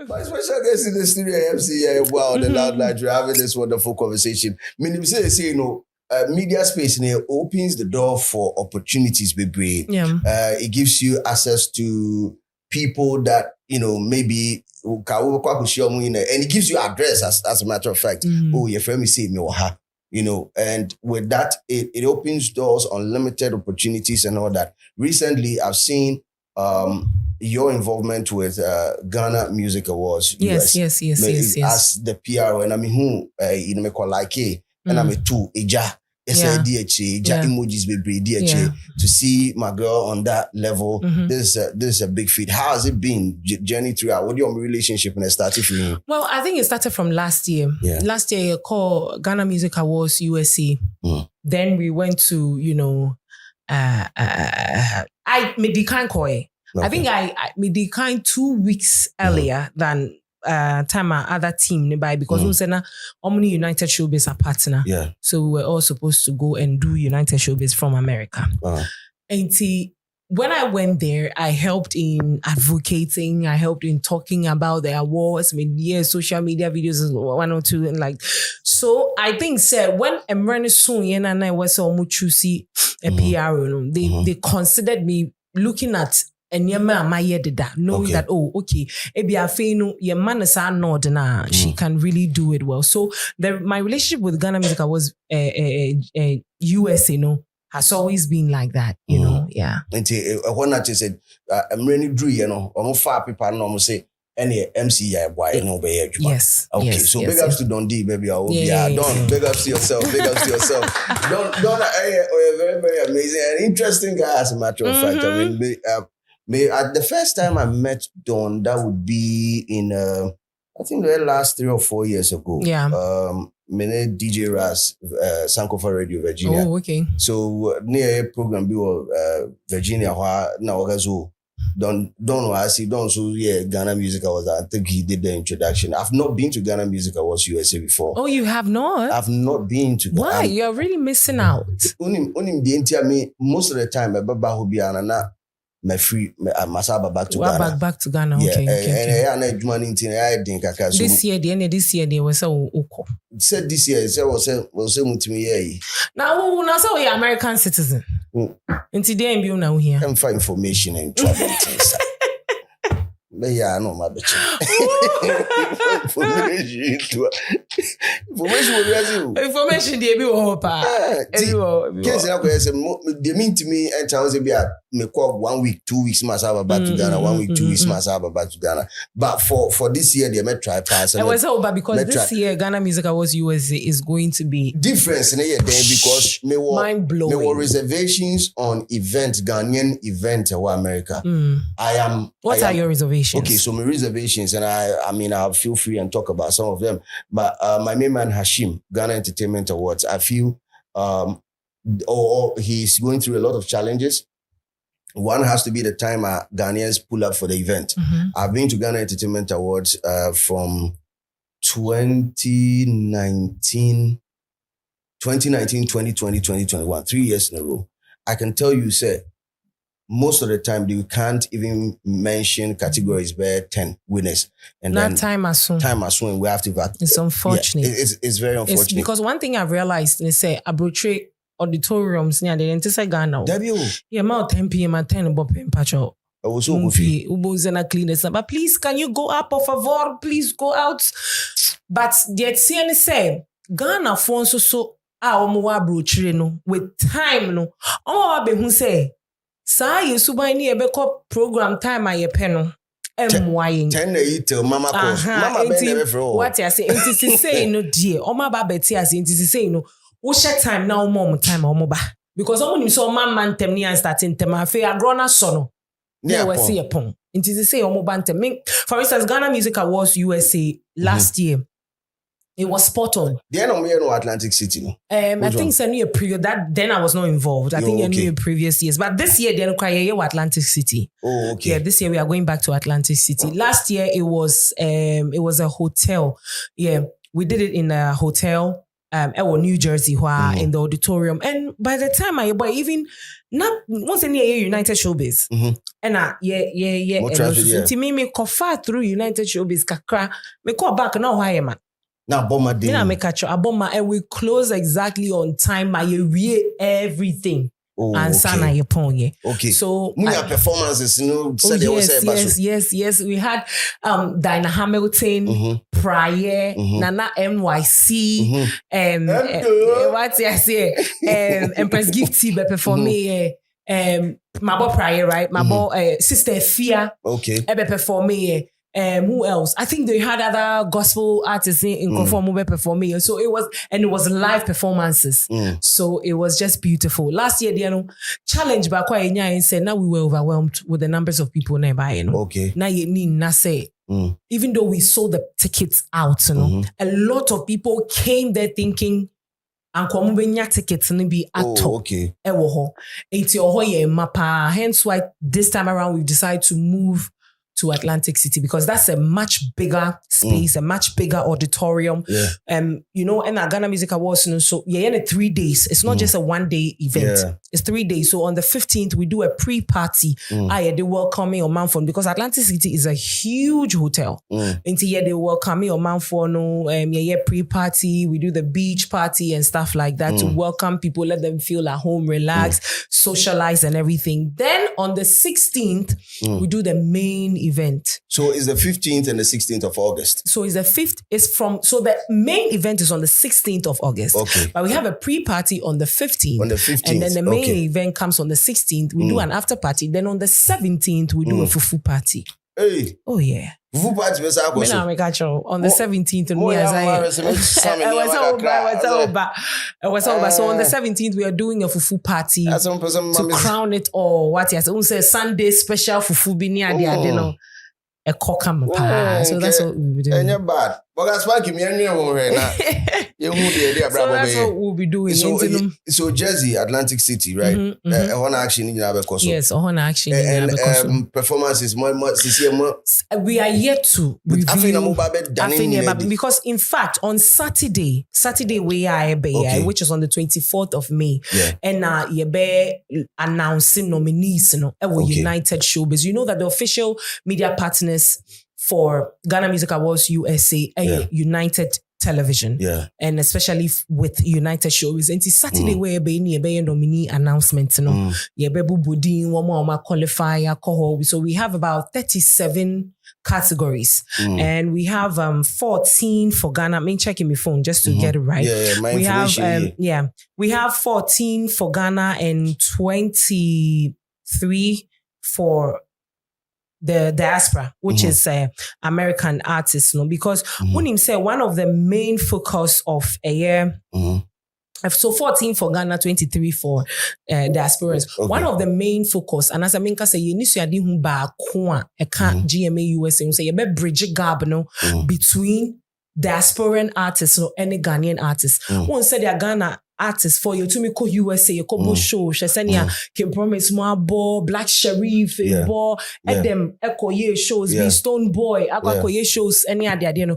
My special guest in the studio, MC, wow, the Loud Nigeria, having this wonderful conversation. Meaning, say, media space opens the door for opportunities, baby. Yeah. It gives you access to people that, maybe, and it gives you address, as a matter of fact. Oh, your friend is saying, and with that, it opens doors, unlimited opportunities and all that. Recently, I've seen your involvement with Ghana Music Awards. Yes. As the PR, and I mean, who me call like and I'm a two DHA, emojis baby DHA to see my girl on that level. This is a big feat. How has it been journey throughout? What your relationship when it started for you? Well, I think it started from last year. Yeah. Last year, called Ghana Music Awards USA. Then we went to I made the kind koi. Okay. I think I made the kind 2 weeks earlier than time our other team nearby because we said Omni United Showbiz are partner. Yeah. So we were all supposed to go and do United Showbiz from America. And see, when I went there, I helped in advocating, I helped in talking about the awards, social media videos, 1 or 2, and like. So I think when I'm running soon, and I was almost choosy a PR, they considered me looking at and your man did that, knowing that your man is she can really do it well. So my relationship with Ghana Music was USA, has always been like that, yeah. And when I just said, I'm really drew, almost 5 people know say any MC Yes. Okay, yes, so yes, big ups to Dundee, baby. Big ups to yourself. Big ups to yourself. Don, a very, very amazing and interesting guy, as a matter of fact. I mean, the first time I met Don, that would be in I think the last 3 or 4 years ago. Yeah. DJ Ras, Sankofa Radio, Virginia. Oh, okay. So near a program Virginia, now don't Ghana Music Awards. I think he did the introduction. I've not been to Ghana Music Awards USA before. Oh, you have not? I've not been to. Why? You're really missing out. Most of the time, my free, I must have back to Ghana. Back to Ghana. Yeah, okay. This year, they were so okay. Said this year, was to me. Now, so you're American citizen. And today, I'm now here. I'm for information and trouble. Yeah, I know my bitch. Information, they be opa. They mean to me, and tell me, me call 1 week, 2 weeks, must have back to Ghana. 1 week, 2 weeks, must have back to Ghana. But for this year, they may try pass. I was over because this year Ghana Music Awards USA is going to be difference in a year because mind blowing. There were reservations on Ghanaian event in America. What are your reservations? Okay, so my reservations, and I'll feel free and talk about some of them. But my main man Hashim, Ghana Entertainment Awards, I feel he's going through a lot of challenges. One has to be the time Ghanaians pull up for the event. I've been to Ghana Entertainment Awards from 2019, 2020, 2021, 3 years in a row. I can tell you, sir, most of the time you can't even mention categories where 10 winners. And that then time as soon we have to vote. It's unfortunate. Yeah, it's very unfortunate. It's because one thing I've realized, they say Abrotre auditoriums near the entire Ghana. Yeah, about 10 p.m. at 10 about Pacho. I was so goofy. But please, can you go up, por favor? Please go out. But the CN say Ghana for so Abrotre no with time no. Who say Sa Yesuba ni ebeko program time aye peno. 10 till mama calls. Mama be for what you say say no dear. Oma ba beti as say no. Wo share time now mom time omo ba. Because omo nim so man tem ni and starting tem afi agrona so no. Yeah, we see a pon. Say omo ba tem. For instance, Ghana Music Awards USA last year. It was spot on. Then I'm here in Atlantic City. I think it's a new period that then I was not involved. I think I knew previous years. But this year, they're crying Atlantic City. Oh, okay. Yeah, this year we are going back to Atlantic City. Last year it was a hotel. Yeah, we did it in a hotel. New Jersey in the auditorium. And by the time even not once in a United Showbiz. And me kofa through United Showbiz kakra me call back now why man. Now bomber day. Me make catch and we close exactly on time. Everything. And sana yeponye. Okay. So performances, yes. We had Dinah Hamilton, Pryor, Nana NYC, what I say, Empress Gifty perform me, Mabo Pryor, right? Mabo Sister Fia, ebe perform me. Who else? I think they had other gospel artists in conform performing. So it was live performances. So it was just beautiful. Last year, challenge by quite and said now we were overwhelmed with the numbers of people nearby. Okay. Now you need not say. Even though we sold the tickets out, a lot of people came there thinking and tickets be at top. Okay. Hence why this time around we decided to move to Atlantic City because that's a much bigger space, a much bigger auditorium. And Ghana Music Awards, so in 3 days. It's not just a 1 day event. Yeah. It's 3 days. So on the 15th, we do a pre-party. They welcome me on Mount because Atlantic City is a huge hotel. And they welcome me on Mount pre-party. We do the beach party and stuff like that to welcome people, let them feel at home, relax, socialize and everything. Then on the 16th, we do the main event. So it's the 15th and the 16th of August. So it's the 5th. So the main event is on the 16th of August. Okay. But we have a pre-party on the 15th. On the 15th. And then the main event comes on the 16th. We do an after party. Then on the 17th, we do a fufu party. Hey. Oh, yeah. Fufu party on the 17th. It was over. So on the 17th, we are doing a fufu party to crown it all. What yes, say Sunday special fufu bini a kokam. So that's what we'll be doing. And you're bad. But that's why give me a new one right now. So that's what we'll be doing. So Jersey, Atlantic City, right? On action in Yabekoso. Yes, on action in Yabekoso. Performances more. We are yet to review. Because in fact, on Saturday we are which is on the 24th of May, and you're announcing nominees, United Showbiz. You know that the official media partners for Ghana Music Awards USA United Television, and especially with United Showbiz. And it's Saturday where be nominee announcement, qualifier. So we have about 37 categories, and we have 14 for Ghana. I'm checking my phone just to get it right. We have we have 14 for Ghana and 23 for the diaspora, which is American artists, because when him say one of the main focus of a year, so 14 for Ghana, 23 for diasporans. One of the main focus, and as I mean, say you need to adi hu ba kwa GMA USA, say you be bridge gap between diasporan artists and Ghanaian artists. One said they are Ghana artists for you to me call USA, you call show, Shesenia, can promise more ball, Black Sheriff, ball, and them echo ye shows, be Stone Boy, echo ye shows, any idea,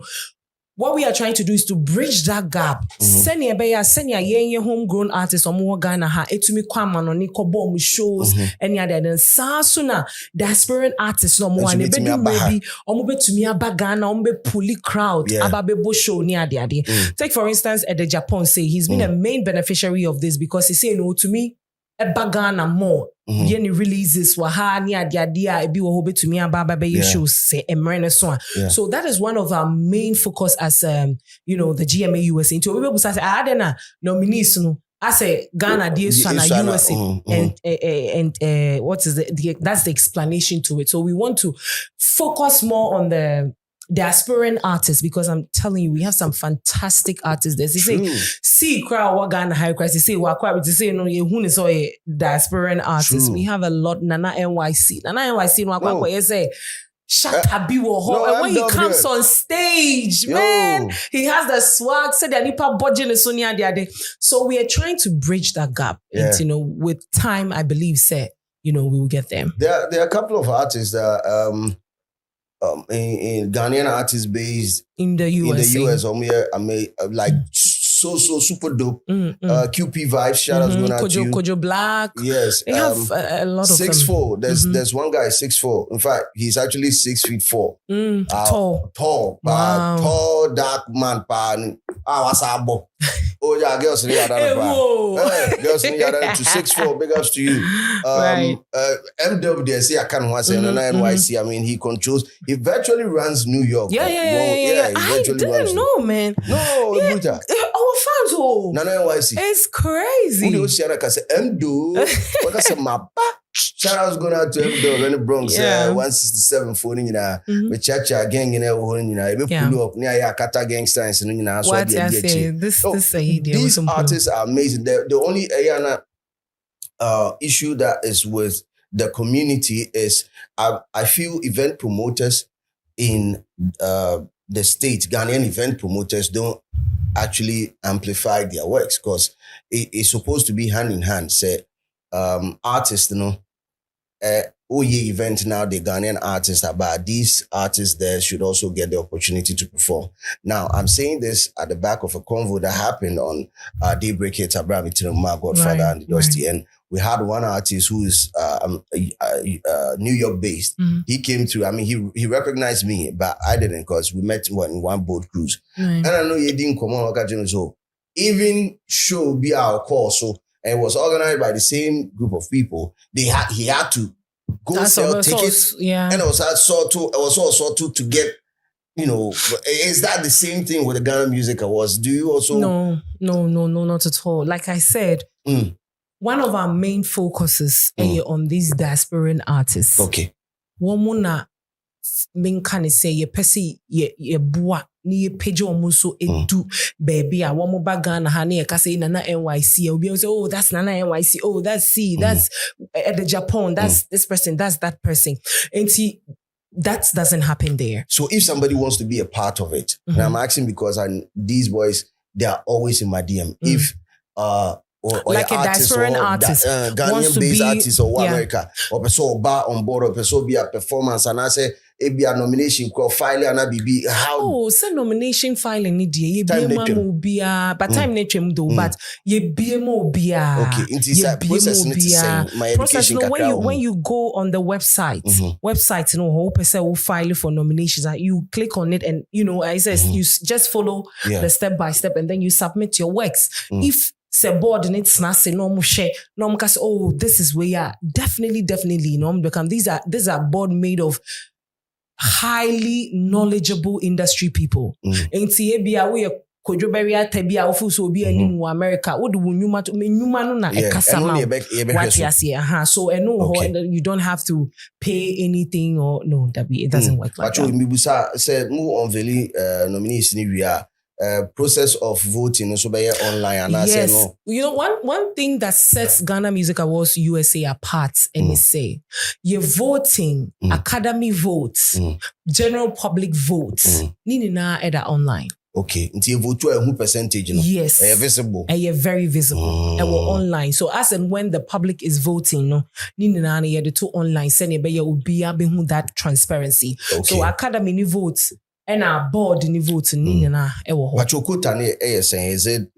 What we are trying to do is to bridge that gap. Senia ye homegrown artists or more Ghana ha etumi kwama no ni kobo shows any other than sasuna diasporan artists no more and be maybe omo betumi aba Ghana omo be puli crowd ababebo show ni ade. Take for instance at the Japan say he's been a main beneficiary of this because he say no to me eba Ghana more. Yenny releases waha ni adia ebi wo hobe to me ababa be shows say emrene so. So that is one of our main focus as the GMA USA. Into we be say adena nominees no I say Ghana DSU and USA and what is that's the explanation to it. So we want to focus more on the diasporan artists because I'm telling you, we have some fantastic artists there. They say, see, crowd, what Ghana high crisis. They say, what quite to say, no, who is a diasporan artist. We have a lot. Nana NYC, no, what say. Shatta Wale. And when he comes on stage, man, he has the swag. Said that nipa budget Sonia the other. So we are trying to bridge that gap. And, with time, I believe, we will get them. There are a couple of artists that in Ghanaian artists based in the US, I mean, like so super dope. QP Vibes, shout out going out to you. Kojo Black. Yes. They have a lot of them. 6'4". There's one guy 6'4". In fact, he's actually 6'4". Tall. Wow. Tall, dark man. What's up, boy? Oh yeah, girls in the girls in the to 6'4". Big ups to you. Right. MWDC, I can't want to say NYC. I mean, he virtually runs New York. Yeah. I didn't know, man. No, our fans, no, NYC. It's crazy. Shout out going out to MW in the Bronx. 167 phone in the Chacha gang in there. Pull up near Yakata gangsters and what I say, these artists are amazing. The only issue that is with the community is I feel event promoters in the state, Ghanaian event promoters don't actually amplify their works because it's supposed to be hand in hand. Say artists, event now, the Ghanaian artists are bad. These artists there should also get the opportunity to perform. Now, I'm saying this at the back of a convo that happened on Daybreak Hits, Abraham my Godfather and Dusty. And we had one artist who is New York based. He came through. I mean, he recognized me, but I didn't because we met in one boat cruise. And I know he didn't come on. So even show be our call. So it was organized by the same group of people. He had to go sell tickets. And it was also to get, is that the same thing with the Ghana Music Awards? Do you also? No, not at all. Like I said, one of our main focuses on these diasporan artists. Okay. Womuna min can say ye pesi ye boa ni ye page omuso edu baby a womo bagana hani e kase nana NYC obi say oh that's Nana NYC, oh that's C, that's at the Japan, that's this person, that's that person. And see, that doesn't happen there. So if somebody wants to be a part of it, and I'm asking because these boys, they are always in my DM. If or like a diasporan artist, Ghanaian-based artist or America, or person bar on board, or person be a performance, and I say it be a nomination called filing and BB. How? Oh, say nomination filing ni die ye be mo bia, but time netwem do, but ye be mo bia. Okay, into process my education. No, when you go on the website, hope person will file for nominations. You click on it, and it says you just follow the step by step, and then you submit your works. If say board and it's not say no more share no more cause this is where you are definitely become these are board made of highly knowledgeable industry people. And see bia we Kojo Beria Tebia ofuso obi anim America wo de wonuma to menuma no na ekasama what you see so and you don't have to pay anything or no it doesn't work like that. Mibusa said move on very nominees ni we are process of voting so by online and I say no. One thing that sets Ghana Music Awards USA apart and say your voting, academy votes, general public votes, ni na eda online. Okay, until you vote to a percentage, Yes. Visible. You're very visible. And we're online. So as and when the public is voting, ni na the two online send you will be having that transparency. Okay. So academy ni votes. And our board in the vote But your quote saying is it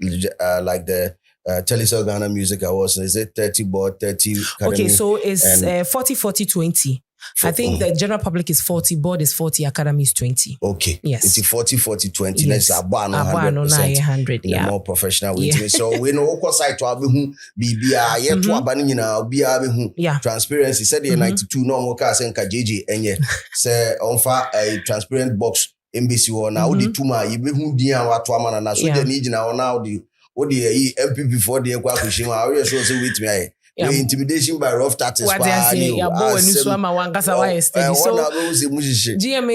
like the Telecel Ghana Music Awards? Is it 30 board, 30 academy? Okay, so it's 40-40-20. I think the general public is 40, board is 40, academy is 20. Okay. Yes. It's 40-40-20. Yes. That's 100%. Yeah. More professional way. So we know what side to have BBI, yet to abaning transparency. Said the 92 no more cars and KJJ and say on far a transparent box MBC or now the tuma you be who dear what woman and so the need now the MPP before the Aquashima. I already show with me. Intimidation by rough tactics. So GMA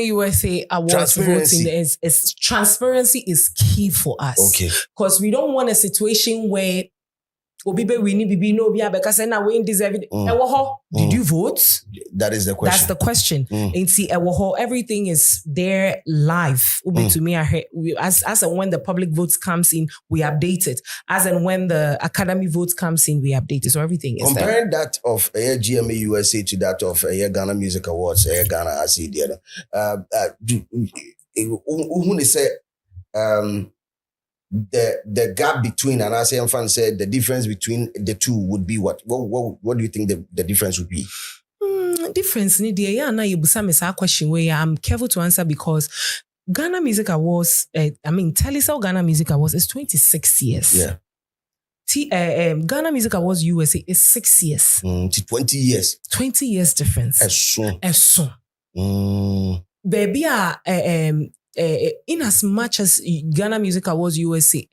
USA Awards voting is transparency is key for us. Okay. Because we don't want a situation where we need to be no because now we deserve it. Did you vote? That is the question. That's the question. And see, everything is there live. To me, as and when the public votes comes in, we update it. As and when the academy votes comes in, we update it. So everything is comparing there. That of GMA USA to that of Ghana Music Awards, Ghana I see there. Who say the gap between, and I say fan said the difference between the two would be what? What do you think the difference would be? Difference ni dear, yeah, now you busame sa question where I'm careful to answer because Ghana Music Awards, Telecel Ghana Music Awards is 26 years. Yeah. Ghana Music Awards USA is 6 years. 20 years. 20 years difference. As soon. Baby, in as much as Ghana Music Awards USA,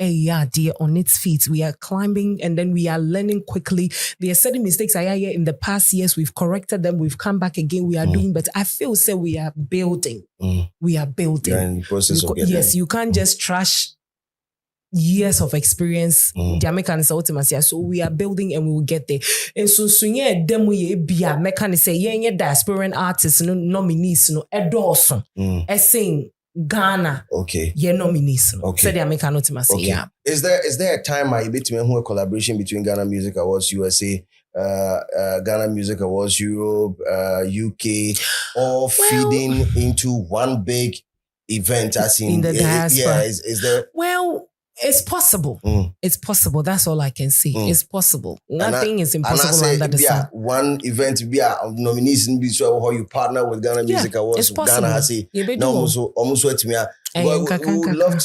dear, on its feet, we are climbing and then we are learning quickly. There are certain mistakes I hear in the past years. We've corrected them. We've come back again. We are doing better. I feel we are building. We are building. Yeah, in the process of yes, you can't just trash years of experience. The Americans ultimately. So we are building and we will get there. And so demo be a mechanic say yeah diasporan artists no nominees no endorse. Saying Ghana. Okay. Yeah, nominees. Okay. So the American ultimately. Okay. Yeah. Is there a time I bet me who a collaboration between Ghana Music Awards USA, Ghana Music Awards Europe, UK, all feeding into one big event as in the diaspora? Yeah, is there? Well, it's possible. It's possible. That's all I can say. It's possible. Nothing is impossible under the sun. One event be a nominees in so how you partner with Ghana Music Awards. It's possible. Ghana has almost what me. We would love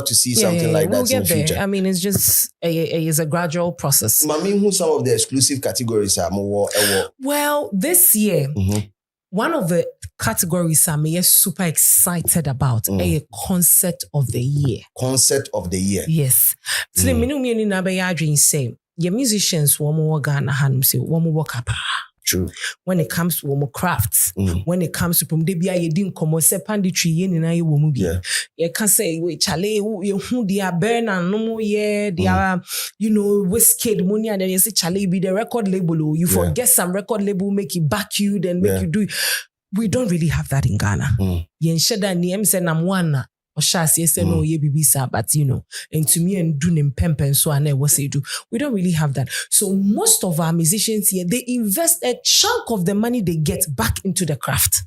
to see something like that in the future. I mean, it's just it's a gradual process. Mami, who some of the exclusive categories are more? Well, this year, one of the categories I'm super excited about a concert of the year. Concert of the year. Yes. So the minimum na be adwin say, your musicians womo Ghana hanum say womo work up. True. When it comes to womo crafts, when it comes to pum debia ye din komo se panditry ye ni na ye womo bi. You can say we chale you who dia burn and no more ye dia Wizkid money and then you say chale be the record label. You forget some record label make it back you then make you do it. We don't really have that in Ghana. Yen sheda ni em se namwana or shas yes no ye bibisa, but and to me and do nim pempen so I never say do. We don't really have that. So most of our musicians here, they invest a chunk of the money they get back into the craft.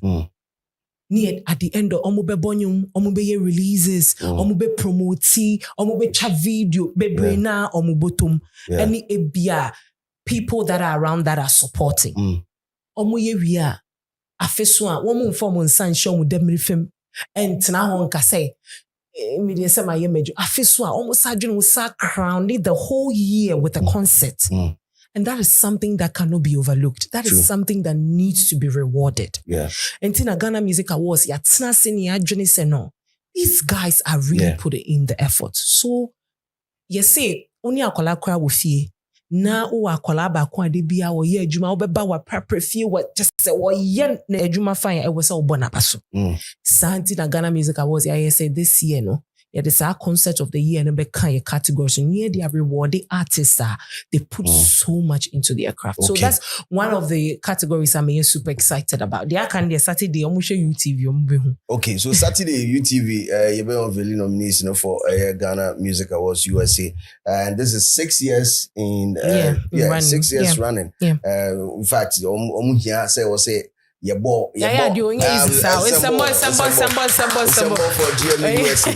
Near at the end of omube bonyum, omube ye releases, omube promoti, omube cha video, bebrena, omubotum, any ebia people that are around that are supporting. Omuye wia afeswa woman form on san show mu demri film and tena ho nka say media say my image afeswa almost adwene wo sa crown the whole year with a concert. And that is something that cannot be overlooked. That is something that needs to be rewarded. Yeah. And Tina Ghana Music Awards, ya tena sini adwene say no. These guys are really putting in the effort. So you say only akola kra wo fie na o akola ba ko ade bia wo ye adwuma wo beba wa prepare fie wo just say wo ye na adwuma fine e wo say wo bona baso. Santi na Ghana Music Awards I say this year no. Yeah, this our concert of the year and be kind categories. And here they are rewarding artists. They put so much into their craft. Okay. So that's one of the categories I'm super excited about. They are kind of Saturday, almost UTV. Okay, so Saturday UTV, you've been on the nomination for Ghana Music Awards USA, and this is 6 years in 6 years running. Yeah. In fact, say. Yeah, doing easy. It's some more for GM USA.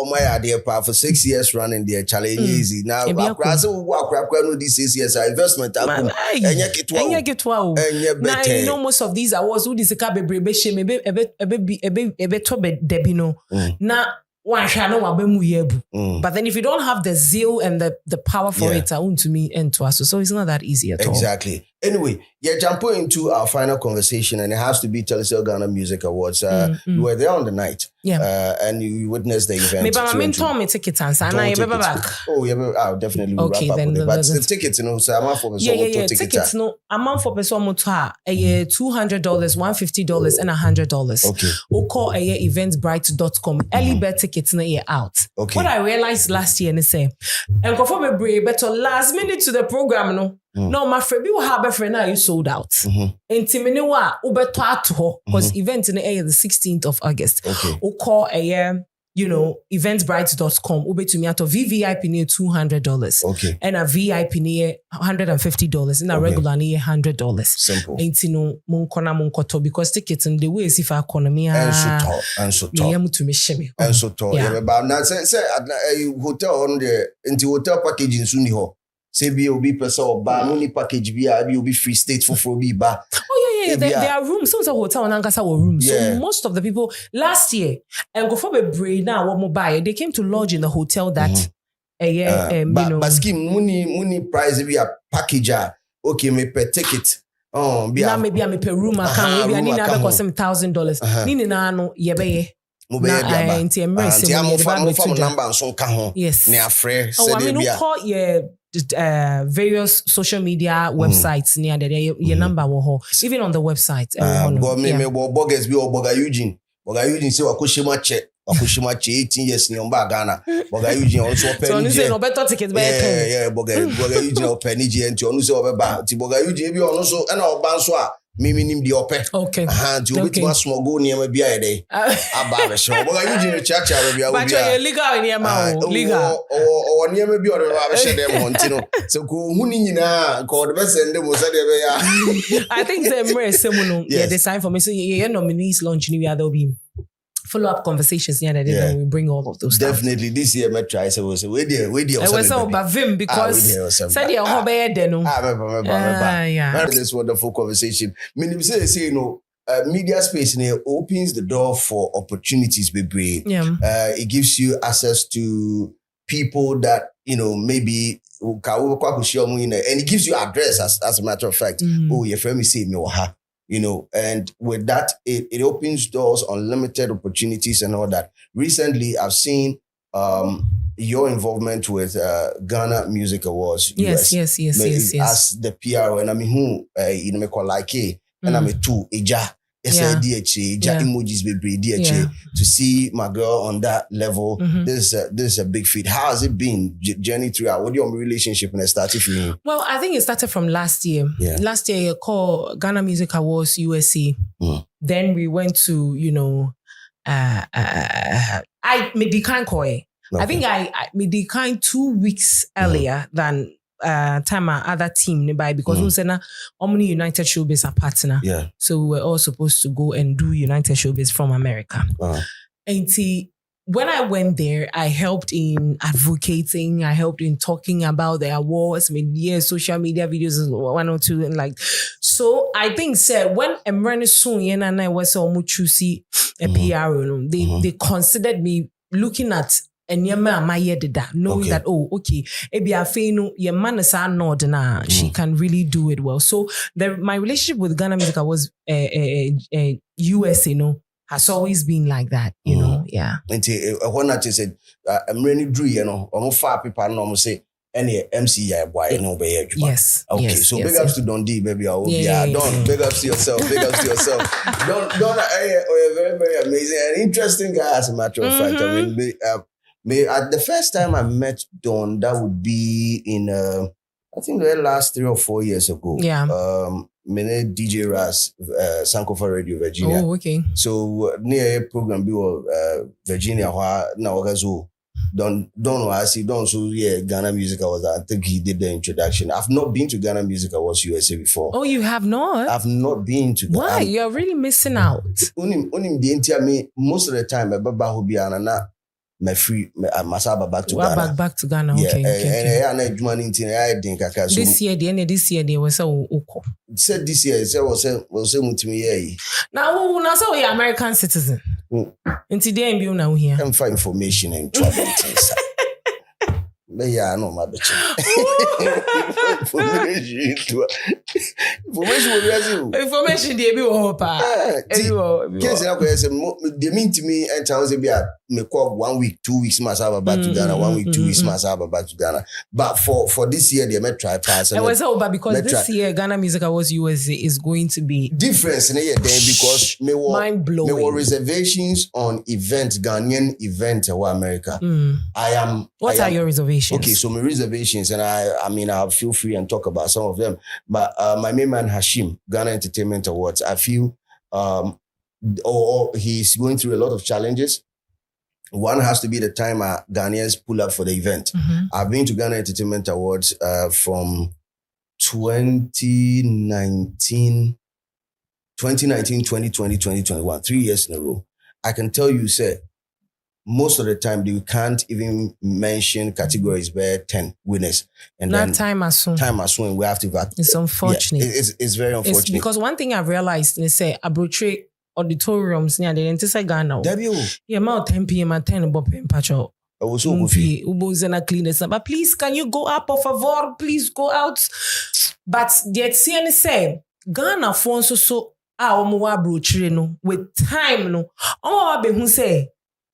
My idea for 6 years running there challenge easy. Now, this 6 years investment. Now, most of these awards who this but then if you don't have the zeal and the power for it, to me and to us. So it's not that easy at all. Exactly. Anyway, jumping into our final conversation, and it has to be Telecel Ghana Music Awards. You were there on the night. And you witnessed the event. Maybe I'm told me tickets and I back. Oh, yeah, I'll definitely okay, wrap then up with it. But the tickets, so I'm for tickets. No, I'm for person $200, $150, and $100. Okay. We'll call eventbrite.com. Early bird tickets na out. Okay. What I realized last year, and say, and go for me better last minute to the program, no. No, my friend, you have a friend now you sold out. And Timiniwa, because event in the 16th of August. Okay. We'll call eventbrite.com, ube to me at VVIP near $200. Okay. And a VIP near $150. And a regular near $100. Simple. Ain't munkona munkoto because tickets and the way is if our economy and so talk. And so talk. Yeah, but now say hotel on the into hotel packaging soon ho. Say be obi person or bar money package be obi free state for be bar. Yeah. There are rooms. Some hotel and Ankasa were rooms. Yeah. So most of the people last year and go for a brain now what mobile they came to lodge in the hotel that but scheme money price be a packager. Okay, me per ticket. Now maybe I'm a per room account. Maybe I need another cost $1,000. Nini na ano yebeye. Yes. Various social media websites near your number even on the website. Bogus be Boga Eugene say Wakushima check. Wakushima 18 years in Ghana. Boga Eugene also penny. So better tickets by Boga Eugene or penny and to only over Boga Eugene also and our banswa. Mimi nim di ope. Okay. To bit ma small go near maybe a day. About show. But you didn't chat but you're legal in your legal. Or near maybe or them so go hunina called the best and them was I think they're very similar. Yeah, the sign for me. So your nominees launch new other beam. Follow-up conversations and we bring all of those definitely stuff. This year I try so was we there I was so about Vim because said your hobby deno this wonderful conversation meaning say media space opens the door for opportunities baby. It gives you access to people that maybe and it gives you address as a matter of fact. Your friend say me and with that, it opens doors, unlimited opportunities and all that. Recently, I've seen your involvement with Ghana Music Awards. Yes. As the PR, and I mean, who me call like and I'm a two, emojis baby, to see my girl on that level. This is a big feat. How has it been journey throughout? What your relationship when it started for you? Well, I think it started from last year. Last year you called Ghana Music Awards USA. Then we went to I made the kind koi. I think I made the kind 2 weeks earlier than time our other team nearby because we said Omni United Showbiz are partner. So we were all supposed to go and do United Showbiz from America. And see, when I went there, I helped in advocating, I helped in talking about the awards, social media videos, 1 or 2, and so I think when I'm running soon and I was almost choosy a PR, they considered me looking at and your man knowing that your man is she can really do it well. So my relationship with Ghana Music was US, has always been like that, know. And when I just said I'm really drew, almost 5 people normal say any MC boy be yes. Okay, yes, so yes, big ups to Dundee, baby. Don't big ups to yourself. Big ups to yourself. Don't you're very, very amazing and interesting guy as a matter of fact. I mean the first time I met Don, that would be in I think the last 3 or 4 years ago. DJ Ras, Sankofa Radio, Virginia. Oh, okay. So near a program be Virginia now Don I see Don so Ghana Music Awards. I think he did the introduction. I've not been to Ghana Music Awards USA before. Oh, you have not? I've not been to. Why? You're really missing out. Most of the time I my free masaba back to Ghana. Back to Ghana. Okay. This year they was so okay. Said this year was mutimi. Now so we American citizen. And today I'm now here. Come for information and trouble things. I know my bitch. Information they be hopa. They mean to me and tells me me call 1 week, 2 weeks masaba back to Ghana, 1 week, 2 weeks masaba back to Ghana. But for this year they may try pass. I was but because this year Ghana Music Awards USA is going to be difference in here then because mind blowing. There were reservations on Ghanaian event in America. What are your reservations? Okay, so my reservations, and I'll feel free and talk about some of them. But my main man Hashim, Ghana Entertainment Awards, I feel he's going through a lot of challenges. One has to be the time Ghanaians pull up for the event. I've been to Ghana Entertainment Awards from 2019, 2020, 2021, 3 years in a row. I can tell you, sir, most of the time you can't even mention categories where 10 winners. And not then time as soon. We have to back. It's unfortunate. Yeah, it's very unfortunate. It's because one thing I've realized, they say Abrotre auditoriums near the entire Ghana. Yeah, about 10 p.m. at 10 bob in Pacho. I was so goofy. But please, can you go up, por favor? Please go out. But the CN say Ghana for so Abrotre no with time no. Who say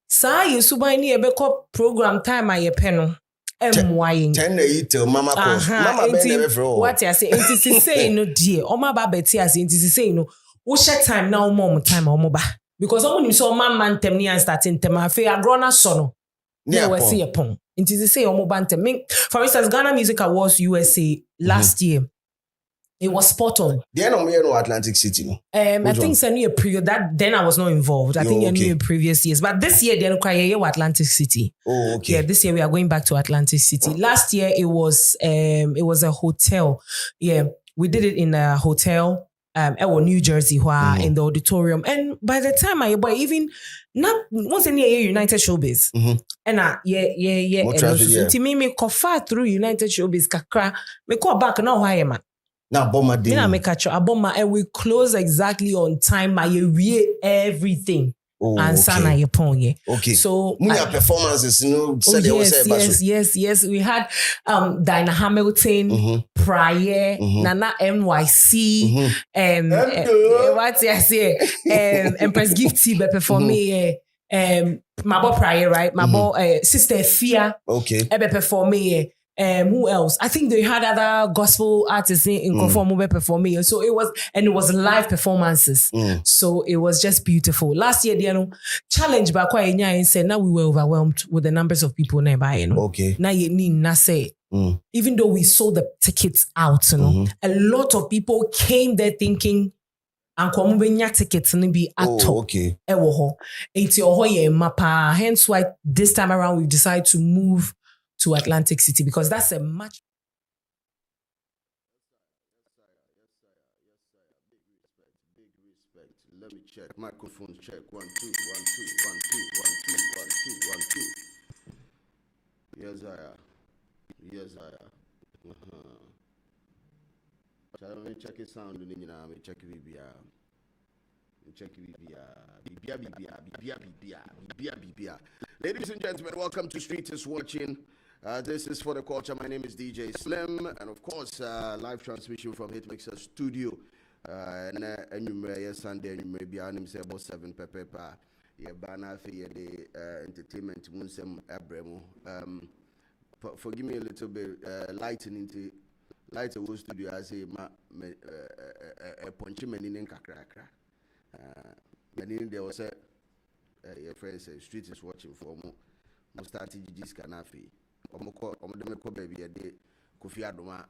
Sa yesu ban ni ebeko program time aye pe no emwayin 10 till mama calls mama be never for what you say enti say no die o ma ba beti as enti say no wo share time na o mom time o mo ba because o nim so man tem ni an starting tem afi agrona so no yeah we see pon enti say o mo ba tem for instance Ghana Music Awards USA last year. It was spot on. Then I'm here in Atlantic City. No? I think it's a new period that then I was not involved. I think you knew in previous years. But this year, they're here Atlantic City. Oh, okay. Yeah, this year we are going back to Atlantic City. Last year it was a hotel. Yeah, we did it in a hotel New Jersey in the auditorium. And by the time even not once in a year United Showbiz. And and me far through United Showbiz kakra me call back now why man. Now, Aboma, and we close exactly on time. I everything. And sana yeponye. Okay. So performances, yes. We had Dinah Hamilton, Prior, Nana NYC, what I say, Empress Gifty perform me. Mabo Prior, right? Mabo Sister Fia. Okay. Ebe perform me. Who else? I think they had other gospel artists in conform performing. So it was live performances. So it was just beautiful. Last year, challenge by said now we were overwhelmed with the numbers of people nearby. Okay. Now you need not say. Even though we sold the tickets out, a lot of people came there thinking and tickets be at okay. Hence why this time around we decided to move to Atlantic City because that's a much. Big respect. Let me check. Microphone check. 1 2 1 2 1 2 1 2 1 2 1 2. Yes, I am. Shall we check it sound? Me check it. Ladies and gentlemen, welcome to Street is Watching. This is For the Culture. My name is DJ Slim, and of course, live transmission from Hitmixer Studio. And you may Sunday, you may be on himself about 7 pepper. Yeah, banner for the entertainment. Munsem Abremo. Forgive me a little bit. Lighting into studio. I say a punchy meaning in kakra. Meaning there was a your friend said Street is Watching for more starting GG's Canafi. Omodemeko baby a day Kofi Adoma.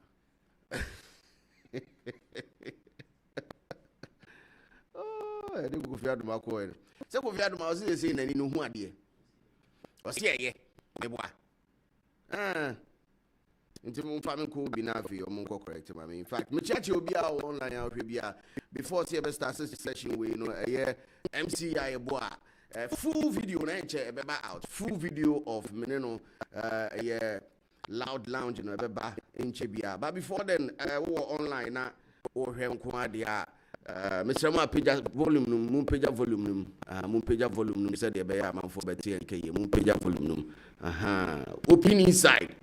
Oh, I didn't Kofi Adoma coin. So Kofi Adoma was saying any no one dear. Was here, Into mon family could be nafi or monko correct. I mean, in fact, my chat will be our online out before the starts session. We MCI boy. Full video out. Full video of Meneno loud lounge in Chebia. But before then, we were online now or him Quadia. Mr. Ma page volume, moon page volume, said the bear man for Betty and K, moon page volume. Open inside.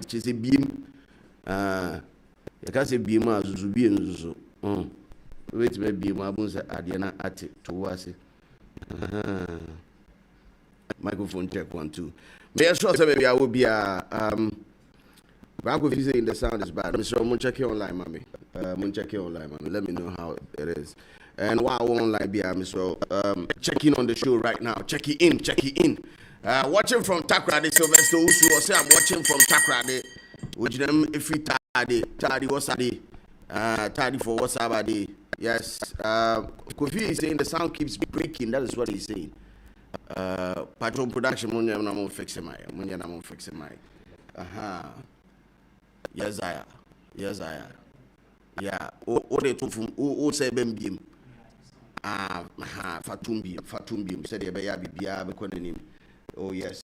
She's a beam. You can't say beam as Zubi. Wait, maybe my bones at Diana at it to was it. Microphone check 1 2. May I show maybe I will be back with you saying the sound is bad. Mr. Moon check it online, mommy. Let me know how it is. And while online be Mr. Checking on the show right now. Check it in. Watching from Takrade, Sylvester Usu, or say I'm watching from Takrade, which them if we tardy what's a day, tardy for what's a day. Yes, Kofi is saying the sound keeps breaking. That is what he's saying. Patron production munya na mo fix my aha yes I yeah o de to fum o say bembiem fatum said be ya bibia be konanim oh yes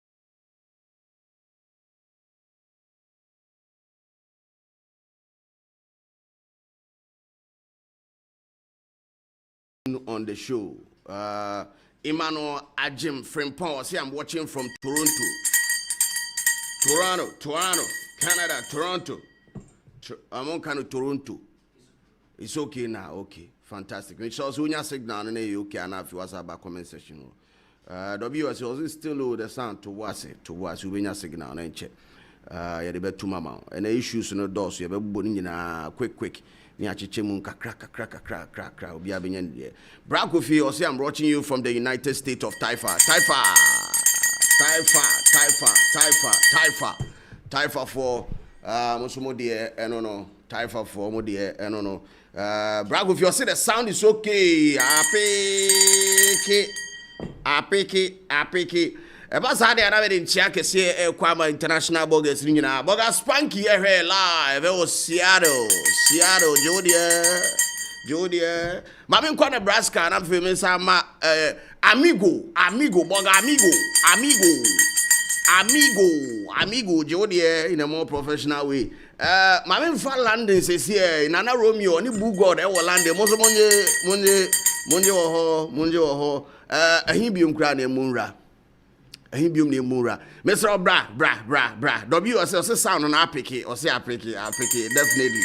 on the show Emmanuel Ajim Frimpong say I'm watching from Toronto, Canada, Toronto. I'm on kind of Toronto. It's okay now, okay. Fantastic. Make sure you signal and you okay enough you WhatsApp comment section. WS also still low the sound to watch you win your signal and check. Yeah, the bet to mama. And the issues no doors, you have a quick. Ni achiche mun kakra obi abenyan de Bra Kofi o say I'm watching you from the United States of Taifa for musumo de no Taifa for mo de no Bra Kofi o say the sound is okay apeke eba sa de ana we de nchia kese kwama international bloggers ni nyina blogger Spanky here live o Seattle Jodie mama nkwa Nebraska na fe me sa ma amigo blogger amigo Jodie in a more professional way mama mfa London se here Nana Romeo ni bu god e wo London mo so monje wo ho ahin bi nkra na emunra ahibium ne mura Mr. Bra W say sound na apeke or say apeke definitely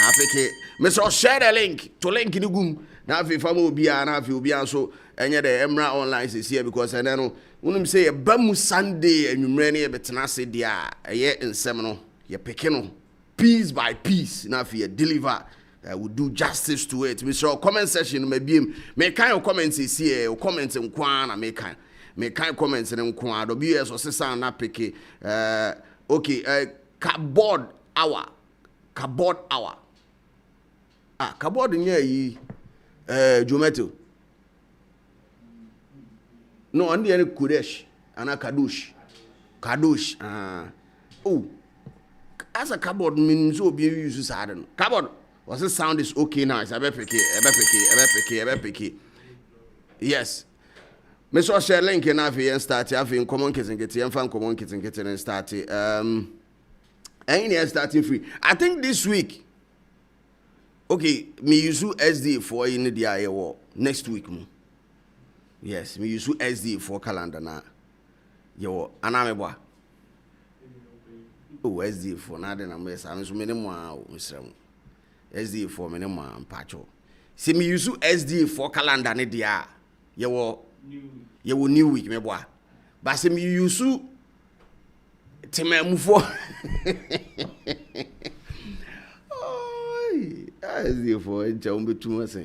apeke Mr. share the link to link ni gum na afi fama obi a so enye the Emra online is here because and no unum say ba mu Sunday anwumre ne betena se dia eye nsem no ye peke no piece by piece na afi deliver we do justice to it Mr. comment section me kind of comments is here comments nkwa na me kind comments in Kwa WS or Sessa na peke okay cardboard hour cardboard in here Jumeto no and any Kudesh and a Kadush oh as a cardboard means so be used sudden cardboard was the sound is okay now it's a peke yes Mr. Share link in Avi start having common kids and get common kids and start any starting free. I think this week okay, me use SD for in the area next week. Yes, me use SD for calendar now. Yo, anameba. Oh, SD for nothing I'm so many more SD for many more patcho. See me use SD for calendar ne dia. Yo you will new week, me boy. But some you use to for. Oh, as if for a jump too much.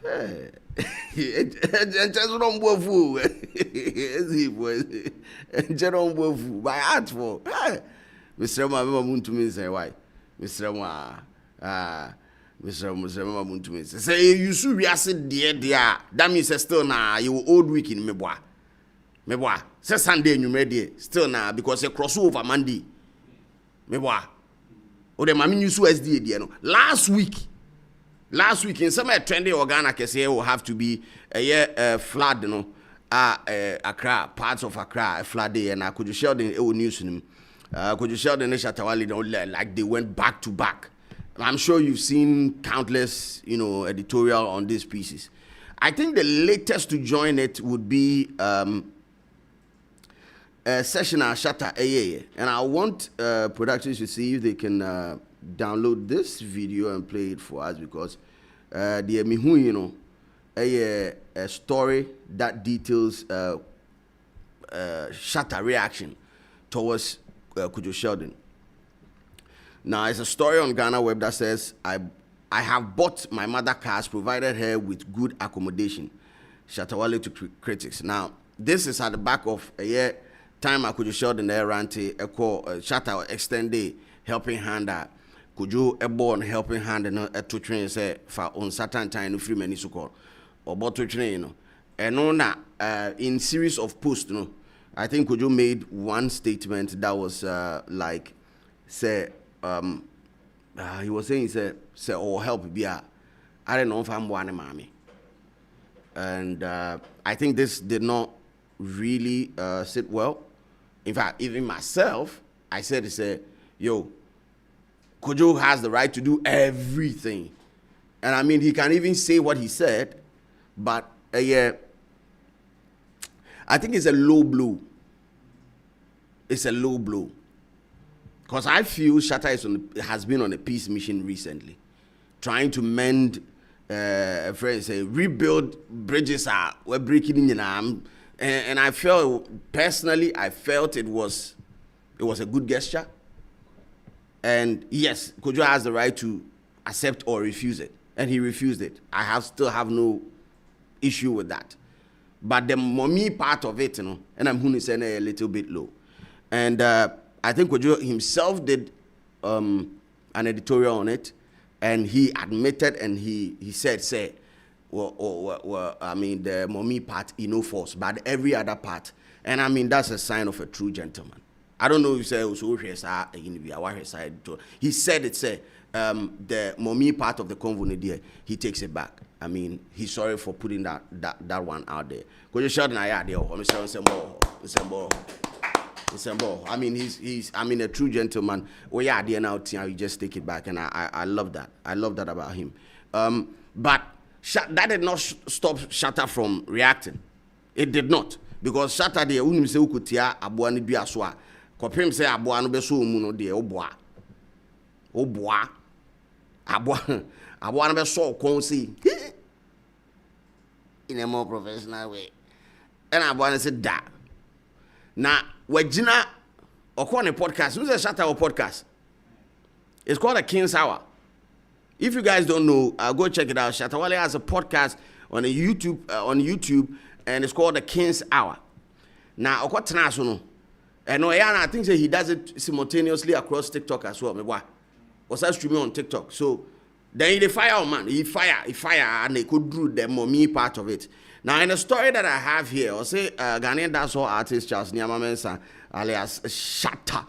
Hey, just don't go fool. As if was Jerome Bofu by art for Mr. Mamma to me say why, Mr. Mr. Muntumis. Say you should be acid dear. That means still now you old week in me boy. Say Sunday you made still now because a crossover Monday. Me boy. O the mami you SD dear no. Last week in some trendy organa can say will have to be a year flood no. Accra parts of Accra a flood day and I could you share the news in him. Could you share the Shatta Wale like they went back to back. I'm sure you've seen countless, editorial on these pieces. I think the latest to join it would be session at Shatta Wale, and I want productions to see if they can download this video and play it for us because the mihu, a story that details Shatta reaction towards Kujo Sheldon. Now, it's a story on Ghana Web that says, I have bought my mother cars, provided her with good accommodation. Shatta Wale to critics. Now, this is at the back of a year time I could show the Ranty, a call Shatta extended helping hand. Could you a born helping hand and to train say for on certain time free many so called or bought to train, and on in series of posts, no, I think Kojo made one statement that was like, say, he was saying, say, oh, help be I don't know if I'm one mommy. And I think this did not really sit well. In fact, even myself, I said, yo, Kojo has the right to do everything. And I mean, he can even say what he said, but yeah, I think it's a low blow. It's a low blow. Because I feel Shatta has been on a peace mission recently, trying to mend, friends say, rebuild bridges we're breaking in arm. And I felt, personally, it was a good gesture. And yes, Kojo has the right to accept or refuse it. And he refused it. Still have no issue with that. But the mommy part of it, and I'm going to say a little bit low. And I think Kojo himself did an editorial on it, and he admitted and he said, I mean, the mommy part, force, but every other part. And I mean, that's a sign of a true gentleman. I don't know if he said the mommy part of the convo, he takes it back. I mean, he's sorry for putting that one out there. I mean, he's a true gentleman. Oh yeah, you just take it back, and I love that. I love that about him. But that did not stop Shatta from reacting. It did not, because Shatta de unim se ukutia aboa ne dua so a kopem se aboa no be so mu no de oboa aboa no be so kon se in a more professional way. And aboa no se da na wagina okon a podcast. Who's a Shatta Wale podcast? It's called a King's Hour. If you guys don't know, go check it out. Shatta Wale has a podcast on YouTube, and it's called the King's Hour. Now, I think he does it simultaneously across TikTok as well. Was that streaming on TikTok? So then he fire, man. He fire, and they could do the mommy part of it. Now, in the story that I have here, I'll say Ghanaian dancehall artist Charles Nyama-Mensah, alias Shatta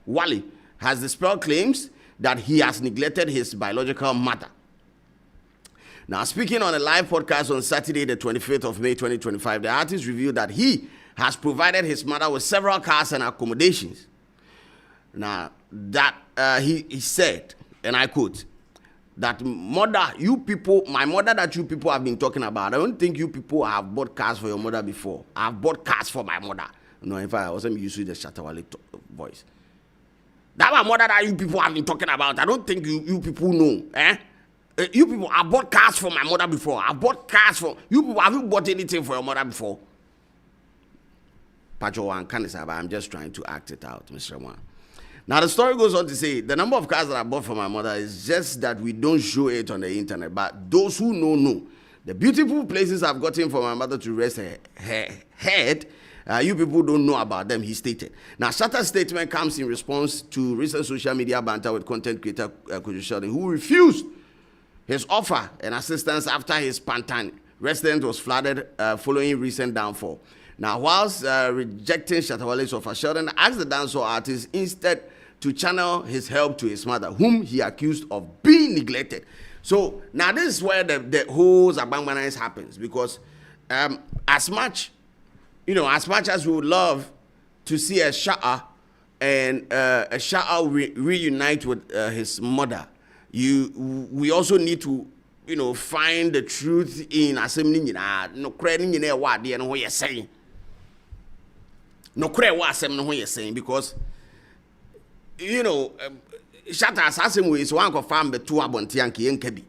Wale, has dispelled claims that he has neglected his biological mother. Now, speaking on a live podcast on Saturday, the 25th of May, 2025, the artist revealed that he has provided his mother with several cars and accommodations. Now, that he said, and I quote, that my mother that you people have been talking about, I don't think you people have bought cars for your mother before. I've bought cars for my mother. No, in fact, I wasn't used to the Shatta Wale voice. That my mother that you people have been talking about, I don't think you people know. You people, I bought cars for my mother before. I bought cars for you people. Have you bought anything for your mother before? Pacho Wan Kanisaba, I'm just trying to act it out, Mr. Wan. Now, the story goes on to say, the number of cars that I bought for my mother is just that we don't show it on the internet. But those who know. The beautiful places I've gotten for my mother to rest her head, you people don't know about them, he stated. Now, Shatta's statement comes in response to recent social media banter with content creator Kojo Sheldon, who refused his offer and assistance after his Pantan residence was flooded following recent downfall. Now, whilst rejecting Shatta Wale's offer, Sheldon asked the dancehall artist instead to channel his help to his mother, whom he accused of being neglected. So now this is where the whole Zabangbanais happens, because as much as we would love to see a Shatta and a Shatta reunite with his mother, we also need to find the truth in assembling no credit in what they know what you're saying. No credit what assembling what you're saying, because Shatta assassin is one confirm the two abontianki and kebi.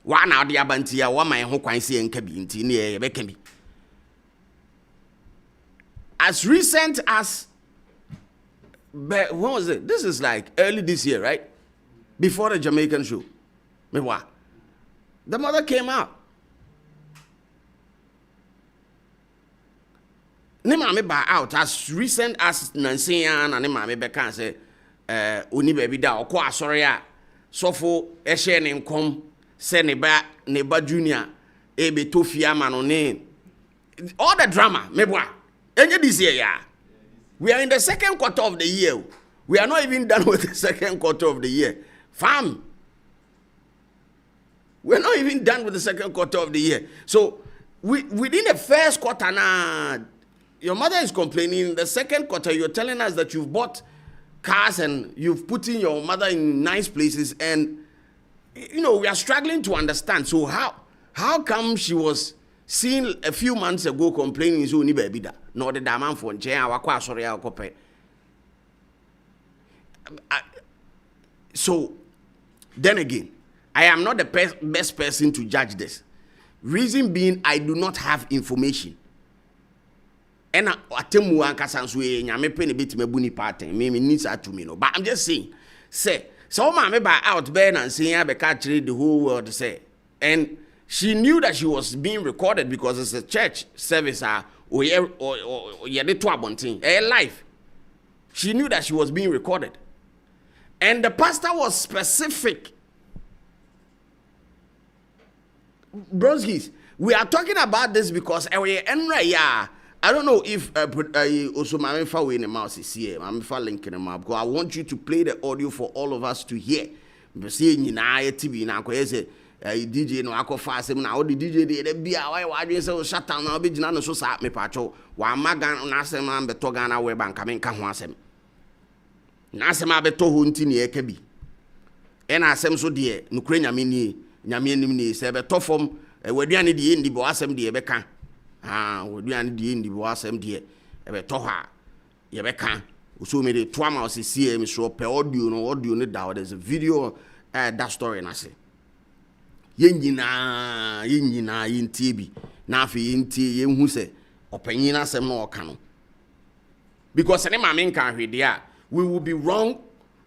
One out the abantia, one my home quincy and kebi in Tini Bekemi. As recent as, when was it? This is like early this year, right? Before the Jamaican show. The mother came out. Ne mame ba out as recent as Nansian and ne mame be kan say oni baby da okọ asori a sofo ehye ne nkom se ne ba junior ebe tofia manone. All the drama, mebwa. Enye this year, yeah. We are in the second quarter of the year. We are not even done with the second quarter of the year. Fam. We're not even done with the second quarter of the year. So, within the first quarter, your mother is complaining. In the second quarter, you're telling us that you've bought cars and you've put in your mother in nice places. And, we are struggling to understand. So, how come she was seen a few months ago complaining, so ni baby da, no the daman for sorry, so, then again, I am not the best person to judge this. Reason being, I do not have information. And atemu ankasanswe nyame pe ne beti mabuni pattern me needs to me no. But I'm just saying, say, so mama by out there and saying I be catch the whole world say. And she knew that she was being recorded because it's a church service or the twabonting life. She knew that she was being recorded. And the pastor was specific. Bronskis, we are talking about this because I don't know if also my fa in the mouse is here. I'm fa link in the map because I want you to play the audio for all of us to hear. See TV na ko say DJ no akọ fast na all the DJ dey be why dey say Shatta na be gina no so sa me pacho wa magan na asem am beto Ghana we bank me nka ho asem na asem abeto ho nti ne eka bi e na asem so de nukure nyame ni nyame anim ni se beto fom waduane de ndi bo asem de beka waduane de ndi bo asem de beto ha ye beka so me de to ama osisi me so pe audio ne da there's a video that story na say yengina yintie bi na afi yintie yenhu se opanyin asem na oka no because any mama can hwede a we will be wrong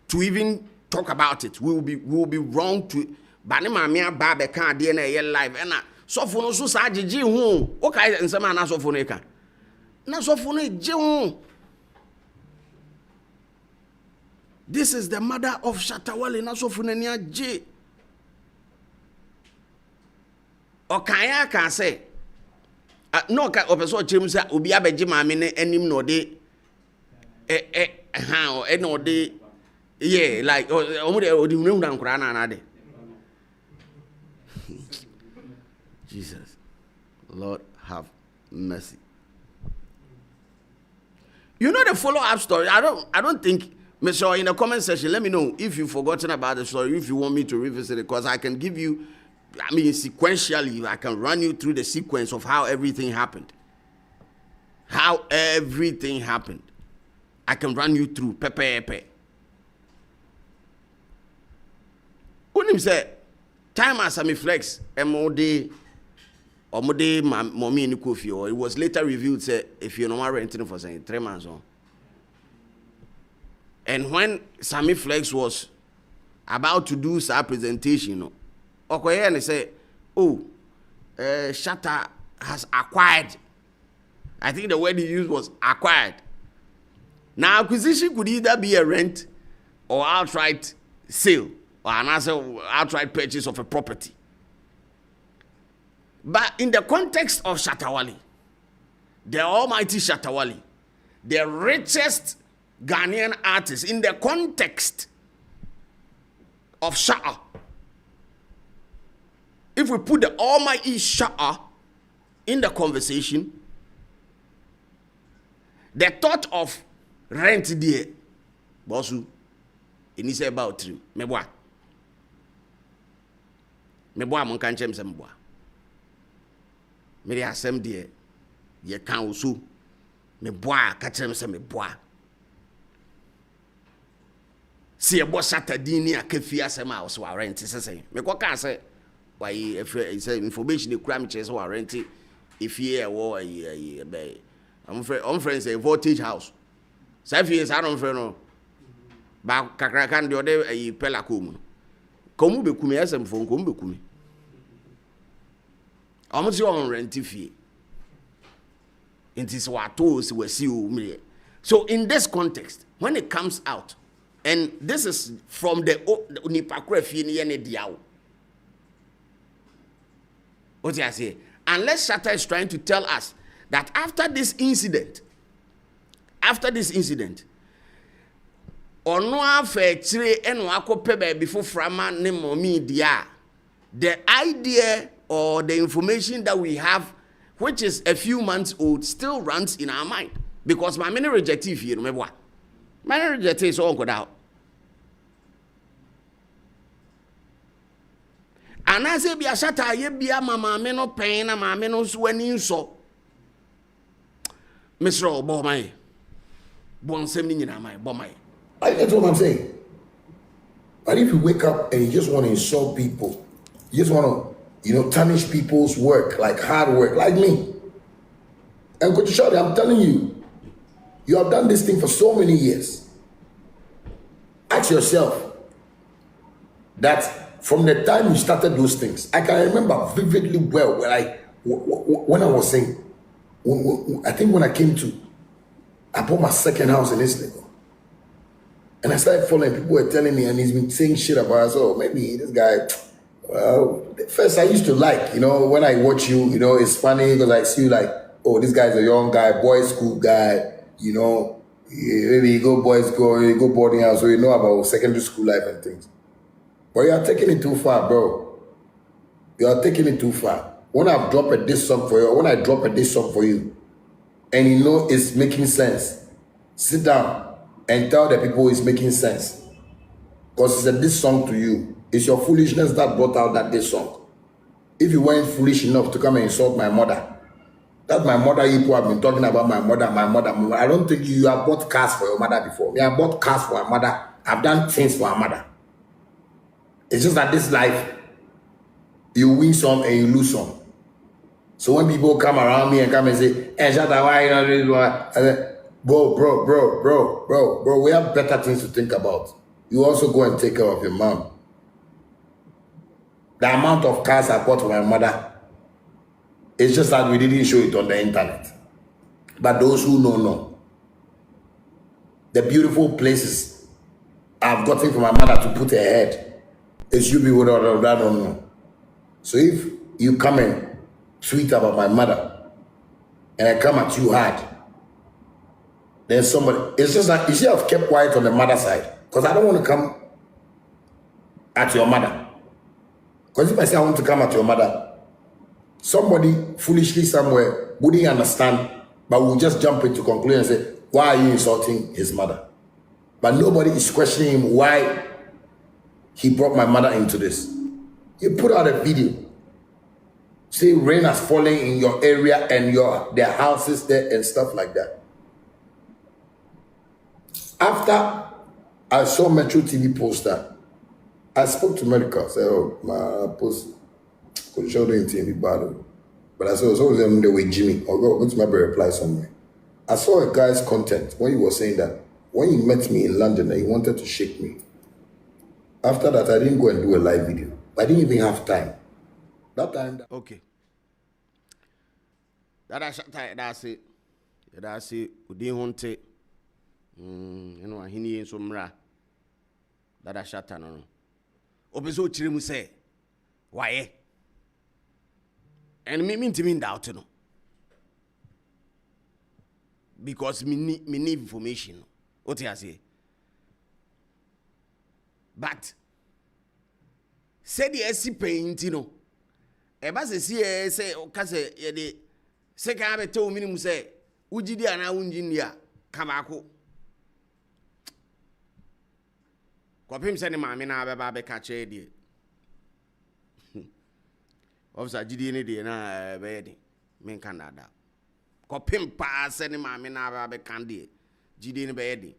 to even talk about it. We will be wrong to ba ne mama aba be kan de na ye live na sofo no so sa agege hu o kai nsema na sofo no e kan na sofo no je hu. This is the mother of Shatta Wale na sofo no ni age. Okanya can say no ka opeso chim say obi abeji maame ne anim no de no de yeah like omo de odi hunu na nkura na de. Jesus, Lord have mercy. You know the follow-up story. I don't think, Mr. In the comment section, let me know if you've forgotten about the story, if you want me to revisit it, because I can give you, sequentially, I can run you through the sequence of how everything happened. How everything happened. I can run you through. Pepe. Unim say, time as I flex, MOD, or Mode, mommy in Kofi, or it was later revealed, say, if you're not renting for saying 3 months on. And when Sammy Flex was about to do some presentation, Okoye and say, Shatta has acquired. I think the word he used was acquired. Now, acquisition could either be a rent or outright sale or another outright purchase of a property. But in the context of Shatta Wale, the almighty Shatta Wale, the richest Ghanaian artist, in the context of Shatta, if we put the almighty Shatta in the conversation, the thought of rent there, Bosu, it is about 3. Meboa mon kanchem semboa. Me asem there, ye kan osu. Meboa kachem se meboa. Si e bo Shatta din ni akafi asem a so rent sese. Me ko kan say why if say information e kura me che so rent if ye wo be I'm friends say voltage house. 5 years I don't know. Ba kakra kan de ode pela komu. Komu be kumi asem fo komu be kumi. Almost on rent fee. It is what toes we see. So in this context, when it comes out, and this is from the Nipakre fee ni diao. What I say? Unless Shatta is trying to tell us that after this incident, ono afechire eno akope baby for frama ne mommy dia, the idea or the information that we have, which is a few months old, still runs in our mind. Because my many rejective here, remember what? My rejective is all good out. And I say, be a Shatta, ye be a mama, me no pain, a mamma no sweating so. Mr. Bomay, bon sending in my bomay. That's what I'm saying. But if you wake up and you just want to insult people, you just want to, tarnish people's work, like hard work, like me. And Coach Shatta, I'm telling you, you have done this thing for so many years. Ask yourself that from the time you started those things, I can remember vividly well when I was saying, I think when I bought my second house in Islington. And I started following, people were telling me, and he's been saying shit about us. Oh, maybe this guy, first I used to like, when I watch you, it's funny because I see you like, oh, this guy's a young guy, boys school guy, maybe you go boys school, you go boarding house, so you know about secondary school life and things. But you are taking it too far, bro. You are taking it too far. When I drop a diss song for you, and it's making sense, sit down and tell the people it's making sense. Because it's a diss song to you. It's your foolishness that brought out that diss song. If you weren't foolish enough to come and insult my mother, that's my mother, people have been talking about my mother. I don't think you have bought cars for your mother before. Me, I bought cars for my mother. I've done things for my mother. It's just that this life, you win some and you lose some. So when people come around me and come and say, hey, Shatta, why you not doing this? I say, bro, we have better things to think about. You also go and take care of your mom. The amount of cars I bought for my mother, it's just that we didn't show it on the internet. But those who know. The beautiful places I've gotten for my mother to put her head, it's you people that don't know. So if you come and tweet about my mother, and I come at you hard, then somebody, it's just that you see I've kept quiet on the mother side, because I don't want to come at your mother. Because if I say I want to come at your mother, somebody foolishly somewhere wouldn't understand, but will just jump into conclusion and say, why are you insulting his mother? But nobody is questioning him why he brought my mother into this. You put out a video, say rain has fallen in your area and their houses there and stuff like that. After I saw Metro TV poster, I spoke to medical. I said, oh, my post could show the TV bad. But I said, it's always them the way Jimmy. Or go to my reply somewhere. I saw a guy's content when he was saying that when he met me in London and he wanted to shake me. After that, I didn't go and do a live video. I didn't even have time. That time. Okay. That's it. That's it. We didn't want it. He needs some ra. That's Shatta no. Obeso chirimu say, why? And me to mean doubt no. Because me need information. What I say? But say the SC paint, Eba say okase yede say ka be tell minimum say ujidi ana unjinia kamako. Kopim say ne maame na beba be ka che die. Officer jidi ne die na be yede. Men kan da. Kopim pa say ne maame na beba be kan die. Jidi ne be yede.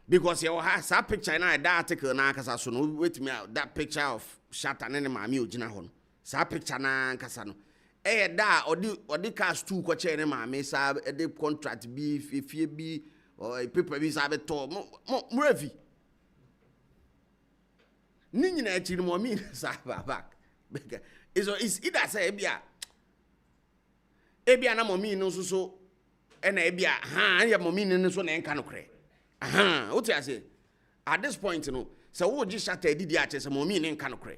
Because you have that picture in that article na kasa so no wait me out that picture of Shatta ne maami ogina ho no sa picture na kasa no da odi cast 2 ko che ne maami sa e contract bi fie bi or paper bi sa be to mo revi ni nyina e chiri mo mi sa back it's either say ebia na mo mi no so e na ebia ya mo mi no so na enka no kre. What I say? At this point, so what just Shatta did the artist, mommy in Canocre.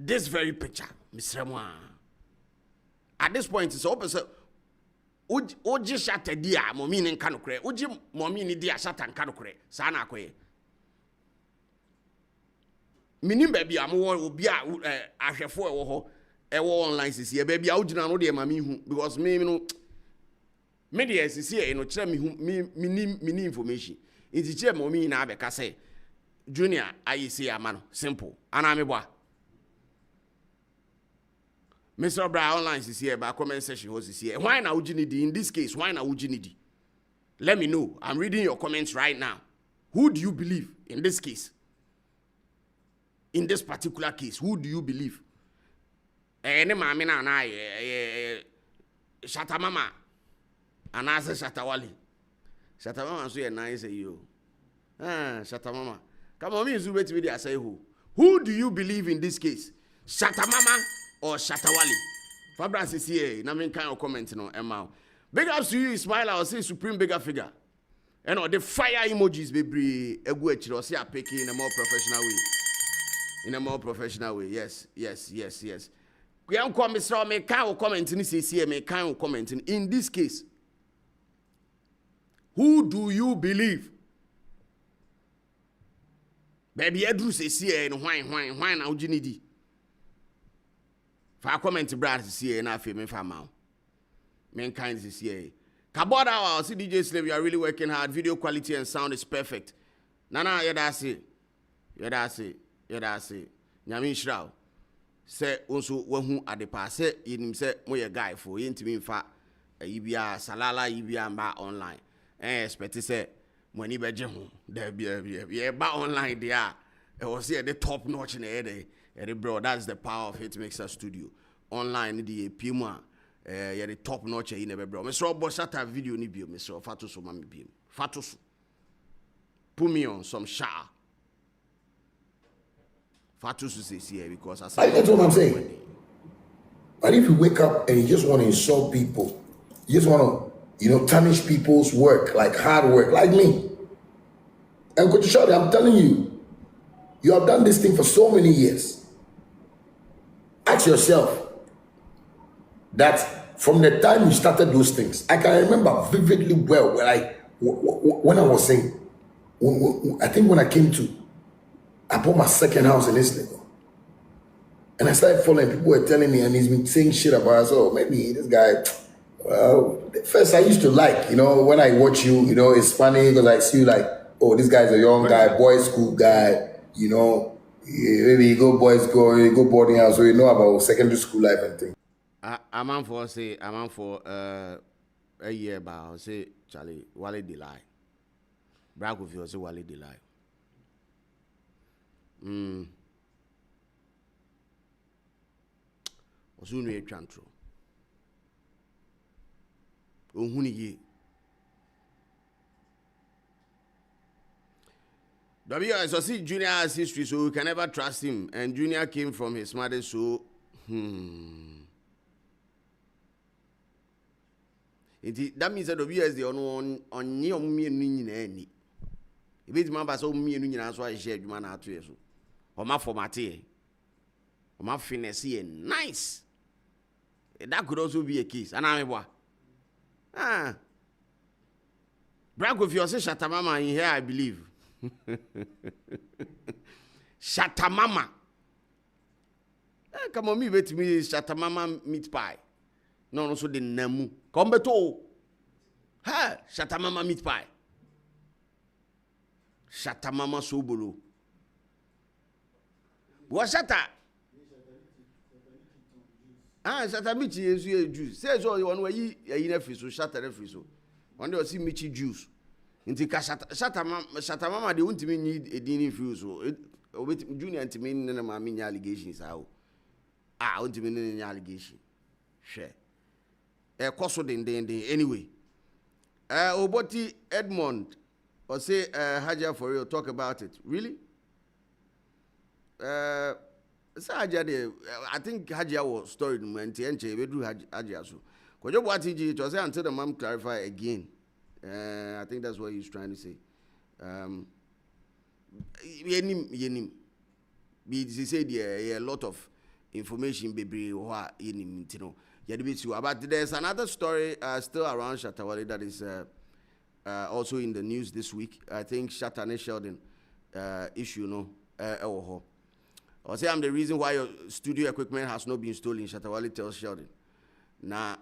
this very picture, Mr. Mwa. At this point, it's open. Oji Shatta dia momi ni nkano kure. Oji momi ni dia Shatta nkano kure. Sana kwe. Minim baby amu obi a ahwefo ewo ho ewo online sisi e baby a ugina no de mami hu because me no me de sisi e no kire me hu me information. Iti kire momi na abeka say junior ayisi ama no simple. Ana me boa. Mr. Bra online is here, but comment section is here. Why now Ujinidi? In this case, why now Ujinidi? Let me know. I'm reading your comments right now. Who do you believe in this case? In this particular case, who do you believe? Any mama na Shatta Mama, and I say Shatta Wale. Shatta Mama so nice you. Shatta Mama. Come on, me is wait with I say who? Who do you believe in this case? Shatta Mama or Shatta Wale? Fabras is here. Na kind of comment no Emma. Big ups to you, Ismail. I will say supreme bigger figure. You know the fire emojis be egu echi or say a picky in a more professional way. In a more professional way. Yes. We am come Mr. Me kind of comment in this here. Me kind of comment in this case. Who do you believe? Baby Edru says here and why now Ujinidi. For comment Brad is here and I feel me for now. Mankind is here. Kaboda, I'll see DJ Slave, you are really working hard. Video quality and sound is perfect. Nana, yeah, that's it. Nyamin Shrao. Say, also, who at the pass, in say, more guy for intimate in fact, Ibia, Salala, Ibia, and online. Expect to say, when you be home, there be a online there. It was here the top notch in the head. Bro, that's the power of it makes a studio. Online, the Pima. The top notch in the bro. Mr. Shatta video ni bio, Mr. Fatus mami bio. Fatus. Put me on some Shatta. Fatus is here because I said that's what I'm saying. But if you wake up and you just want to insult people, you just want to, tarnish people's work, like hard work, like me. And Coach Shatta, I'm telling you, you have done this thing for so many years. Ask yourself that from the time you started those things, I can remember vividly well when I was saying, I think when I came to, I bought my second house in Islington. And I started following, people were telling me, and he's been saying shit about us. Oh, maybe this guy, well, first I used to like, when I watch you, it's funny because I see you like, oh, this guy's a young guy, boys school guy, maybe you go boys go, you go boarding house, so you know about secondary school life and things. I'm on for a year about say Charlie Wale de lie. Brag with you say Wale de lie. Osun we twantro. Ohuni ye. So see Junior has history, so we can never trust him. And Junior came from his mother, so that means that the years they on near me and any. If it's my bass, me and that's why I shared you man out to you. Or my formatty. Or my finesse nice. That could also be a case. And I'm what? Brag with your Shatta Mama in here, I believe. Shatta Mama. Come on, me wait me Shatta Mama meat pie. No, so the nemu. Come beto. Ha, Shatta Mama meat pie. Shatta Mama sobolo. What Shatta? Shatta michi is juice. Says all you want to eat a fiso, Shatta refiso. One day see michi juice. Inti Shatta Mama they won't even need a dinner fuso. With Junior and Timin and my mini allegations. I won't even any allegation. Share. Koso den anyway. Oboti Edmond or say Hajia for real talk about it. Really? Hajia I think Hajia was story when TNJ we do Hajia so. Kojo Bwatiji it was until the mom clarify again. I think that's what he's trying to say. Yenim. He said a lot of information bebre wa yenim ntino yadebeti. But there's another story still around Shatta Wale that is also in the news this week. I think Shatta and Sheldon issue no or say I'm the reason why your studio equipment has not been stolen. Shatta Wale tells Sheldon. Now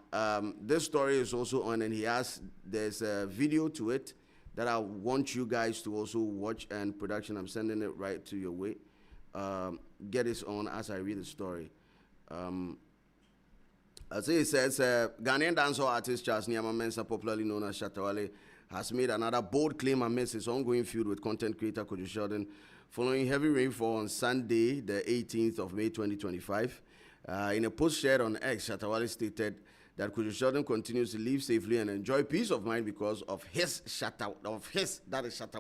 this story is also on, and there's a video to it that I want you guys to also watch, and production, I'm sending it right to your way. Get this on as I read the story. As it says, Ghanaian dancehall artist Charles Niyama Mensah, popularly known as Shatta Wale, has made another bold claim amidst his ongoing feud with content creator Kojo Sheldon, following heavy rainfall on Sunday, the 18th of May 2025. In a post shared on X, Shatta Wale stated that Kojo Sheldon continues to live safely and enjoy peace of mind because of Shatta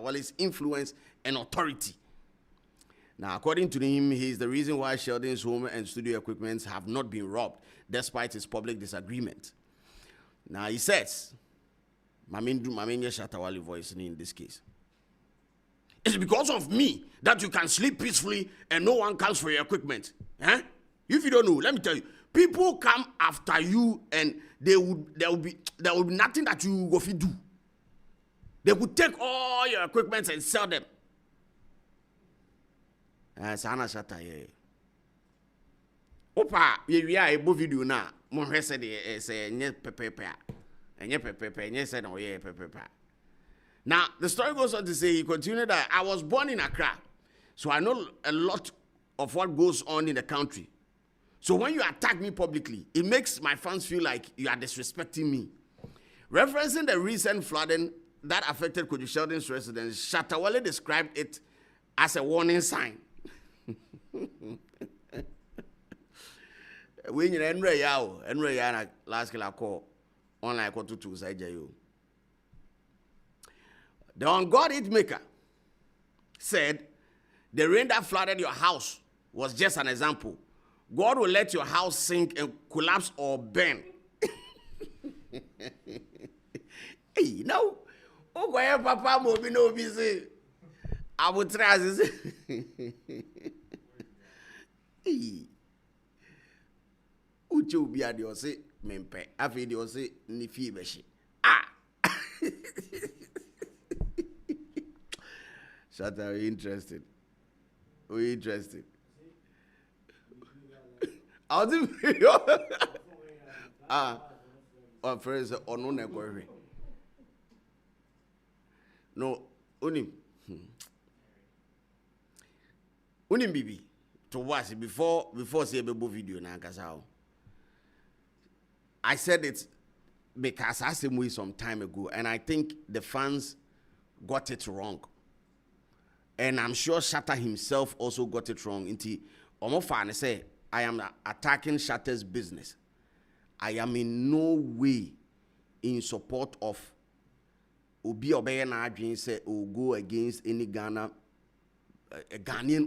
Wale's influence and authority. Now, according to him, he is the reason why Sheldon's home and studio equipment have not been robbed, despite his public disagreement. Now, he says, Mamin Shatta Wale voice in this case. It's because of me that you can sleep peacefully and no one comes for your equipment. If you don't know, let me tell you, people come after you and there will be nothing that you go to do. They would take all your equipment and sell them. Sana Shatta ye. Opa, we are a video now. Mon said say nye pepepe. Nye pepepe, nye said no ye pepepe. Now, the story goes on to say, he continued that I was born in Accra, so I know a lot of what goes on in the country. So when you attack me publicly, it makes my fans feel like you are disrespecting me. Referencing the recent flooding that affected Kojo Sheldon's residence, Shatta Wale described it as a warning sign. When you Enre last kila call online ko tutu say jayo. The on God It Maker said, the rain that flooded your house was just an example. God will let your house sink and collapse or burn. Hey, no. Oh, where Papa will be no busy. I would try this. Hey. Uche ubi adi ose mempe. Afi di ose ni fi beshi. Ah. Shatta, we interested. We interested. I was in video. First, on no negori. No, unim bibi to watch before see a video na kasao. I said it because I said it some time ago, and I think the fans got it wrong. And I'm sure Shatta himself also got it wrong. Inti Omofane say, I am attacking Shatta's business. I am in no way in support of Obi Obeye na adwin say or go against any Ghanaian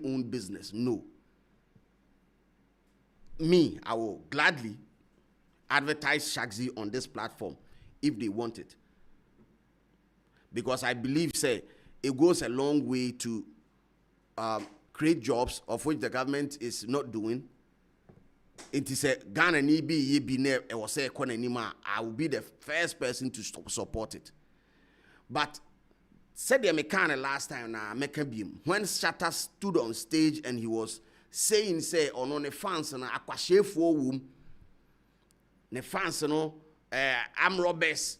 owned business. No. Me, I will gladly advertise Shagzy on this platform if they want it. Because I believe, say, it goes a long way to create jobs, of which the government is not doing. It is a Ghana I will be the first person to support it. But said the American last time na when Shatta stood on stage and he was saying, say, on the fans and akwashe for womb, the fans no I'm robbers.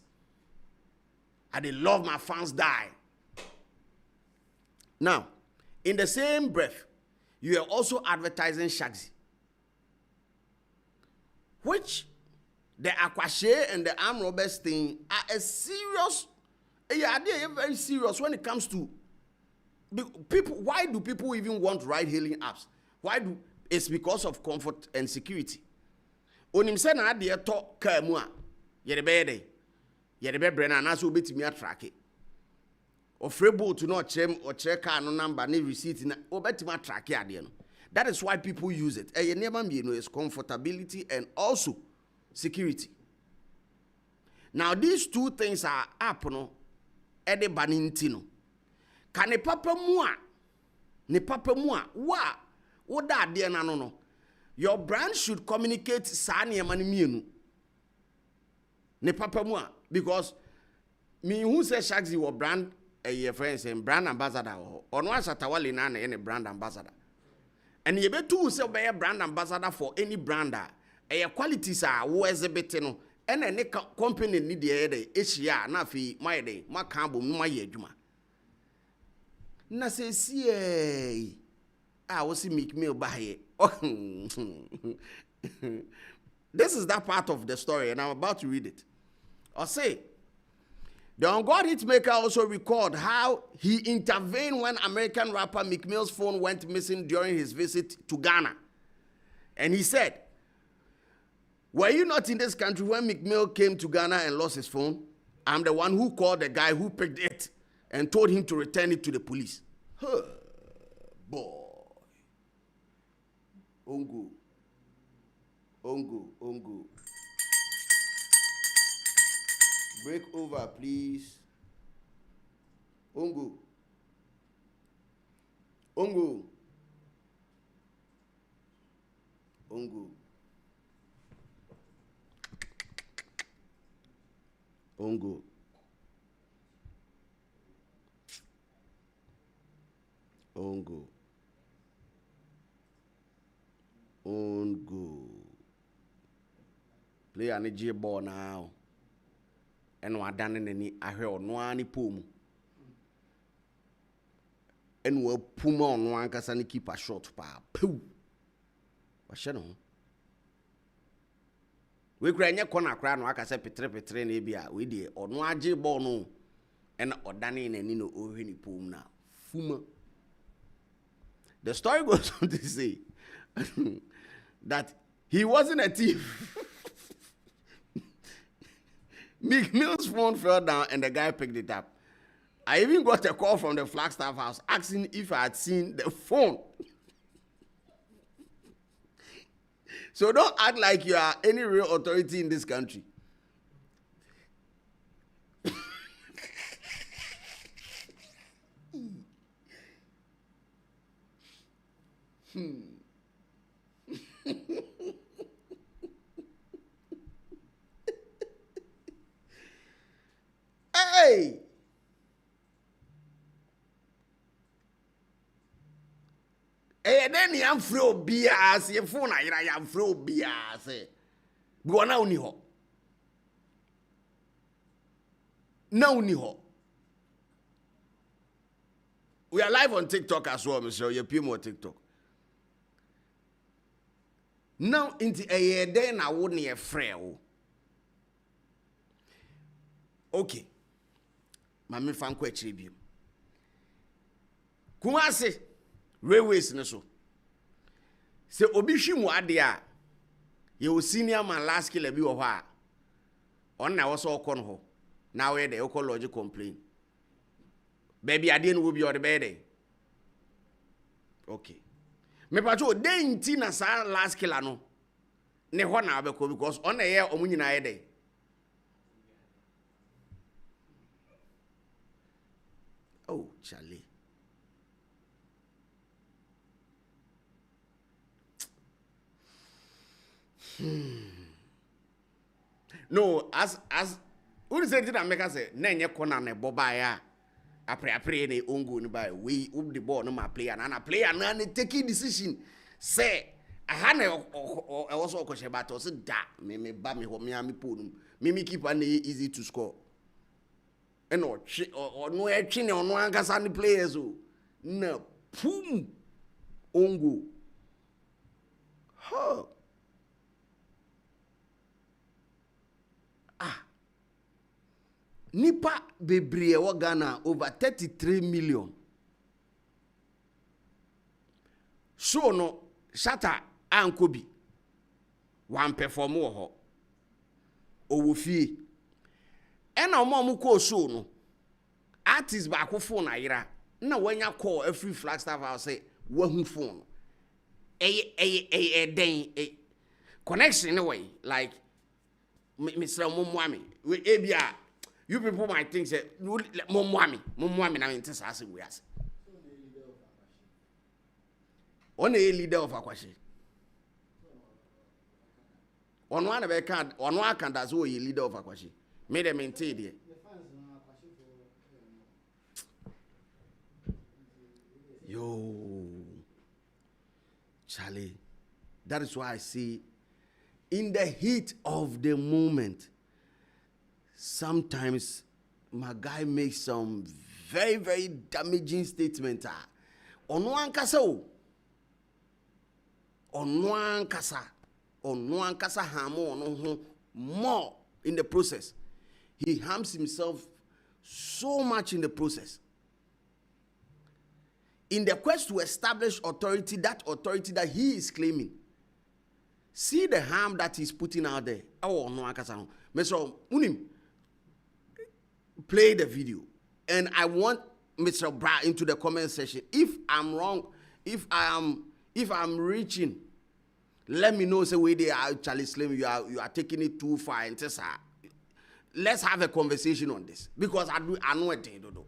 I they love my fans die. Now, in the same breath, you are also advertising Shagzy, which the Akwashe and the armed robbers thing are a serious, they are very serious when it comes to people. Why do people even want ride-hailing apps? It's because of comfort and security. Onim se na ade to car mu a ye de be brena na so betimi atrake. Ofrebo to no chem or check car no number ni receipt na obetimi atrake ade no. That is why people use it. E never be is comfortability and also security. Now these two things are up no e de baninti no. Ka ne papa mu a wa wo da ade na no no. your brand should communicate sani emani mienu. Ne papa mua because me who say Shaxi was brand a friends and brand ambassador or no Shatta Wale na any brand ambassador. And you bet to say be a brand ambassador for any brander. A qualities are where's a bit no and any company need the other Asia na fi my day my cambo my yeduma. Na say see I was see make me buy. This is that part of the story and I'm about to read it. I'll say the On God Hitmaker also record how he intervened when American rapper Meek Mill's phone went missing during his visit to Ghana. And he said, were you not in this country when Meek Mill came to Ghana and lost his phone? I'm the one who called the guy who picked it and told him to return it to the police. Huh, boy. Ongo. Break over, please. Ongo. Play an G ball now. And what done in any I heard no any pum. And we'll pum on one casani keep a short pa. Pooh. But she know. We cry your corner crown, like I said, Petre Nebia, we dear, or no J ball no. And or Danny and Nino over any pum now. Fuma. The story goes on to say that he wasn't a thief. Meek Mill's phone fell down and the guy picked it up. I even got a call from the Flagstaff house asking if I had seen the phone. So don't act like you are any real authority in this country. Hey! Eh, then I'm fro bias, your phone, I am fro bias. Go on now, Niho. Now, Niho. We are live on TikTok as well, Mr. You pay more TikTok. Now, into a year, then I wouldn't be frail. Okay. Mami fan kwa chibim. Kumase railways ne so. Se obi hwimu ade a ye o senior man last killer bi wo ha. On na wo so okọ no ho. Na we dey okọ lodge complain. Baby ade no wo bi o de be dey. Okay. Me pacho dey nti na sa last killer no. Ne ho na abeko because on na ye omunyina ye dey. Oh, Charlie. No, as who said that make us say nenye kona ne boba ya apre ne ongo ni ba we the ball no ma player na player na ne taking decision say aha na also okoshe ba to say da me ba me ho me am ponum me keeper na easy to score. No, or no etching or no angasani players. No, pum, ongo. Huh. Nipa bebree wa Ghana over 33 million. So no, Shatta Ankobi. One perform wo owo fie. Ena omo ko show no artist ba ko phone ayira na wanya call every Flagstaff house say wahu phone den connection anyway like Mr. Momwami we ebia you people might think say Momwami na mente sa ase we ase on a leader of Akwashe On one of a card, on one can that's who you leader of Akwashi. Made them maintain it. Yo, Charlie, that is why I see in the heat of the moment, sometimes my guy makes some very, very damaging statements. On one kasa, hamo more in the process. He harms himself so much in the process. In the quest to establish authority, that authority that he is claiming, see the harm that he's putting out there. Oh no, Mr. Unim, play the video, and I want Mr. Bra into the comment section. If I'm wrong, if I'm reaching, let me know. Say where they are, Charlie Slim. You are taking it too far, and let's have a conversation on this because I know what they do.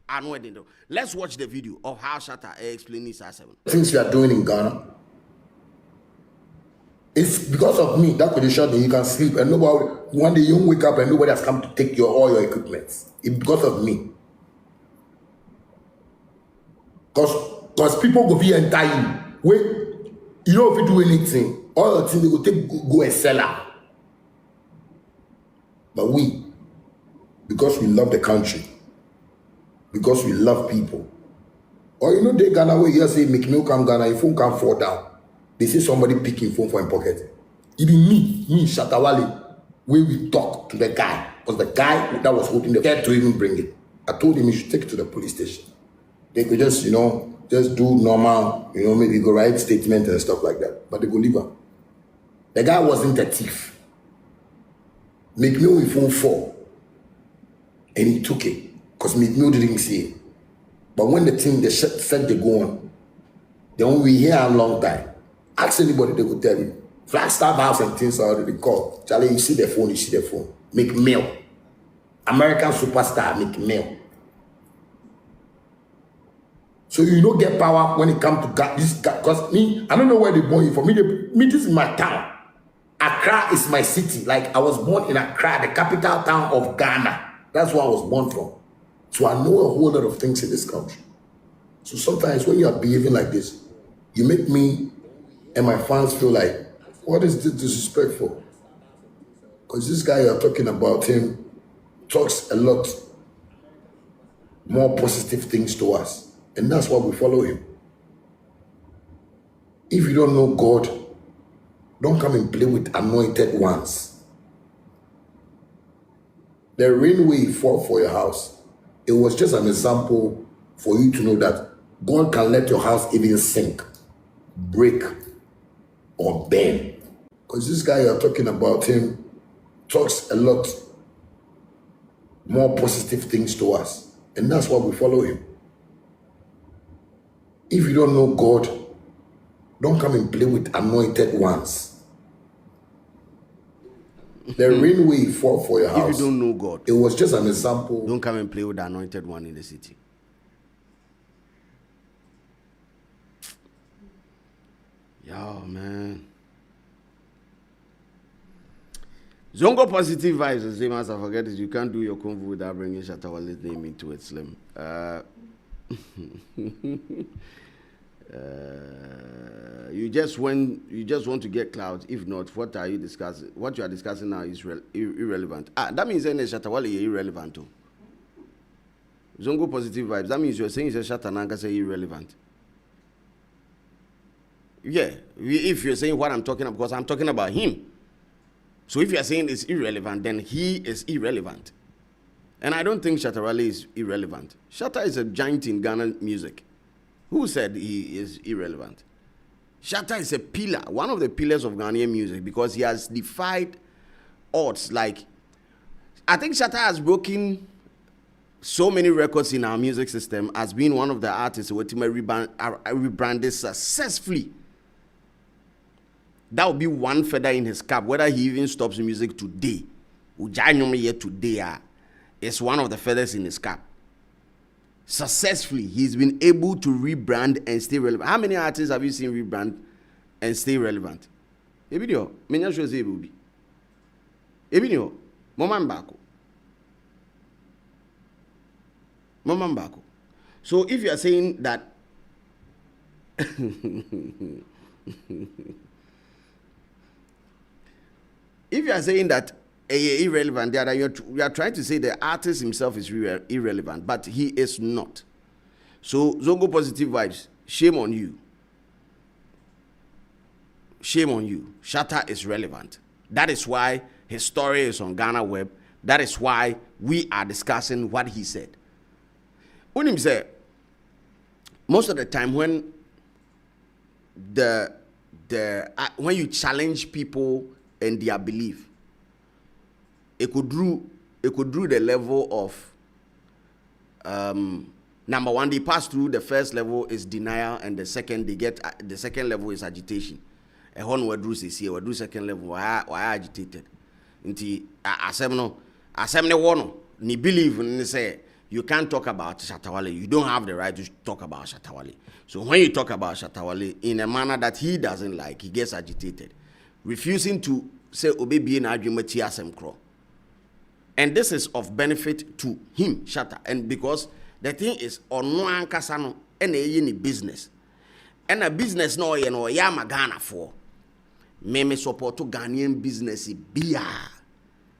I know what they do. Let's watch the video of how Shatta explains this as things you are doing in Ghana. It's because of me that could shut you can sleep and nobody one day you wake up and nobody has come to take all your equipment. It's because of me. Because people go be and tie you. Wait, you know if you do anything, all the things they will take go and sell out. But we, because we love the country, because we love people. Or you know they Ghana where you say make milk come Ghana, your phone can't fall down. They see somebody picking phone for him pocket. Even me, Shatta Wale, where we talk to the guy, was the guy that was holding the cat to even bring it. I told him he should take it to the police station. They could just, just do normal, maybe go write statement and stuff like that. But they go leave her. The guy wasn't a thief. Make me with phone 4. And he took it. Because Make me didn't see it. But when the thing, they said they go on, then we hear a long time. Ask anybody, they will tell you. Flagstaff House and things are already called. Charlie, you see the phone. Make mail. American superstar, make mail. So you don't get power when it comes to this guy. Because me, I don't know where they born you from. Me, this is my town. Accra is my city. Like I was born in Accra, the capital town of Ghana. That's where I was born from. So I know a whole lot of things in this country. So sometimes when you are behaving like this, you make me and my fans feel like, what is this disrespectful? Because this guy you're talking about him talks a lot more positive things to us. And that's why we follow him. If you don't know God, don't come and play with anointed ones. The rainway fought for your house. It was just an example for you to know that God can let your house even sink, break, or burn. Because this guy you're talking about him talks a lot more positive things to us. And that's why we follow him. If you don't know God, don't come and play with anointed ones. The rainway fought for your house. If you don't know God, it was just an example. Don't come and play with the anointed one in the city. Yo, man. Zongo positive vibes, the same as I forget is you can't do your convo without bringing Shatta Wale's name into it, Slim. You just want to get clout. If not, what are you discussing? What you are discussing now is irrelevant. That means then Shatta Wale is irrelevant too. Zongo positive vibes. That means you're saying Shatta Nanka say irrelevant. Yeah, if you're saying what I'm talking about, because I'm talking about him. So if you're saying it's irrelevant, then he is irrelevant. And I don't think Shatta Wale is irrelevant. Shatta is a giant in Ghana music. Who said he is irrelevant? Shatta is a pillar, one of the pillars of Ghanaian music, because he has defied odds. Like, I think Shatta has broken so many records in our music system as being one of the artists who rebranded successfully. That would be one feather in his cap, whether he even stops music today. It's one of the feathers in his cap. Successfully, he's been able to rebrand and stay relevant. How many artists have you seen rebrand and stay relevant? A video, many shows it will be. Ebinyo, Momambako. So if you are saying that if you are saying that irrelevant, that you are trying to say the artist himself is irrelevant, but he is not. So Zongo Positive Vibes, shame on you. Shame on you. Shatta is relevant. That is why his story is on Ghana Web. That is why we are discussing what he said. Unim said, most of the time when when you challenge people and their belief, it could do the level of number one, they pass through the first level is denial, and the second level is agitation. A one word is here, we do second level, why agitated. Inti assembly one ni believe and say you can't talk about Shatta Wale. You don't have the right to talk about Shatta Wale. So when you talk about Shatta Wale in a manner that he doesn't like, he gets agitated, refusing to say obebi na adwumati asem kro. And this is of benefit to him, Shatta. And because the thing is, on no ankasa no, any business. And a business no yama Ghana for. Me support to Ghanaian business bia.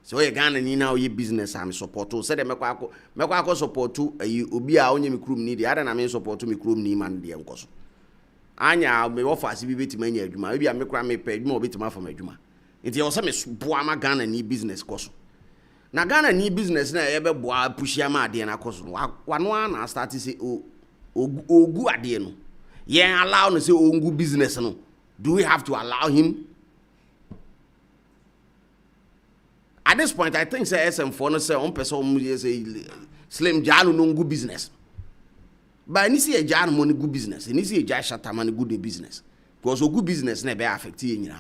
So ye Ghana ni na ye business am support to. Say de mekwa support to obi a onye me krum ni de. Ada na me support to me krum ni man de enkoso. Anya me offer si bi betima anya adwuma. Obi a me kra me pa adwuma obetima fa adwuma. Nti ye say me boa ma Ghana ni business koso. Na Ghana ni business na ye be boa pushia ma ade na koso. Wano na start say ogu ade no. Ye allow no say ongu business no. Do we have to allow him? At this point, I think say SM4 no say on person say Slim Janu no good business. But any see a Jan money good business. Any see a Jai Shatta man good business. Because o good business na be affect you.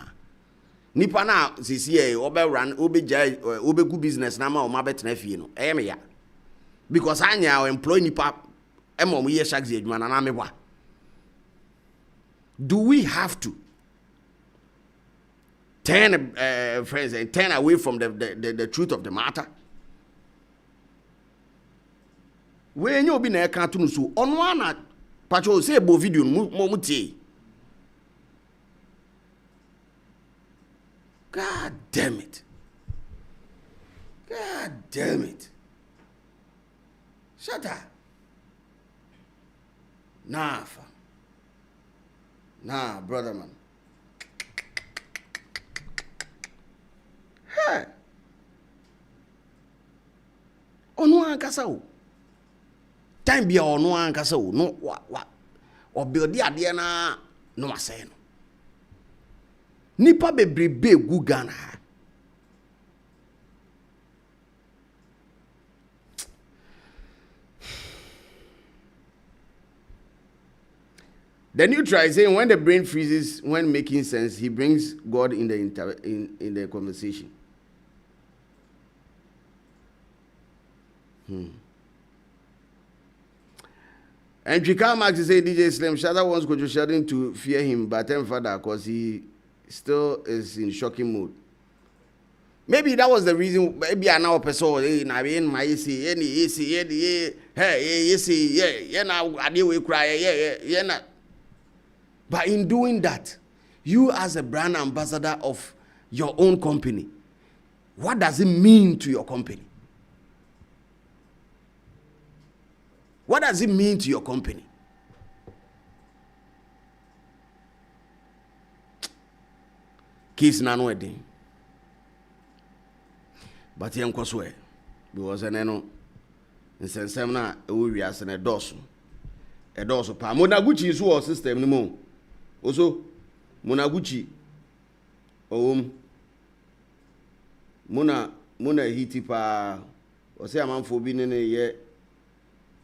Nipa na see obe run obe Jai obe good business na ma o ma betena fie no. Me ya. Because anya employ nipa e mo ye shak ze adwuma na me bwa. Do we have to turn friends and turn away from the truth of the matter? When you be na cartoon so on one patrol say bo video mo mutie. God damn it. God damn it. Shatta. Nah, brother man. Hey. Onu ankasa o. Time bia onu ankasa o. No wa. Obiodi ade na no asay no. Nipa bebrebe gu Ghana. The neutralizing, when the brain freezes when making sense, he brings God in the conversation. And Chika Max say DJ Slim Shatta wants Kojo Sheldon to fear him, but then father, because he still is in shocking mood. Maybe that was the reason. Maybe I now person hey my now I deal with cry But in doing that, you as a brand ambassador of your own company, what does it mean to your company? What does it mean to your company? Kiss nano wedding. But young Cosway, because an eno in Sensemna, we are a dorsal. A dorsal pa. Monaguchi is our system no more. Also, Monaguchi. Mona hiti pa. Or say a man for being in a year.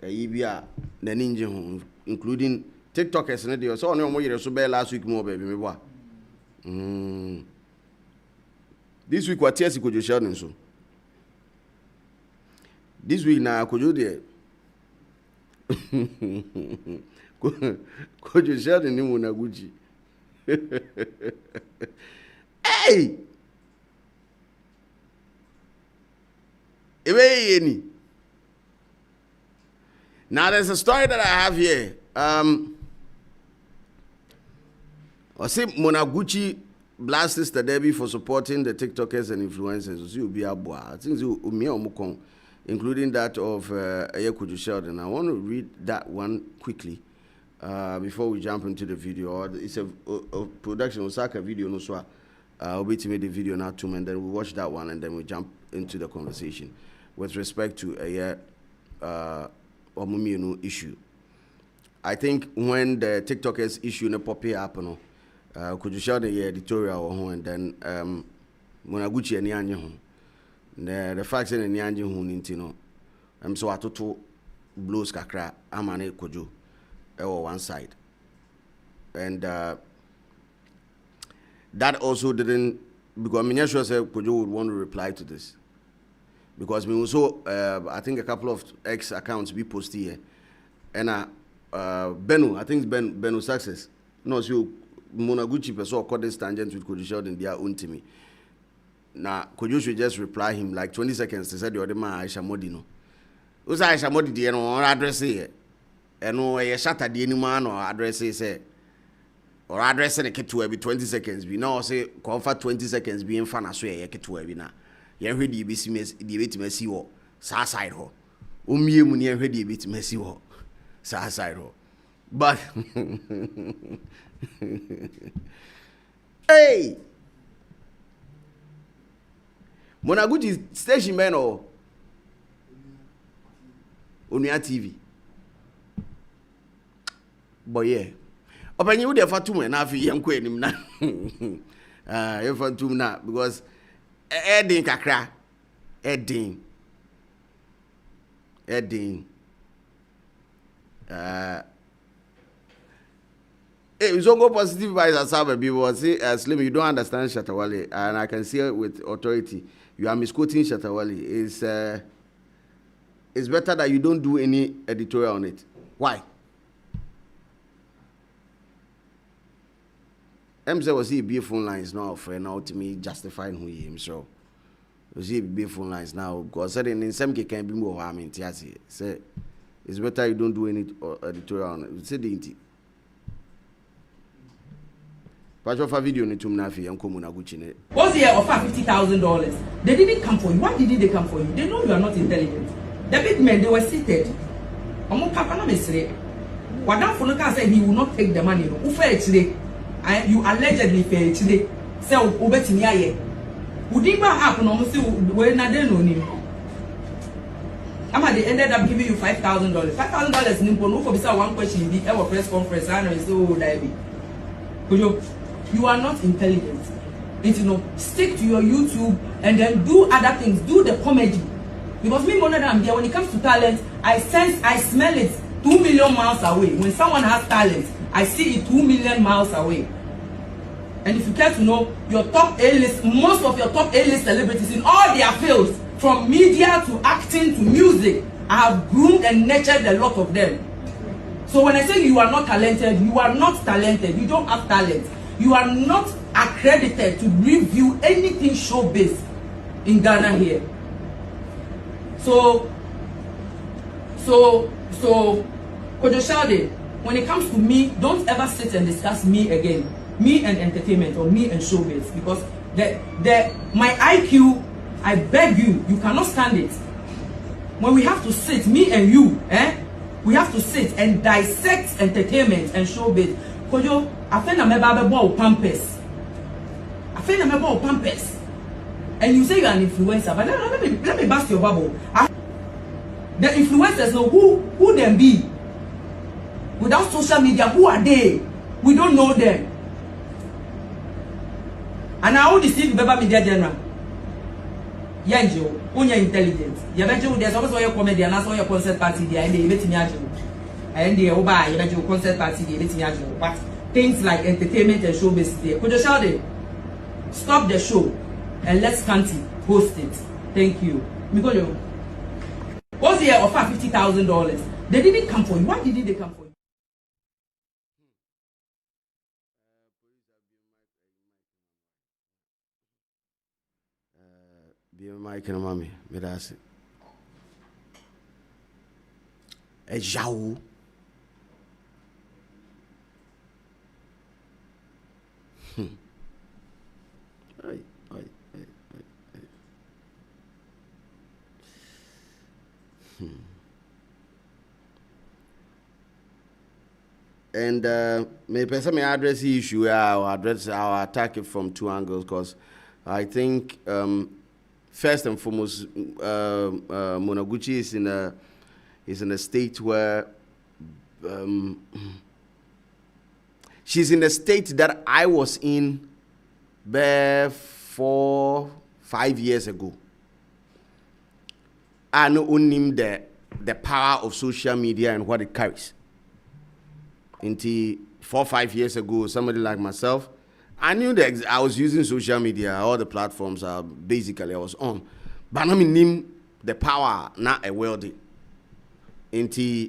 A Ibia, the ninja, including TikTokers and the so no more so bad last week more baby. This week what tears could you share so? This week now could you there? Could you share the new Monaguchi? Hey! Now there's a story that I have here. I see Monaguchi blast Sister Debbie for supporting the TikTokers and influencers. I think including that of Ayekuju Sheldon. I want to read that one quickly before we jump into the video. It's a production Osaka video, no so. I'll be to make the video now too, and then we watch that one, and then we jump into the conversation with respect to a issue. I think when the TikTokers issue in a poppy up, could you show the editorial and then Monaguchi and Yanyi the facts in Yanyi Hunintino. So I total blows kakra amane kojo one side. And that also didn't, because I'm not sure Kojo would want to reply to this. Because we also, I think a couple of X accounts we post here. And Benu, I think it's Benu Success. No, so Monaguchi person caught this tangent with Kojo Sheldon, they are own to me. Now, Kojo should just reply him like 20 seconds. They said the other man, Aisha Modino. Who's Aisha Modino or address here? And no, a Shatta Wale or address say, or address the kit to every 20 seconds. We now say, comfort 20 seconds being fun as well, a kit to every now. You heard the BC the bit messy or side ho. Umye Munia heard the bit messy or side ho. But hey, Monaguchi station man or Unia TV. But yeah, open you there for 2 months. Now, if you young queen him now, for 2 now because Edding kakra, Edding. Hey, we don't go positive vibes as some people say, Slim, you don't understand Shatta Wale, and I can see it with authority. You are misquoting Shatta Wale. It's better that you don't do any editorial on it. Why? Say was he be phone lines now for now to me justifying who he himself. Was he be phone lines now? Because in some case can be more harm in Tiasi. Say it's better you don't do any editorial on it. Say the inti. Patch of a video on it to Mnafi and Komunaguchi. What's the offer $50,000? They didn't come for you. Why did they come for you? They know you are not intelligent. The big men, they were seated. Omo Kapana Mesre. Wadam Funuka said he will not take the money. You allegedly paid today. Say Obetini aye. Udiba happen almost when I didn't know him. They ended up giving you $5,000. $5,000 nimpo no for bisa one question in the ever press conference. I know it's so David. You are not intelligent. Stick to your YouTube and then do other things. Do the comedy. Because me more than I'm there when it comes to talent, I smell it 2 million miles away. When someone has talent, I see it 2 million miles away. And if you care to know, your top A-list, most of your top A-list celebrities in all their fields, from media to acting to music, I have groomed and nurtured a lot of them. So when I say you are not talented, you are not talented. You don't have talent. You are not accredited to review anything showbiz in Ghana here. So, Kojo Sheldon, when it comes to me, don't ever sit and discuss me again. Me and entertainment or me and showbiz, because my IQ, I beg you, you cannot stand it. When we have to sit, me and you, we have to sit and dissect entertainment and showbiz. Kojo, I think I'm about Pampers. And you say you're an influencer, but let me bust your bubble. The influencers know who them be. Without social media, who are they? We don't know them. And I will deceive Beba Media General. Yanjo, unya intelligent. Yabejo, there's always your comedy and also your concert party there, and they let me and the Oba, Yabejo concert party, they let me. But things like entertainment and showbiz there. Could you shout it? Stop the show and let's Kanti host it. Thank you. Migolo. What's the offer $50,000? They didn't come for you. Why did they come for you? Be Mike and mommy, me that's it. Ejao. And may person may address the issue. I'll attack it from two angles because I think first and foremost, Monaguchi is in a state where she's in a state that I was in 4-5 years ago. I know only the power of social media and what it carries. Until 4-5 years ago, somebody like myself, I knew that I was using social media, all the platforms are basically I was on. But I mean the power not a wealthy. Until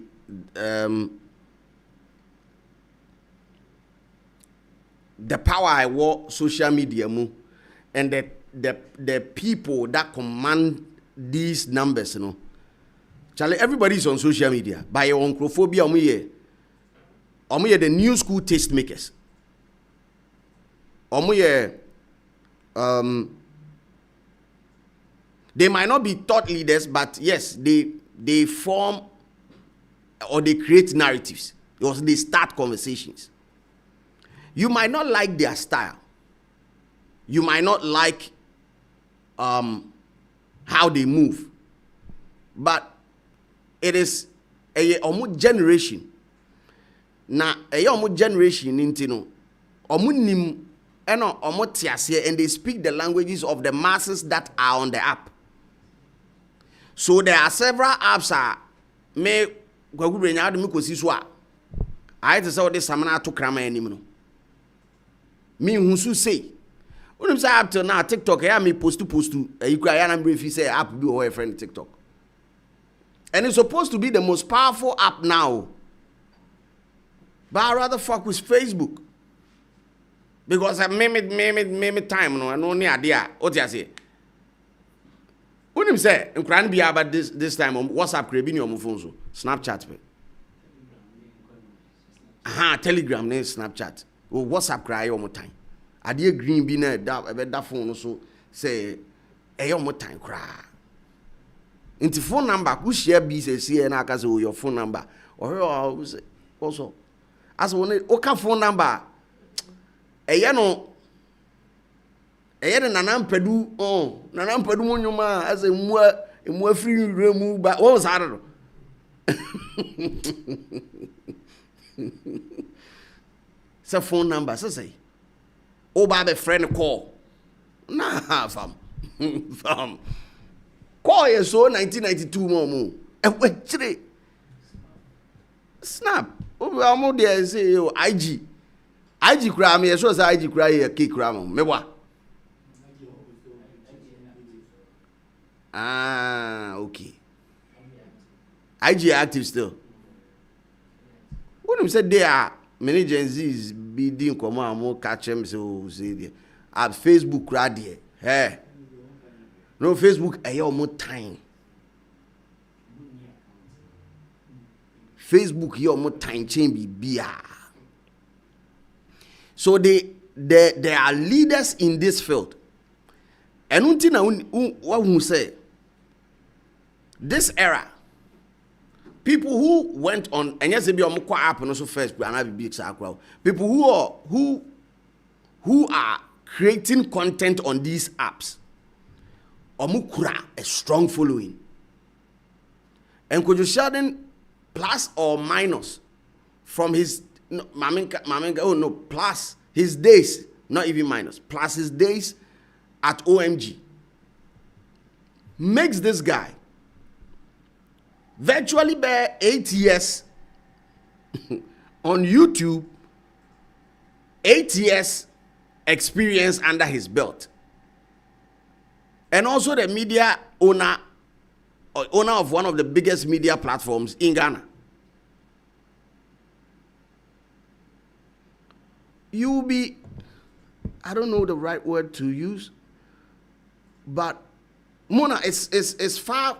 the power I want social media and the people that command these numbers, you know. Charlie, everybody's on social media. By your oncophobia, the new school taste makers. They might not be thought leaders, but yes, they form or they create narratives. Or they start conversations. You might not like their style. You might not like how they move. But it is a generation. Na generation into no nim and they speak the languages of the masses that are on the app. So there are several apps me gwagurenya de mikosi so I to say this samana to krama anim no. Me hunsu say unim say up till now TikTok ya me post you cry ya number if you say app be our friend TikTok. And it's supposed to be the most powerful app now. But I rather fuck with Facebook. Because I made time, no, and only idea. What you say? What him say? I'm crying be about this time on WhatsApp, creating your phone, Snapchat. Telegram, ne Snapchat. Oh, WhatsApp cry all more time. I did green be that phone also say, all more time cry. Into phone number, who share business here and I can say your phone number or also. As one okay phone number. Eyano nanam pedu monyuma as a mwa free remove but what was harder? It's a phone number, so say. Oh, by the friend call. Nah, fam. Call you so 1992 more. Snap. I'm there say IG cry me so say IG cry here cake cry me wa. Okay. IG active still. When you say they are many Gen Z's be doing come am catch them so say there. At Facebook cry there. Hey. No Facebook more time. Facebook here more time chain be beer. So there are leaders in this field. And what who say this era, people who went on and yes, be on app and also first and I be big crowd. People who are creating content on these apps. Omukura a strong following. And could you Sheldon plus or minus from his plus his days, not even minus, plus his days at OMG makes this guy virtually bear 8 years on YouTube, 8 years experience under his belt, and also the media owner of one of the biggest media platforms in Ghana. You'll be, I don't know the right word to use, but Mona, it's far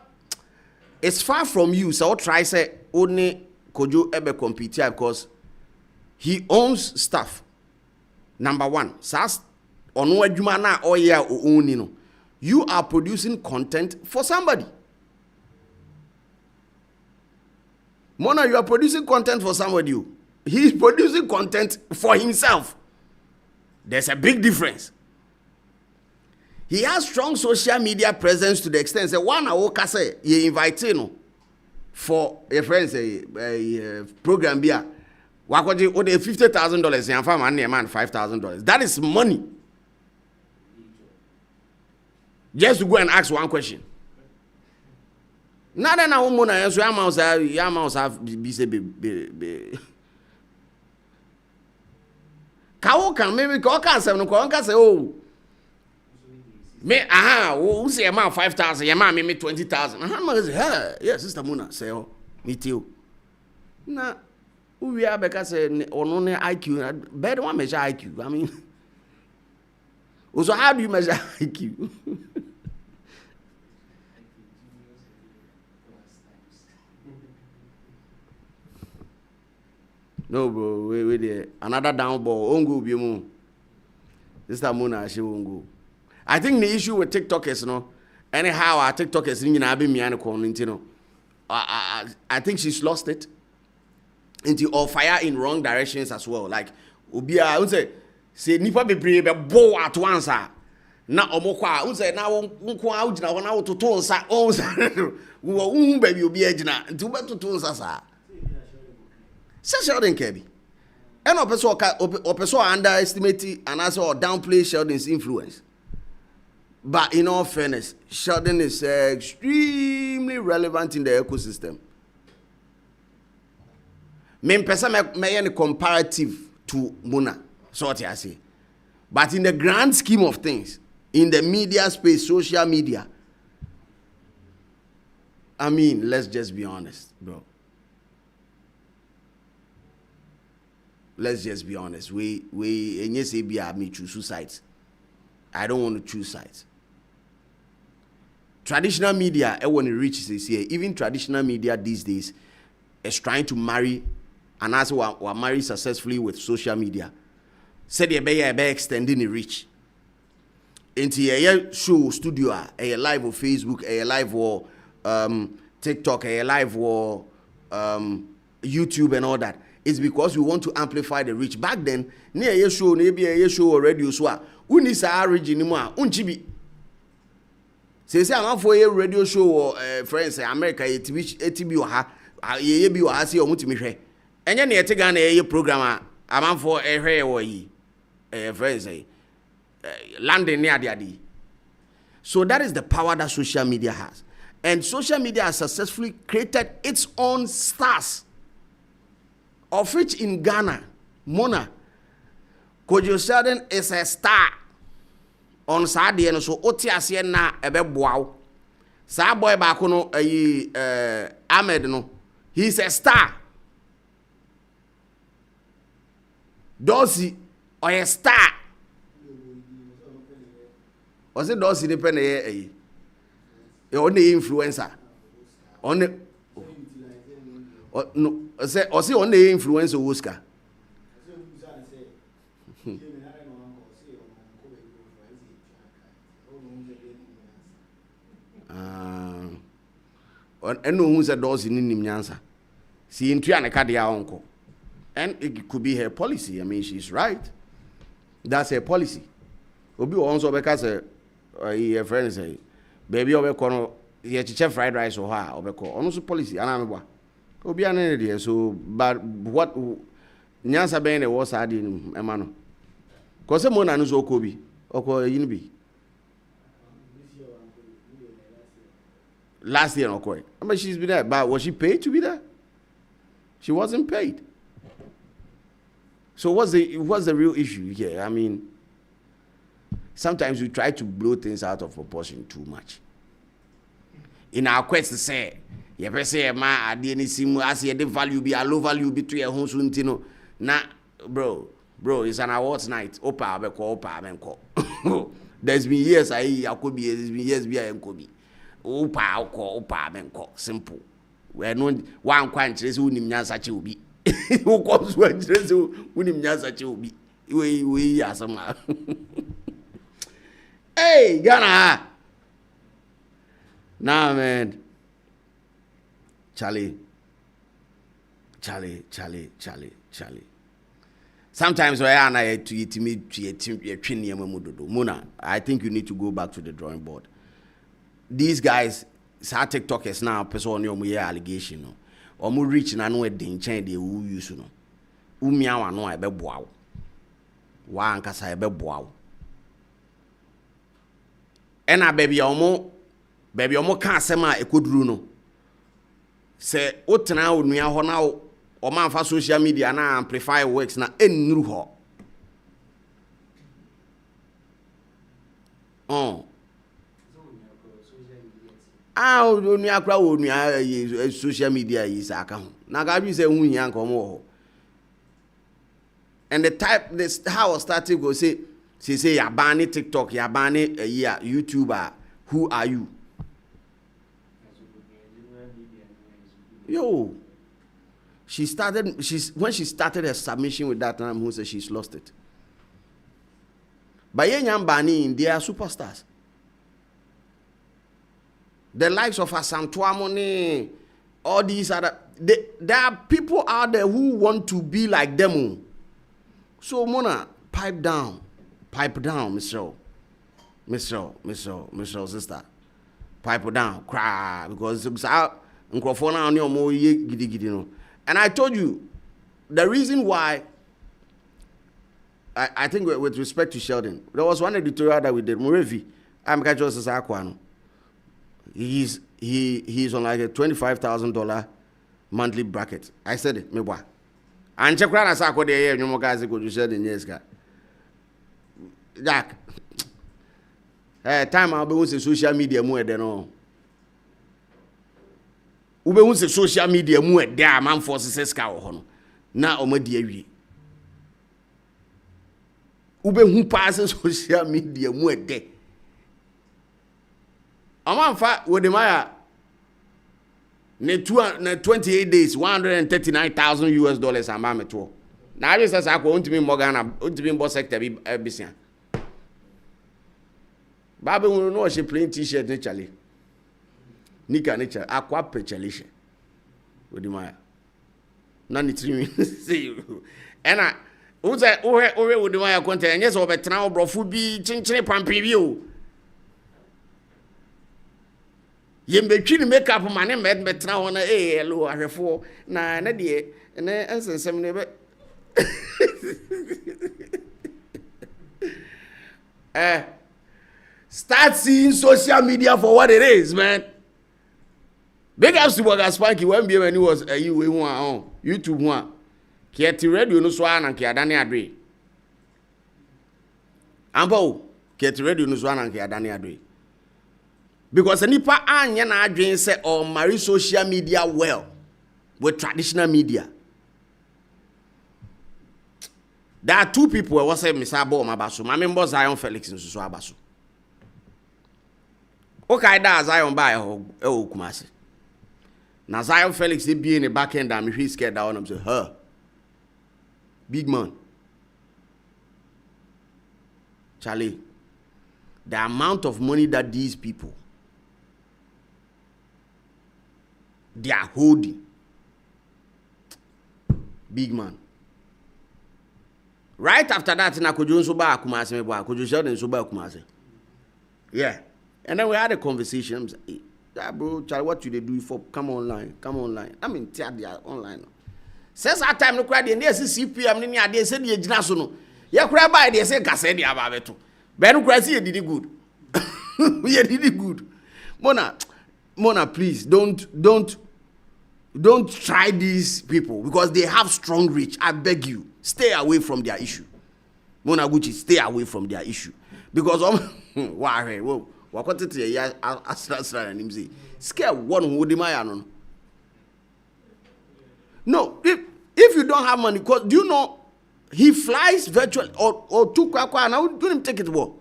from you. So try say only Kojo ebe compete because he owns stuff. Number one, sas ono adwuma na oya o oni no. You are producing content for somebody. Mona, you are producing content for somebody. He is producing content for himself. There's a big difference. He has strong social media presence to the extent that one hour say you invite him for a friend a program beer. Wakoji o de $50,000 and farm and man $5,000. That is money. Just to go and ask one question. Nada na umuna yesu yama have be kawo kan maybe ko kan se no ko kan say oh me who say amount 5,000 your man me 20,000 man say yes sister Muna say oh me too na we are because say ono ne IQ bed one measure IQ I mean also how do you measure IQ no bro we there another down ball ongo bi mu sister Muna she ongo I think the issue with TikTokers no anyhow our TikTokers nyina be miane ko no I think she's lost it into or fire in wrong directions as well like obia I say nipa bebre be bo at once na omokwa I say na nko a ugina ho na wototo nsa wo ba bi obi agina nti wo betoto nsa sa Sheldon Kirby. And opeso underestimate and also downplay Sheldon's influence. But in all fairness, Sheldon is extremely relevant in the ecosystem. Me person may comparative to Muna, so what I say. But in the grand scheme of things, in the media space, social media, I mean, let's just be honest, bro. Let's just be honest. We and yes, me choose sides. I don't want to choose sides. Traditional media, when it reaches this year, even traditional media these days is trying to marry and also were married successfully with social media. Said they be extending the reach. Into a show studio, a live on Facebook, a live or TikTok, a live or YouTube and all that. It's because we want to amplify the reach. Back then, near a show, maybe a show or radio so uni sa origin mo unchibi. Say I'm for a radio show or friends America ATB or ha ye bi or see omutimi hwe. Enye na yete Ghana a program am for a hwe or yi friends landing near the. So that is the power that social media has. And social media has successfully created its own stars. Of which in Ghana, Mona, Kojo Sheldon is a star on Saturday, and so Otiasia na ebe boaw. Sa boy baako no Ahmed no, he's a star. Dorsey or a star. Was it Dorsey depend on the influencer? On the no, say or see on the influence of Oscar. And no who's a does in Nyansa. See in Triana Cadia uncle. And it could be her policy. I mean, she's right. That's her policy. Obi also because a friend say, baby, over corner, yeah, fried rice or her, over call. Also policy, and I'm Obi an idea. So, but what Nyansa Bane was adding a man. Because someone knows Okobi, Oko Yinbi. Last year, okay. I mean, she's been there, but was she paid to be there? She wasn't paid. So what's the real issue here? I mean, sometimes we try to blow things out of proportion too much. In our quest to say, you say, ma, I didn't see I see the value be a low value between a home suntino. Nah, bro, it's an awards night. Opa, there's been years I could be, there's been years I could be. Opa, menko, simple. we no one kwan kire se unim nyansa che obi wo kom so kire se unim nyansa che obi we asama hey Ghana nah man Charlie sometimes when I to me Mona, I think you need to go back to the drawing board. These guys, our TikTokers now, person on your allegation, no, or more rich and I know a ding chain they will use no. Umia no I be wow. One cause I be wow. And a baby omo can't say my a good runo. Say what now we are now. O man fa social media na amplify works na enru ho. Onu akra onu social media is aka ho. Na ga bi say hu hia nko mo ho. And the type this how I started go say ya ban TikTok, ya ban YouTuber, who are you? Yo. When she started her submission with that time, who said she's lost it. But Yenyam Bani, they are superstars. The likes of Asantuamone, all these other, there are people out there who want to be like them. So Mona, pipe down, Michelle, sister, pipe down, cry because it's out. And I told you, the reason why, I think with respect to Sheldon, there was one editorial that we did, Murevi, I'm catching us he's on like a $25,000 monthly bracket. I said it, me why. And check around as I could hear you guys go to Sheldon, yes, guy. Jack, time I'll be on social media more than all. Ube unse social media mu e da man forces ska wo ho no na o ma di awie ube hu pass social media mu e de amanfa wodemaya ne 28 days $139,000 amameto na abi sasa ko untimi mogana untimi bo sector bi bisia babe unu no she plain t-shirt ne chale Nika nature aqua pechelisha with my nani three see and I who's that over with my content yes over now bro food be chinchine pampi you yembe twini make up man med betra on hello ahwefo na de na ensensem ne be start seeing social media for what it is, man. Big ups to Boga Spanky when be when he was you on YouTube one. Kieti radio no swan and Kiadani Adre. Ambo, Kieti radio no swan and Kiadani Adre. Because nipa anya na adwen say or marry social media well with traditional media. There are two people who say Mr. Bo Mabasu. My member Zion Felix in Susu Abasu. Okay, that Zion by Kumasi. Now Zion Felix he be in the back end and he scared down and say, her. Big man. Charlie, the amount of money that these people they are holding. Big man. Right after that, na Kojo Soba Kumasi me boy, Kojo Sheldon Soba Kumasi. Yeah. And then we had a conversation. I'm like, hey, yeah, bro, Charlie, what you they do for come online? I mean, they are online. Since that time, no cry, they say CPM, they say the Jinaso no. Yeah, cry by they say Gasedi Ababeto. But no cry, see you did it good. You did it good. Mona, please don't try these people because they have strong reach. I beg you, stay away from their issue. Mona Gucci, stay away from their issue because whoa. Wakote te ya asra and him say scare one who the man no if you don't have money cause do you know he flies virtually or two kwakwa and I would do him take it war.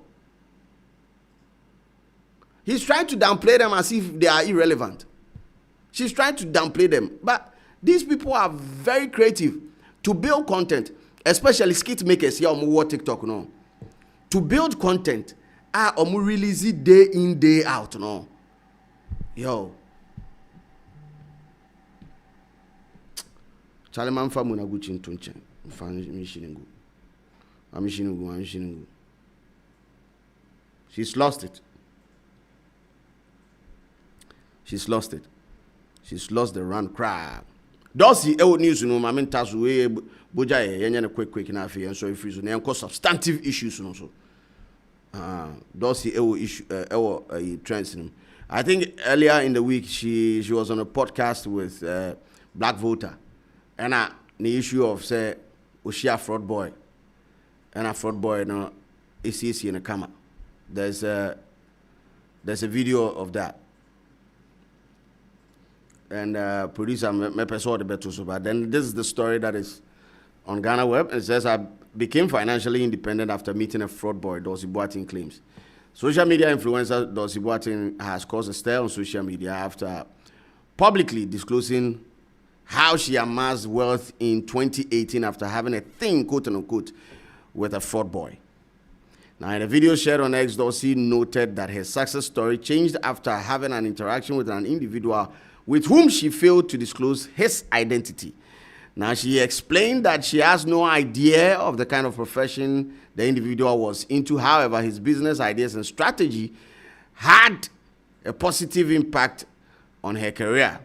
He's trying to downplay them as if they are irrelevant. She's trying to downplay them. But these people are very creative to build content, especially skit makers here on TikTok. No, to build content, release it day in, day out. No, yo. Charlie man fa muna gucci ntunche. Fa mishiningu. Amishiningu. She's lost it. She's lost it. She's lost the run crowd. Dosi news no mama ntaso we boja yenye quick na afi enso ifri so na enko substantive issues no so. Dosi issue trends. I think earlier in the week she was on a podcast with Black Voter. And the issue of say Oshia fraud boy. And a fraud boy no is in the camera. There's a video of that. And producer me saw the better so bad. Then this is the story that is on Ghana Web. It says I became financially independent after meeting a fraud boy, Dorsey Boateng claims. Social media influencer Dorsey Boateng has caused a stir on social media after publicly disclosing how she amassed wealth in 2018 after having a thing, quote unquote, with a fraud boy. Now, in a video shared on X, Dorsey noted that her success story changed after having an interaction with an individual with whom she failed to disclose his identity. Now, she explained that she has no idea of the kind of profession the individual was into. However, his business ideas and strategy had a positive impact on her career.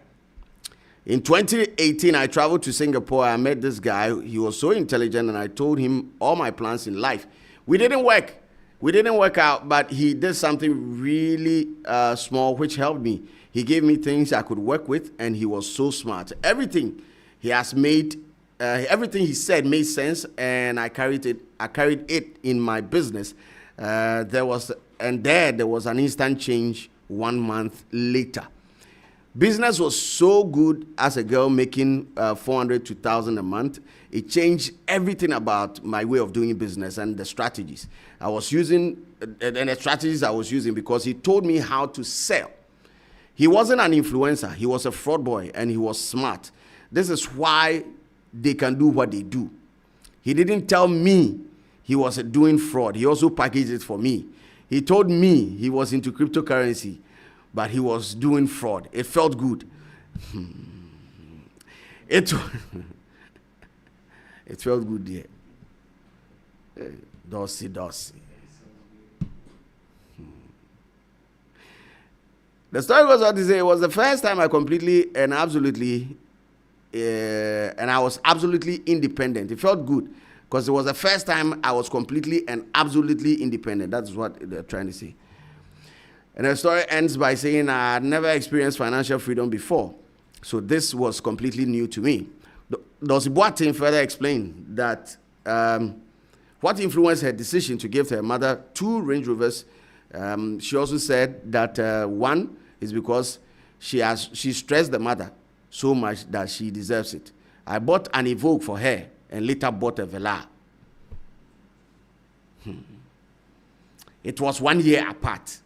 In 2018, I traveled to Singapore. I met this guy. He was so intelligent, and I told him all my plans in life. We didn't work out, but he did something really small, which helped me. He gave me things I could work with, and he was so smart. Everything he said made sense, and I carried it in my business. There was an instant change 1 month later. Business was so good as a girl making 400 to 1,000 a month. It changed everything about my way of doing business and the strategies I was using, because he told me how to sell. He wasn't an influencer. He was a fraud boy, and he was smart. This is why they can do what they do. He didn't tell me he was doing fraud. He also packaged it for me. He told me he was into cryptocurrency, but he was doing fraud. It felt good. It felt good, yeah. Dorsey. The story goes on to say it was the first time I completely and absolutely, and I was absolutely independent. It felt good because it was the first time I was completely and absolutely independent. That's what they're trying to say. And the story ends by saying I had never experienced financial freedom before, so this was completely new to me. Dorsey Boateng further explained that what influenced her decision to give her mother 2 Range Rovers. She also said that one is because she stressed the mother so much that she deserves it. I bought an Evoque for her and later bought a Velar. It was 1 year apart.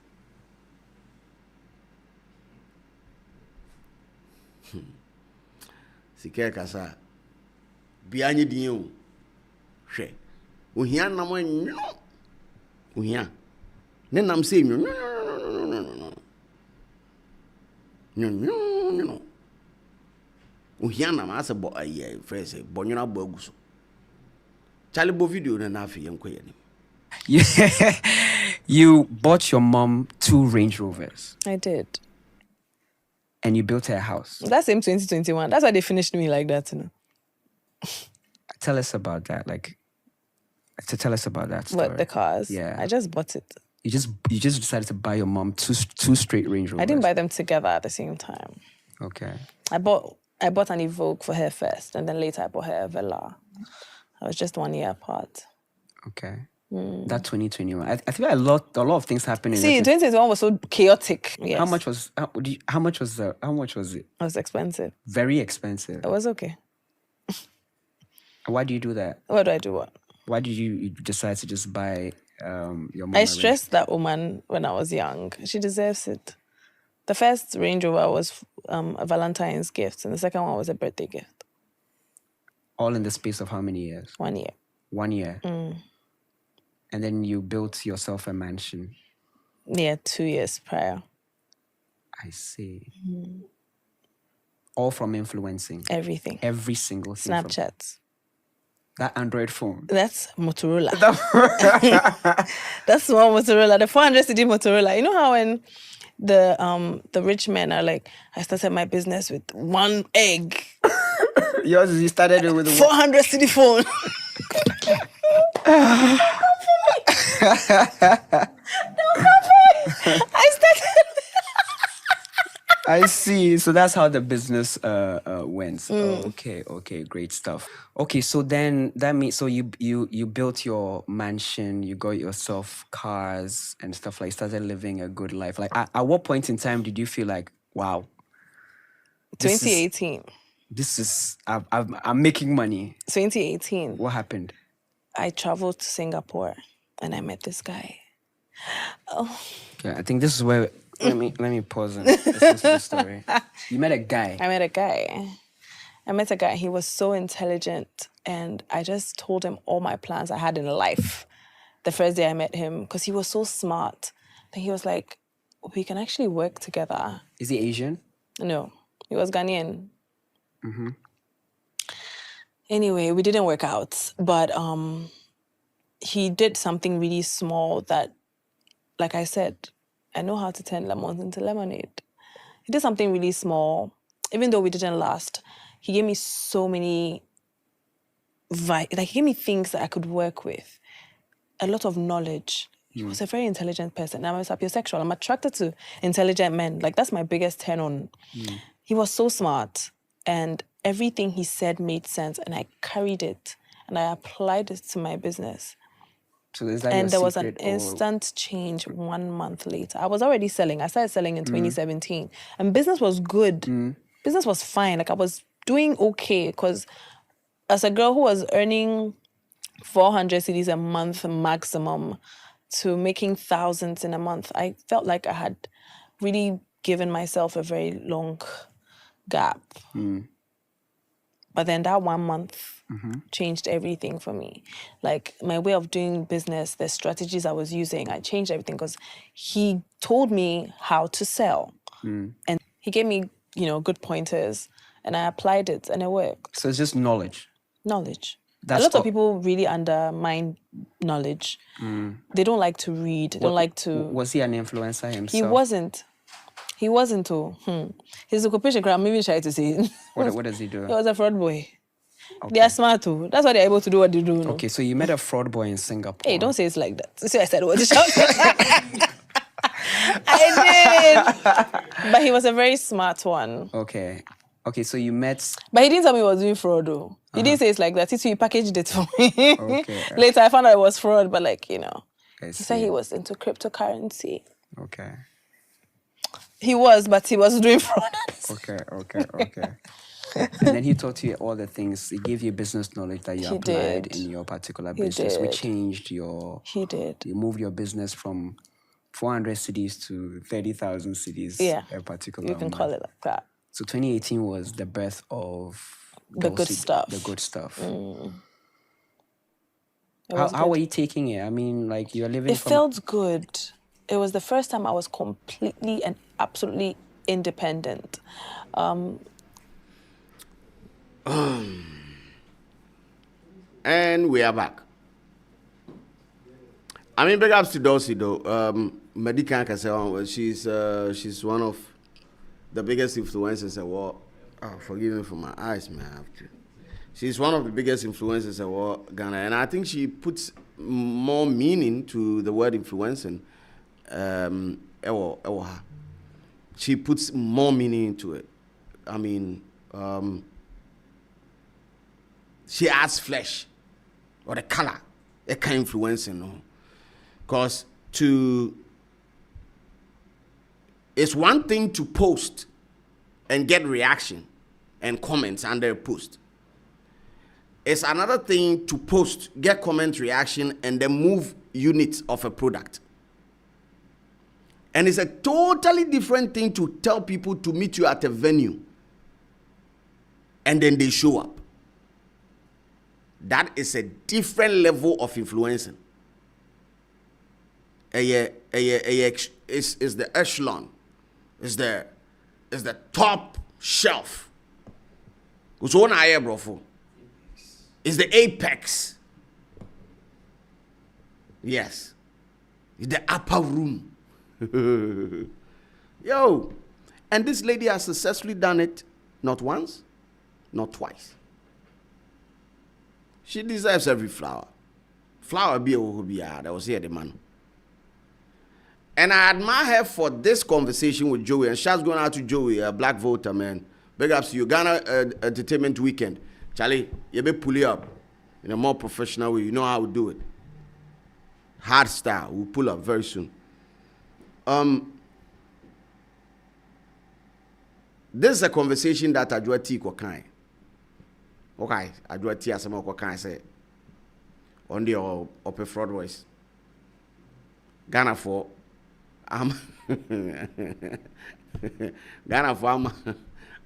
Sike kasa bianye dinyo hwe ohia nam anyo ohia ne nam se nyo ohia nam ase bo aye fresh bonyona bo aguso chale bo video na afi yenkoye ni. You bought your mom 2 Range Rovers. I did. And you built her a house. That's in 2021. That's why they finished me like that, you know. Tell us about that. Tell us about that story. What, the cars? Yeah. I just bought it. You just decided to buy your mom two straight Range Rovers. I didn't buy them together at the same time. Okay. I bought an Evoque for her first, and then later I bought her a Velar. I was just 1 year apart. Okay. That 2021. I feel like a lot of things happened in 2021 was so chaotic. Yes. How much was it? It was expensive. Very expensive. It was okay. Why do you do that? Why do I do what? Why did you decide to just buy your mom? I stressed that woman when I was young. She deserves it. The first Range Rover was a Valentine's gift, and the second one was a birthday gift. All in the space of how many years? 1 year. 1 year. And then you built yourself a mansion. Yeah, 2 years prior. I see. All from influencing. Everything. Every single thing. Snapchat. That Android phone. That's Motorola. That's one Motorola, the 400 CD Motorola. You know how when the rich men are like, I started my business with 1 egg. Yours, you started it with 400 CD phone. I started. I see. So that's how the business went. Okay, great stuff. Okay, so then that means you built your mansion, you got yourself cars and stuff like. Started living a good life. Like, at what point in time did you feel like, wow, 2018. I'm making money? 2018. What happened? I traveled to Singapore and I met this guy. Oh. Yeah, I think this is where. Let me pause and listen to the story. You met a guy. I met a guy. He was so intelligent, and I just told him all my plans I had in life the first day I met him, because he was so smart. Then he was like, we can actually work together. Is he Asian? No, he was Ghanaian. Anyway, we didn't work out, but he did something really small that, like I said, I know how to turn lemons into lemonade. He did something really small. Even though we didn't last, he gave me so many, he gave me things that I could work with. A lot of knowledge. He was a very intelligent person. I'm a sapiosexual. I'm attracted to intelligent men. Like, that's my biggest turn on. He was so smart. And everything he said made sense. And I carried it. And I applied it to my business. So is that and there was an or... instant change 1 month later. I was already selling. I started selling in 2017. And business was good. Business was fine. Like, I was doing okay, because as a girl who was earning 400 CDs a month maximum to making thousands in a month, I felt like I had really given myself a very long gap. But then that 1 month changed everything for me. Like, my way of doing business, the strategies I was using, I changed everything, because he told me how to sell. And he gave me, good pointers, and I applied it, and it worked. So it's just knowledge? Knowledge. A lot of people really undermine knowledge. They don't like to read. They don't like to... Was he an influencer himself? He wasn't. He's a corporation crowd. Maybe try to say. What does he do? He was a fraud boy. Okay. They are smart too. That's why they're able to do what they do. No? Okay, so you met a fraud boy in Singapore. Hey, don't say it's like that. See, I said what? I did. But he was a very smart one. Okay, so you met... But he didn't tell me he was doing fraud though. He didn't say it's like that. He packaged it for me. Okay. Later I found out it was fraud, but he said he was into cryptocurrency. Okay. He was, but he was doing fraud. Okay. And then he taught you all the things. He gave you business knowledge that you applied in your particular business, which changed your... He did. You moved your business from 400 cities to 30,000 cities. Yeah. A particular You can call it like that. So 2018 was the birth of... The good stuff. The good stuff. How were you taking it? I mean, like, you're living... It felt good. It was the first time I was completely and absolutely independent. And we are back. I mean, big ups to Dulcie though. Medican Kasewan, she's one of the biggest influencers at war. Oh, forgive me for my eyes, man. She's one of the biggest influencers at war, Ghana, and I think she puts more meaning to the word influencing. She puts more meaning into it. I mean, she adds flesh or the color. It can influence, because it's one thing to post and get reaction and comments under a post. It's another thing to post, get comment, reaction, and then move units of a product. And it's a totally different thing to tell people to meet you at a venue and then they show up. That is a different level of influencing. It's the echelon. It's the top shelf. It's one eye, bro. It's the apex. Yes. It's the upper room. Yo. And this lady has successfully done it not once, not twice. She deserves every flower. Flower be that was here the man. And I admire her for this conversation with Joey. And shouts going out to Joey, a black voter, man. Big ups to you. Ghana Entertainment Weekend. Charlie, you be pull it up in a more professional way. You know how we do it. Hard style. We'll pull up very soon. This is a conversation that I do at Kwakai. Okay, I do at Tia Sama Kwakai say on the upper fraud voice. Ghana for Ghana for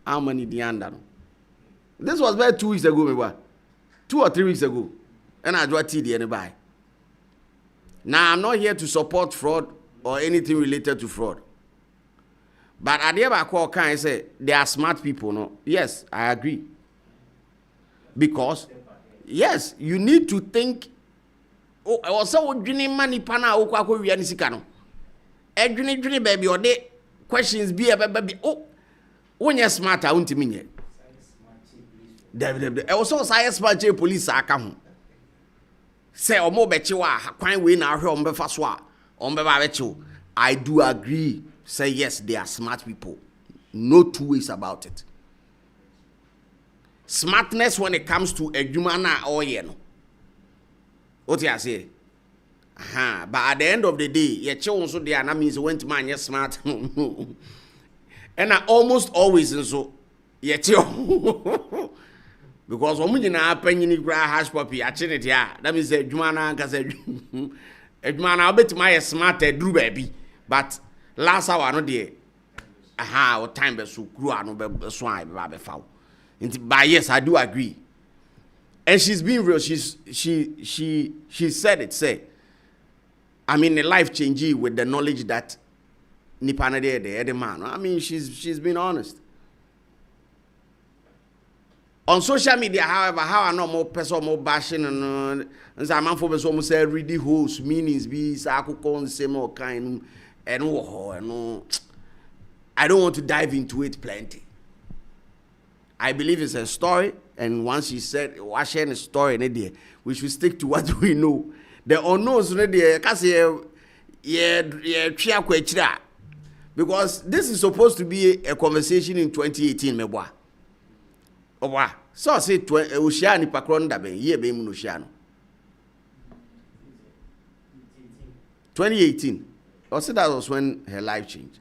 how many the under. This was about 2 weeks ago, maybe 2 or 3 weeks ago. And I do at TD anybody. Now I'm not here to support fraud or anything related to fraud. But I never call kind say they are smart people, no? Yes, I agree. Because yes, you need to think. Oh, I was so dreaming money pana okwako wiani sikano. Dream baby or de questions be a baby. Oh, when you're smart, I won't mean it. I was so science smart police are come. Say or more betchiwa, quite win our home befaswa, on bebachu. I do agree. Say yes, they are smart people. No two ways about it. Smartness when it comes to a human or no. What you say? But at the end of the day, your children so they are not means went man you're smart. And I almost always and so your children. Because when you na penny ni gra hash puppy, I it ya. That means a Jumana can say Jumana, I'll bet my smart drew baby. But last hour no there. Or time be so grew no swine be foul. But yes, I do agree. And she's being real. She said it. Say, I mean, a life changing with the knowledge that Nipana the man. I mean, she's been honest. On social media, however, how I know more person more bashing and some for person almost say read the host meanings be sakukon same or kind and no. I don't want to dive into it plenty. I believe it's a story, and once she said, "We're sharing a story," we should stick to what we know. The unknowns, because this is supposed to be a conversation in 2018, meboa. Owa, so I say, Oceani Pacron Dabe, ye be Munusiano. 2018. Also, that was when her life changed.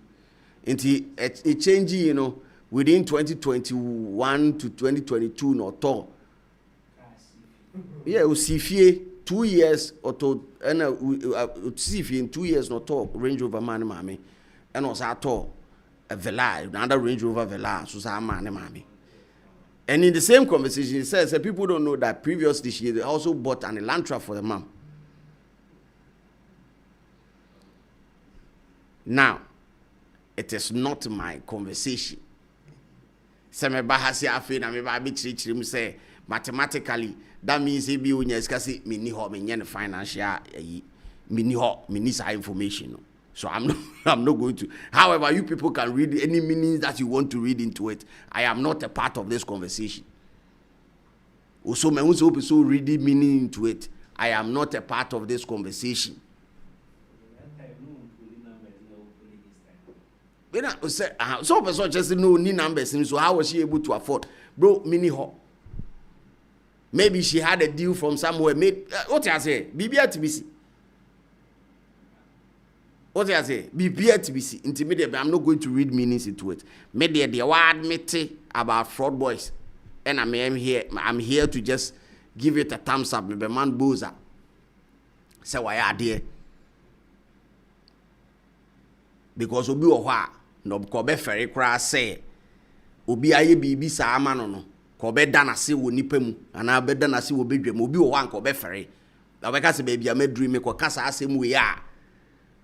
It changed, you know. Within 2021 to 2022, no to. Yeah, we see 2 years or to, and see in 2 years no to Range Rover man, mommy, and also at all a Velar, another Range Rover Velar, so some man, mommy. And in the same conversation, he says that people don't know that previously she also bought an Elantra for the mom. Now, it is not my conversation. Say mathematically that means if you nyeskasi me ni ho me nye financial me ni ho me need information. So I'm not going to. However, you people can read any meanings that you want to read into it. I am not a part of this conversation. Also, me also reading meaning into it. I am not a part of this conversation. So person just know ni numbers, so how was she able to afford? Bro, mini ho. Maybe she had a deal from somewhere. What I say? BBA TBC. What I say? BBA TBC. Intermediate. I'm not going to read meanings into it. Maybe the word admit about fraud boys, and I'm here. I'm here to just give it a thumbs up. Maybe man boza. So why are there? because obi wo hɔ no ko be fere kra say obi aye bibi sa ama no ko be da na se wo nipa mu ana be da na se wo bedwam obi wo hɔ an ko be fere da be ka se baby amadru me ko kasa asem we ya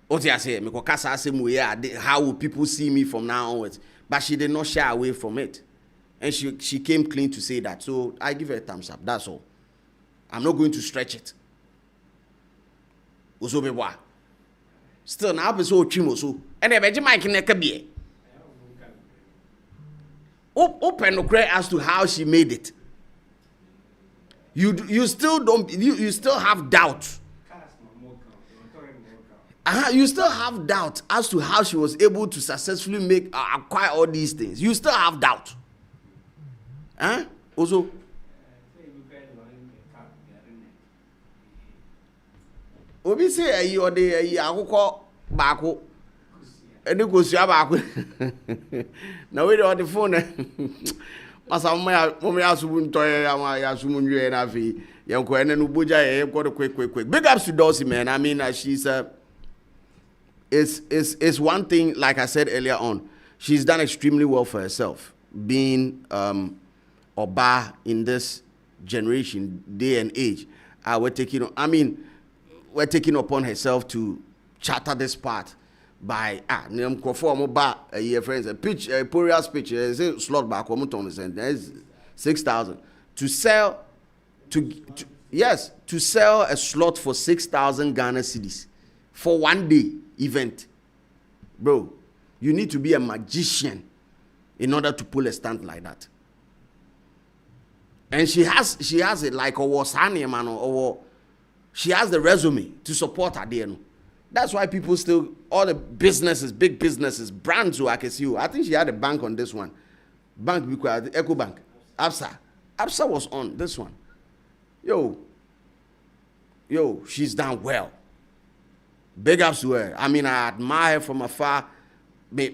what you say me ko kasa asem we ya how will people see me from now onwards, but she did not shy away from it, and she came clean to say that. So I give her a thumbs up. That's all. I'm not going to stretch it. Also be what still now episode chimo so and e be mic na ka bie open no clear as to how she made it. You still don't you still have doubt. You still have doubt as to how she was able to successfully make acquire all these things. You still have doubt. Also obi say ayi ode ayi akoko baako ene kosua baako na we dey on the phone masa mo ya subu ntoye ya sumu nwe na afi yenko ene no boja ye go quick big ups to Dulcie, man. I mean she's it's one thing, like I said earlier on, she's done extremely well for herself, being Oba in this generation, day and age. We're taking upon herself to charter this part by friends a pitch a Poria's pitch slot back there's 6,000 to sell to sell a slot for 6,000 Ghana cedis for one day event. Bro, you need to be a magician in order to pull a stunt like that. And she has it like a wasani man or she has the resume to support her there. That's why people still, all the businesses, big businesses, brands who I can see. I think she had a bank on this one. Bank, Echo Bank, Absa was on this one. Yo, she's done well. Big ups to her. I mean, I admire her from afar. But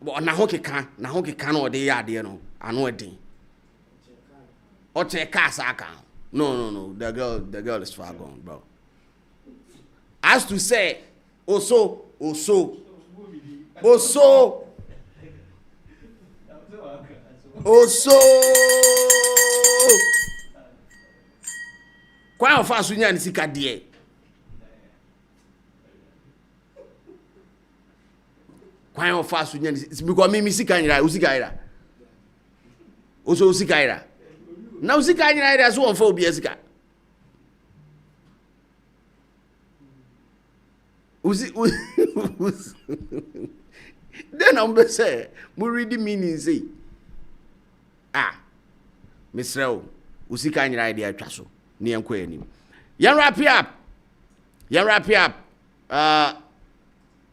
nahoke can or they are there, no. I know a thing. Or check casa. No. The girl is far gone, bro. As to say, also. Kwa ofa sunya ni sika die. Kwa ofa sunya ni because me sika nyira, usika ira. Also usika ira. Na usika nyira ira so on fa obi sika. Then I'm be say, we read the meaning say. Mr. Usika nyira ira atwa so. Ni enko anim. Yan wrap up.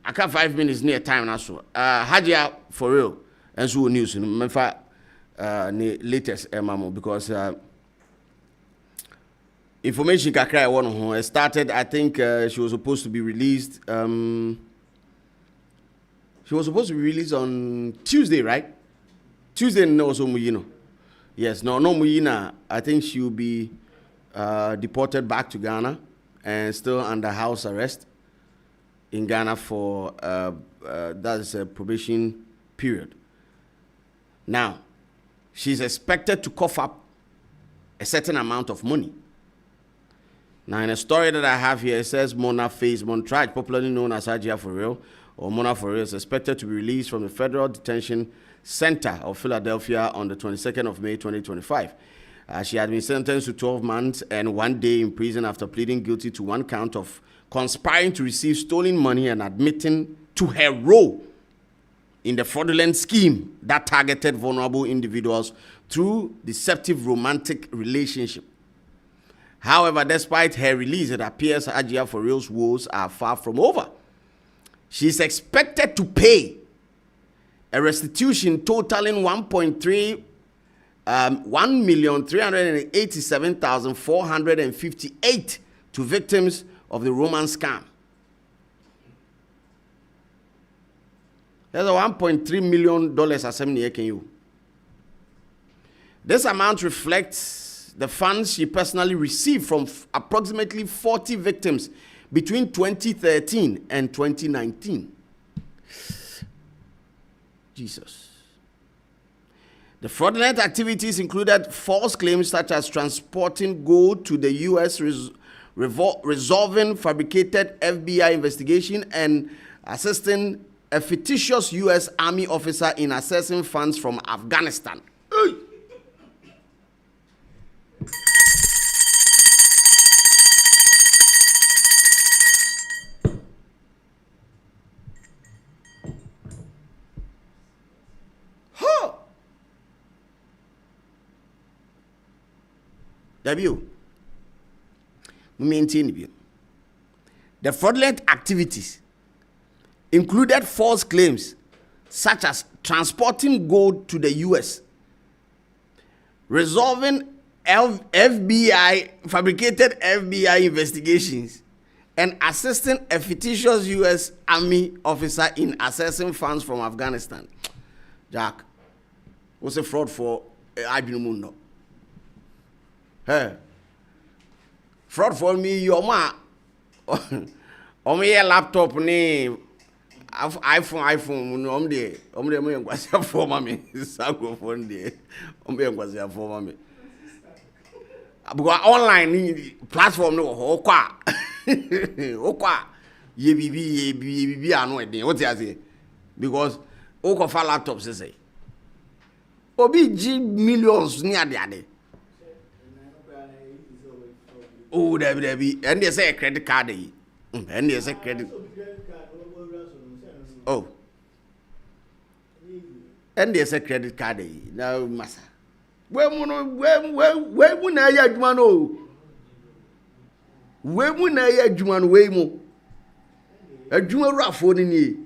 I got 5 minutes near time now so. Hajia for real. And so news in the latest mamo because information kakra one who started. I think she was supposed to be released. She was supposed to be released on Tuesday, right? Tuesday no so muyino. Yes, no muyina. I think she will be deported back to Ghana and still under house arrest in Ghana for that's a probation period. Now, she's expected to cough up a certain amount of money. Now, in a story that I have here, it says Mona Face Montrage, popularly known as Hajia for real, or Mona for real, is expected to be released from the Federal Detention Center of Philadelphia on the 22nd of May, 2025. She had been sentenced to 12 months and 1 day in prison after pleading guilty to one count of conspiring to receive stolen money and admitting to her role in the fraudulent scheme that targeted vulnerable individuals through deceptive romantic relationship. However, despite her release, it appears Hajia for real's woes are far from over. She is expected to pay a restitution totaling 1,387,458 to victims of the romance scam. There's a $1.3 million assembly can you. This amount reflects the funds she personally received from approximately 40 victims between 2013 and 2019. Jesus. The fraudulent activities included false claims such as transporting gold to the U.S., resolving fabricated FBI investigation, and assisting a fictitious U.S. Army officer in accessing funds from Afghanistan. Hey. W. Maintain. The fraudulent activities included false claims such as transporting gold to the U.S., resolving fabricated FBI investigations, and assisting a fictitious U.S. Army officer in accessing funds from Afghanistan. Jack, what's a fraud for Adrimundo? Hey, fraud for me, your ma. Omi laptop ni iPhone omde mo yankwasa for mami sago phone de ombe yankwasa for mami because online ni platform no ho kwa okwa ye bibi anu eden what you say because o ko fa laptop say obi g millions ni ade. Oh, Debbie, and they say a credit card. And they say credit. Oh, and they say credit card. Now, massa. Where mun I Jumano? Where mun I Juman way mo? A Juma Rafford in ye.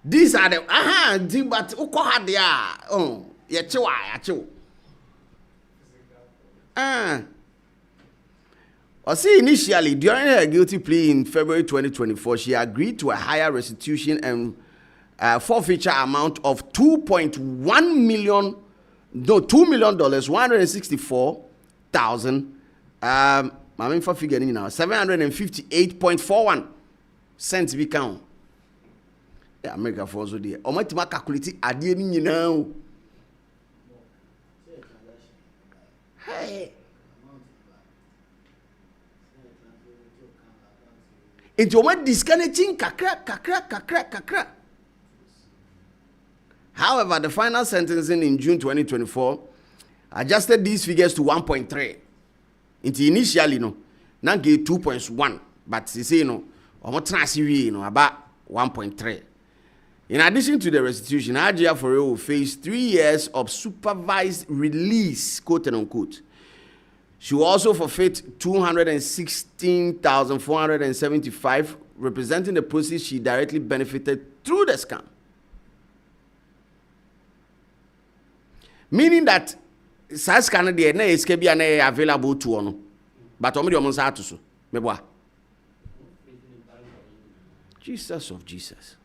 These are the but Ukohadia. Oh, Yachiwa. See, initially, during her guilty plea in February 2024, she agreed to a higher restitution and forfeiture amount of $2 million, $164,000. I'm in for figuring now, 758.41 cents be count. Yeah, America for so dear. Or my calculate adieu now. Hey. It went disconnecting kakra. However, the final sentencing in June 2024 adjusted these figures to 1.3. Initially, now gave 2.1, but they say about 1.3. In addition to the restitution, Ajia Fore will face 3 years of supervised release, quote and unquote. She will also forfeit $216,475, representing the proceeds she directly benefited through the scam. Meaning that such kind of day na escape available to one, but only the to so. Jesus of Jesus.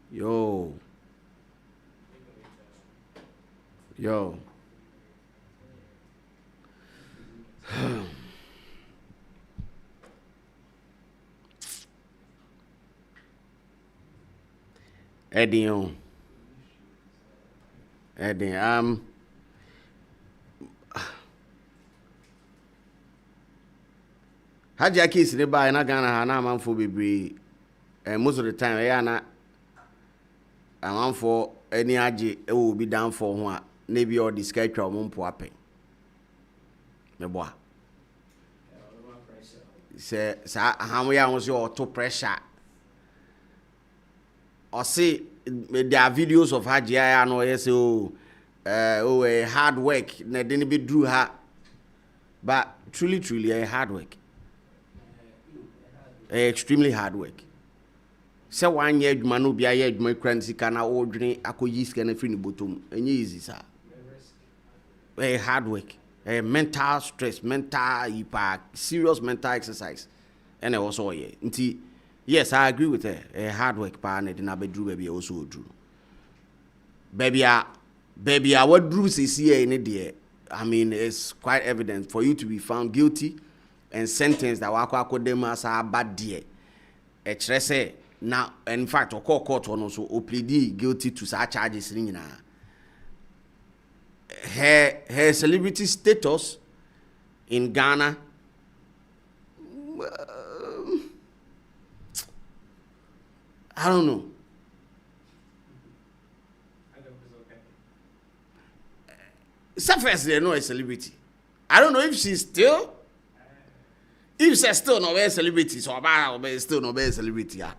Yo. Eddie, Haji case in the bar and I Ghana na man for baby, and most of the time I am for any Haji it will be down for one maybe or the schedule won't poape. Me boy. Say how we are your to pressure. Or see there are videos of Haji I know yes a hard work na didn't be drew her, but truly a hard work. Extremely hard work. So 1 year man no be a year my currency can ordinary akoyi scan free ni bottom. Enye easy sir. Hard work. Mental stress, mental serious mental exercise. And also yeah. Yes, I agree with her. Hard work pa na dey na bedru baby also drew. baby, what Bruce is here in the I mean, it's quite evident for you to be found guilty and sentenced that wakwa them as a bad dear. Say now, in fact, or court on also plead guilty to such charges. Her celebrity status in Ghana. I don't know. Surface they know a celebrity. I don't know if she's still. If she's still not a celebrity, so I'm still not a celebrity. Yeah.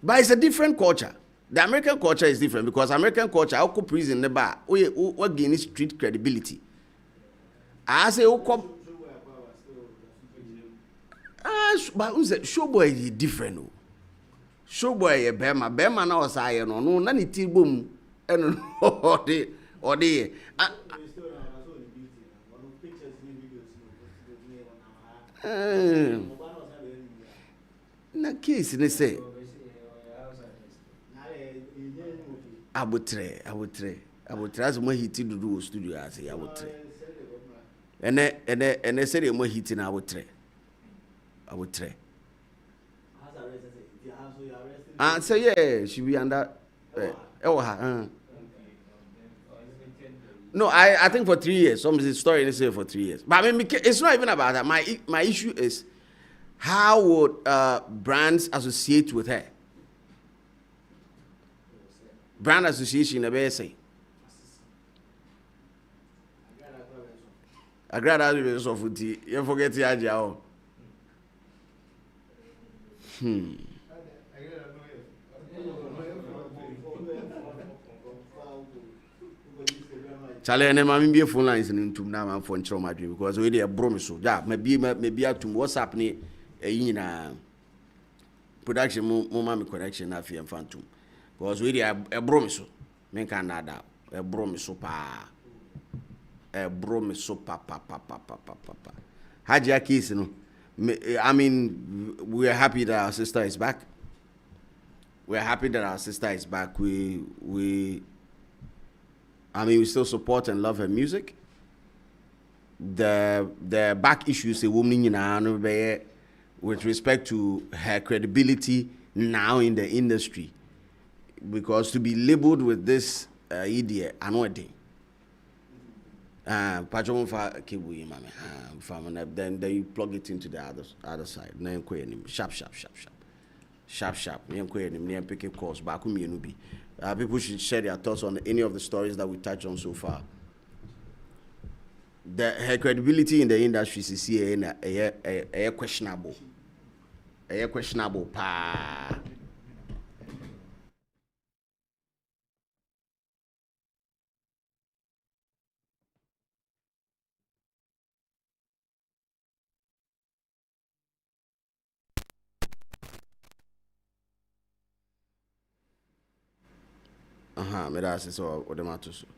But it's a different culture. The American culture is different because American culture, how could prison the bar? What gain street credibility? I say, but who said showboy is different? Showboy a Bema now say no, none boom, and or the. Na case they say. Abutre as mo hiti do studio as abutre ene say mo hiti na abutre so yeah she be under no I think for 3 years some story they say for 3 years but I mean it's not even about that my issue is how would brands associate with her. Brand association, a say. I graduated of food. You forget the idea. Charlie and Mammy be phone lines into now for trauma dream because we are bromiso. Yeah, maybe up to what's happening in production, mommy correction, I fear phantom. Because we are a bromiso. Men can nada. A bromiso pa. A bromiso pa. Hajia case, you know. I mean, we are happy that our sister is back. We are happy that our sister is back. We still support and love her music. The back issues a woman with respect to her credibility now in the industry. Because to be labeled with this idiot, I know a thing. Then you plug it into the other side. Sharp. Pick up calls. People should share their thoughts on any of the stories that we touched on so far. Her credibility in the industry is here questionable. Questionable.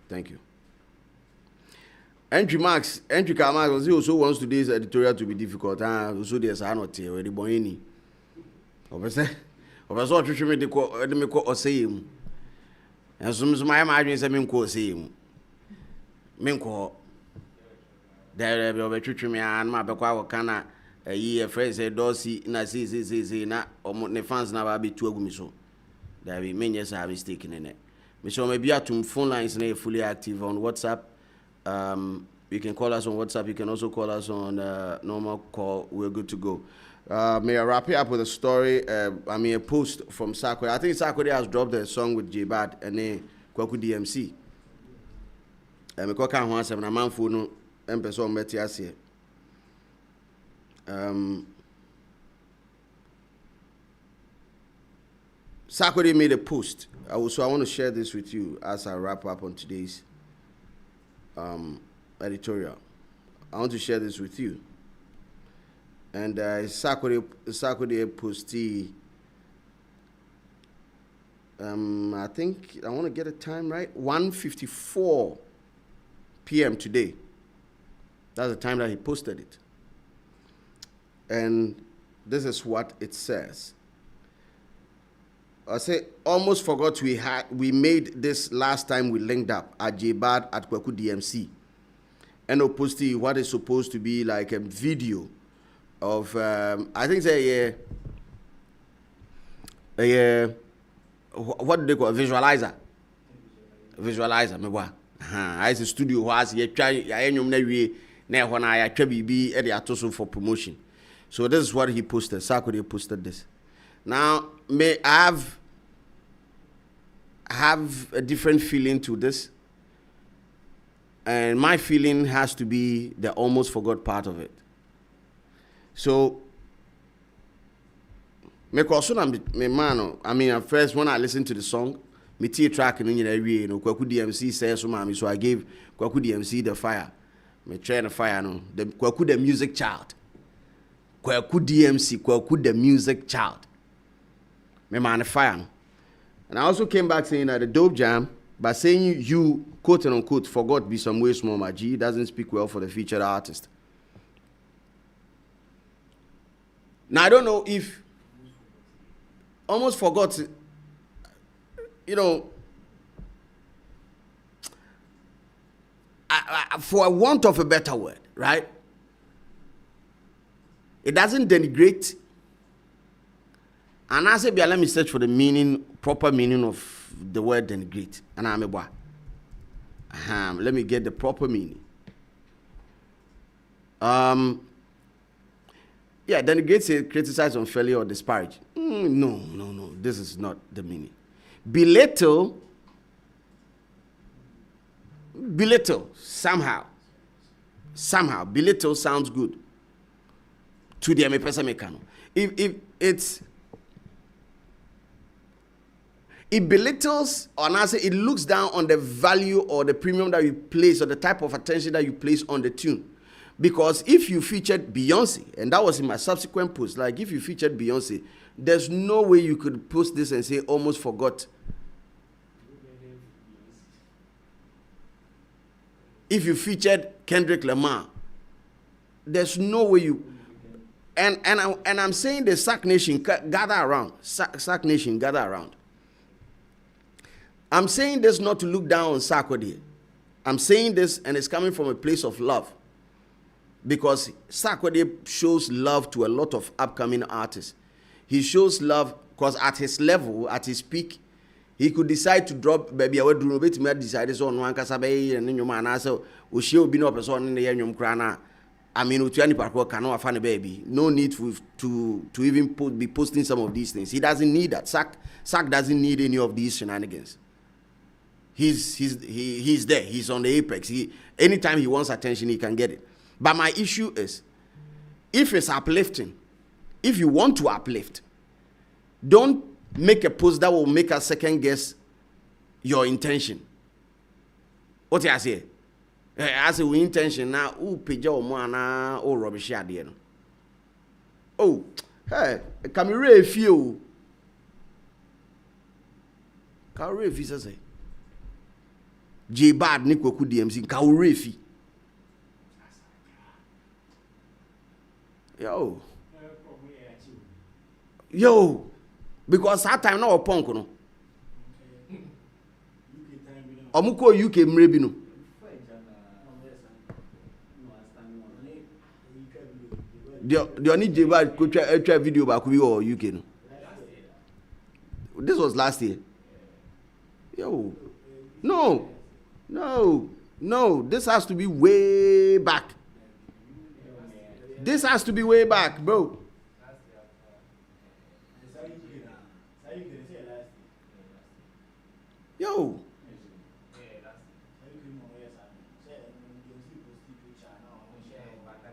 Thank you. Entry Carmax also wants today's editorial to be difficult. Also, there's not here. The boyini. Obviously, treatment the call or say him. And some my imagine say me call say him. Me call. There be treatment and my bekwa kana a year friend say dosi na say na ne fans na be two agumi so. There be many yes have mistaken in it. So maybe our phone lines are fully active on WhatsApp. You can call us on WhatsApp. You can also call us on normal call. We're good to go. May I wrap it up with a story? A post from Sarkodie. I think Sarkodie has dropped a song with J-Bad and Kwaku DMC. Me ko kan ho asem na manfo no empeso mbeti ase. Sarkodie made a post. I want to share this with you as I wrap up on today's editorial. I want to share this with you. And Sarkodie posted. I think I want to get a time right. 1:54 p.m. today. That's the time that he posted it. And this is what it says. I say almost forgot we made this last time we linked up at JBAD at Kwaku DMC. And I posted what is supposed to be like a video of I think say what do they call visualizer? Visualizer, me wa. I say studio was ye try ya enyum na wie na ho na ya twa bibi e de atoso for promotion. So this is what he posted. Sakode posted this. Now may I have a different feeling to this. And my feeling has to be the almost forgot part of it. So, me man, I mean, at first when I listened to the song, me tea track in the Kwaku DMC says so mami, so I gave Kwaku DMC the fire. Me try the fire no, the Kwaku the music child. Kwaku DMC, Kwaku the music child. Me man the fire no. And I also came back saying that the dope jam, by saying you quote and unquote forgot be some way small my G doesn't speak well for the featured artist. Now I don't know if almost forgot, you know, for a want of a better word, right? It doesn't denigrate. And I say, let me search for the meaning, proper meaning of the word denigrate. And I'm a boy. Let me get the proper meaning. Yeah, denigrate say criticize unfairly or disparage. No. This is not the meaning. Belittle somehow. Belittle sounds good. To the person mekano. If it's it belittles, or now say it looks down on the value or the premium that you place or the type of attention that you place on the tune. Because if you featured Beyonce, and that was in my subsequent post, like if you featured Beyonce, there's no way you could post this and say almost forgot. If you featured Kendrick Lamar, there's no way you. And I'm saying the Sack Nation gather around. Sack Nation gather around. I'm saying this not to look down on Sarkodie. I'm saying this and it's coming from a place of love. Because Sarkodie shows love to a lot of upcoming artists. He shows love because at his level, at his peak, he could decide to drop baby away do bit me decide so on one kasabe and your man answer we should be no person in the yenyum krana. I mean Utiani Parko cannot find a baby. No need to even be posting some of these things. He doesn't need that. Sack doesn't need any of these shenanigans. He's there. He's on the apex. Anytime he wants attention, he can get it. But my issue is, if it's uplifting, if you want to uplift, don't make a post that will make us second guess your intention. What do I say? I say we intention now. Oh, pija or moana or rubbish idea. Oh, hey, can we review? Can we review? Say. JBAD ni Kwaku DMC ka urefi. Yo, because that time now punk no. Omuko UK mrebi no. The only JBAD could try video back we or UK no. This was last year. Yo, no, this has to be way back. This has to be way back, bro. Yo.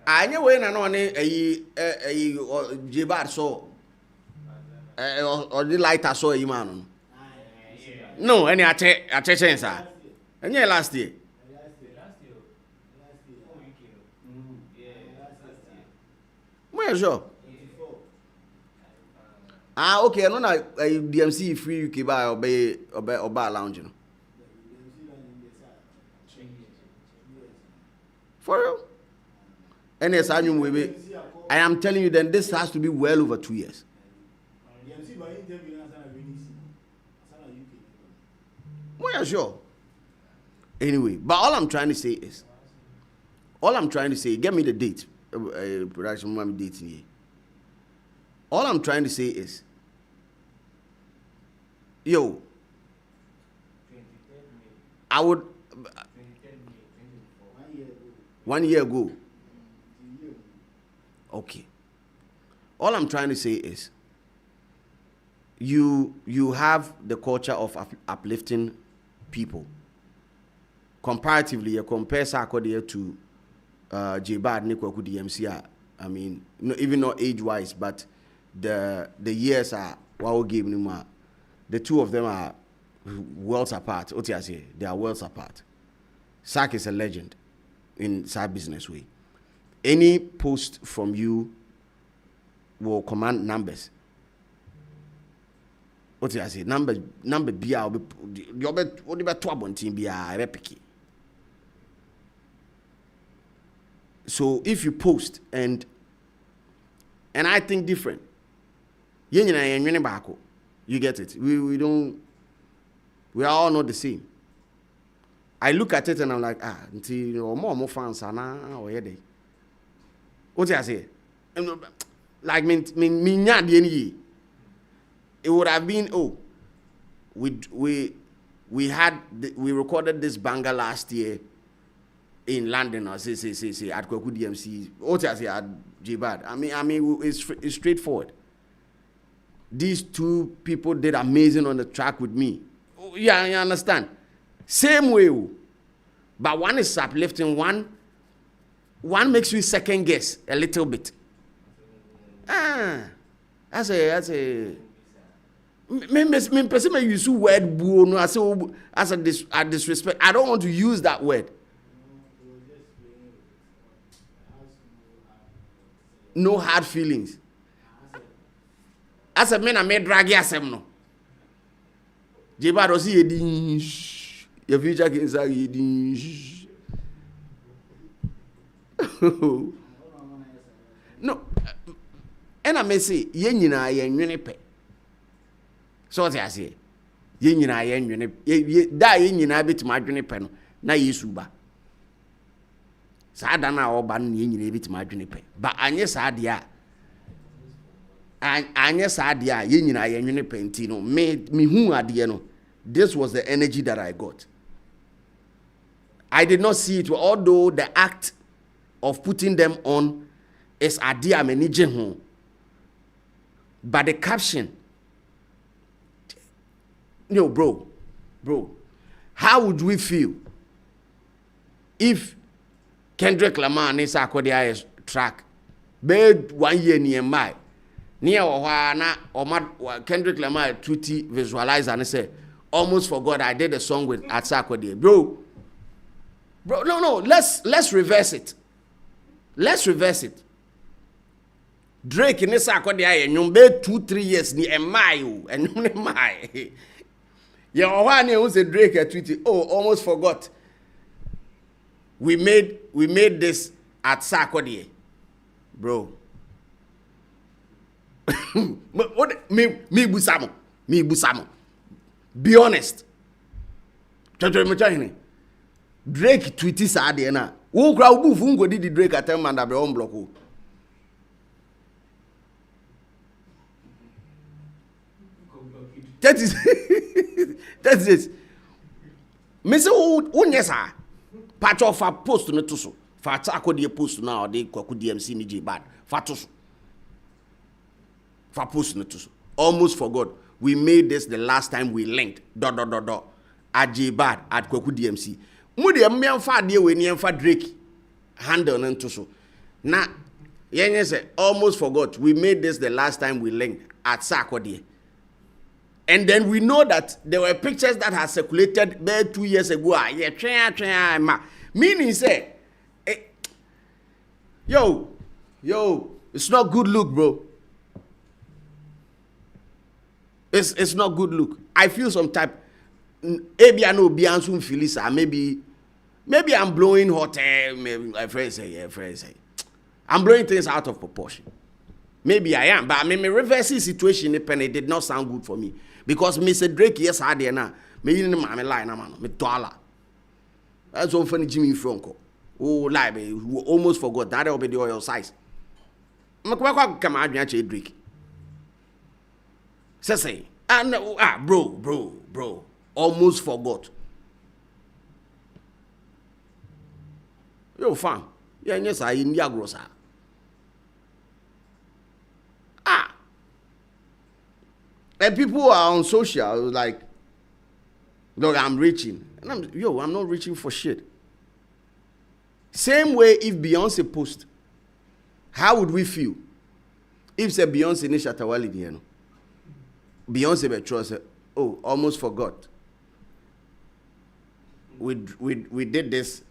Anyway, na no ne JBAD so or the lighter so you man. No, any attention sir. And yeah, last year. Where sure? Okay. I know that DMC free UK buy or buy lounge. You know. For real? And yes, I am telling you, then this has to be well over 2 years. Well, yeah, sure. Anyway, but all I'm trying to say, get me the date. Production mommy date here. All I'm trying to say is, yo, I would 1 year ago. Okay. All I'm trying to say is, you have the culture of uplifting people. Comparatively, you compare Sarkodie to J-Bad Nikwaku DMC. I mean, even not age-wise, but the years are what gave them. The two of them are worlds apart. What I say? They are worlds apart. Sark is a legend in Sark business way. Any post from you will command numbers. What I say? Number be what about 12 be a picky. So if you post and I think different, you get it. We are all not the same. I look at it and I'm like, until more fans are now or day. What I say? Like me it would have been we recorded this banger last year in London or say at Kwaku DMC. What I say at J-Bad. I mean it's straightforward. These two people did amazing on the track with me. Yeah, you understand. Same way, but one is uplifting. One makes you second guess a little bit. That's a. Me person may use word boo no as a disrespect. I don't want to use that word. No hard feelings. As a man, I made drag yasem no. J-Bad was yedin. Your future can say yedin. No. And I may say, yen yina pe. So what I say? Yen yina da yen yina bit my journey pen. Na yesuba. Sada na oban yen yina bit my journey pen. But anye sadia. Anye sadia yen yina pentino. Me who adie no. This was the energy that I got. I did not see it, although the act of putting them on is adia menije ho. But the caption, bro, how would we feel if Kendrick Lamar and Nisa Akodia's track made 1 year near my near or Kendrick Lamar tweety visualize and say, almost forgot I did a song with Atsa Akodia. Bro, no, let's reverse it. Let's reverse it. Drake in this Akodia and you made 2-3 years ni emayo and you emay. Your one who's a Drake at tweety. Oh, almost forgot. We made this at Sarkodie, bro. What me busamo. Be honest. Drake tweety sad na. Wo kra wo bufu ngo di Drake atem man da be on block. That is me say wo nyesa patch of a post no to so. Fa Akodiye post na dey Kwaku DMC ni J-Bad. Fa to so. Fa post no to so. Almost forgot. We made this the last time we linked. At J-Bad at Kwaku DMC. Mudi emfa de we ni emfa Drake handle no to so. Na yenye say almost forgot. We made this the last time we linked at Sarkodie. And then we know that there were pictures that had circulated there 2 years ago. Meaning say, yo, it's not good look, bro. It's not good look. I feel some type. Maybe I know Biansun Phyllis. Maybe I'm blowing hot air. My friends say. I'm blowing things out of proportion. Maybe I am, but I mean, my reversing situation it did not sound good for me because Mr. Drake yes had there now. Me in my line, man, me dollar. That's all funny Jimmy Franco. Oh, lie, who almost forgot that will be the oil size. Come out and drink. Say, bro, almost forgot. Yo, fam, yeah, yes, I in Yagrosa. And people are on social like, look, I'm reaching. And I'm not reaching for shit. Same way if Beyonce post, how would we feel? If say Beyonce ni Shatta Wale di no. Beyonce be trust oh, almost forgot. We did this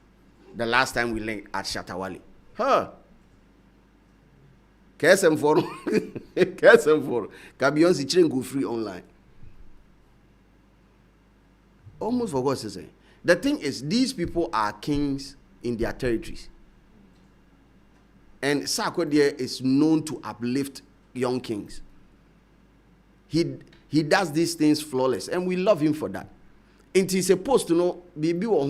the last time we linked at Shatta Wale. Huh. KSM for Ka Beyonce train go free online. Almost forgot to say. The thing is, these people are kings in their territories. And Sarkodie is known to uplift young kings. He does these things flawless, and we love him for that. And he's supposed to know, baby or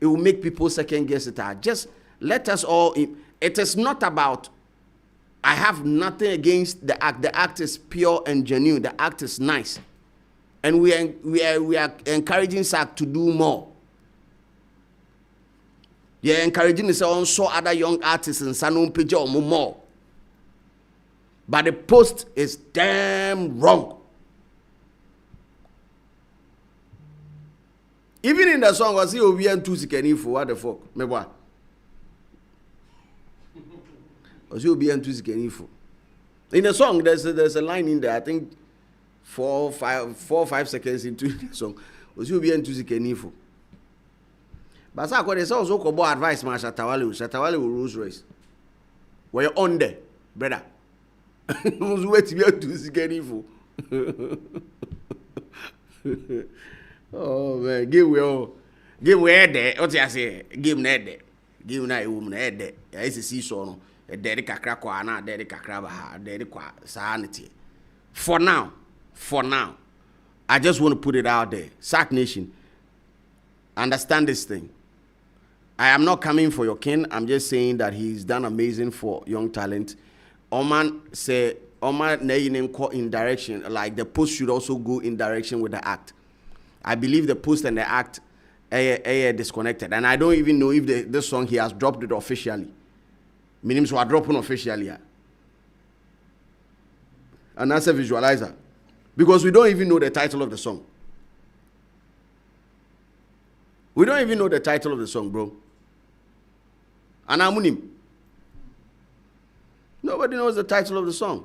it will make people second guess it. Just let us all. It is not about. I have nothing against the act. The act is pure and genuine. The act is nice, and we are encouraging SAC to do more. Yeah, encouraging us also other young artists and Sanum Pija or more. But the post is damn wrong. Even in the song, was he Obian Tusikeni for what the fuck? Me what? Was he Obian Tusikeni for? In the song, there's a line in there. I think 4 or 5 seconds into the song. Was he Obian Tusikeni for? But I got also could advice, man. Shatta Wale will lose race. Were you on there, brother? Was wait to be able to get info. Oh man, give way there. What you say? Give me there. Give me that woman there. I see so no. There kakra kwa na there kakra ba there kwa sanity. For now, I just want to put it out there. Sack Nation, understand this thing. I am not coming for your king. I'm just saying that he's done amazing for young talent. Oman say Oman in direction. Like the post should also go in direction with the act. I believe the post and the act are disconnected. And I don't even know if this song he has dropped it officially. Meaning so I dropping officially. And that's a visualizer. Because we don't even know the title of the song. We don't even know the title of the song, bro. And Amunim. Nobody knows the title of the song.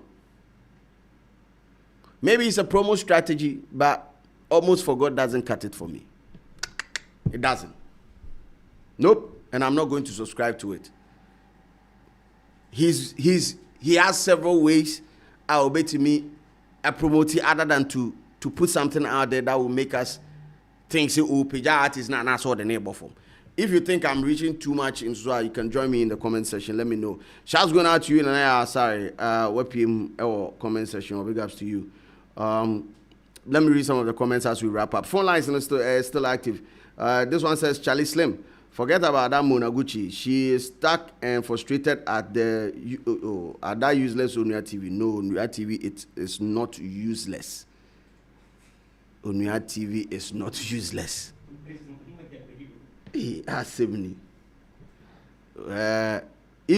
Maybe it's a promo strategy, but almost forgot doesn't cut it for me. It doesn't. Nope. And I'm not going to subscribe to it. He has several ways I obey to me a promote other than to put something out there that will make us think say oh Pija art is not so the neighbor form. If you think I'm reaching too much into that, you can join me in the comment section. Let me know. Shouts going out to you and I sorry. WebPM or comment section or big ups to you. Let me read some of the comments as we wrap up. Phone lines are still active. This one says Charlie Slim. Forget about that Monaguchi. She is stuck and frustrated at that useless Onuya TV. No, Onuya TV it is not useless. Onuya TV is not useless. If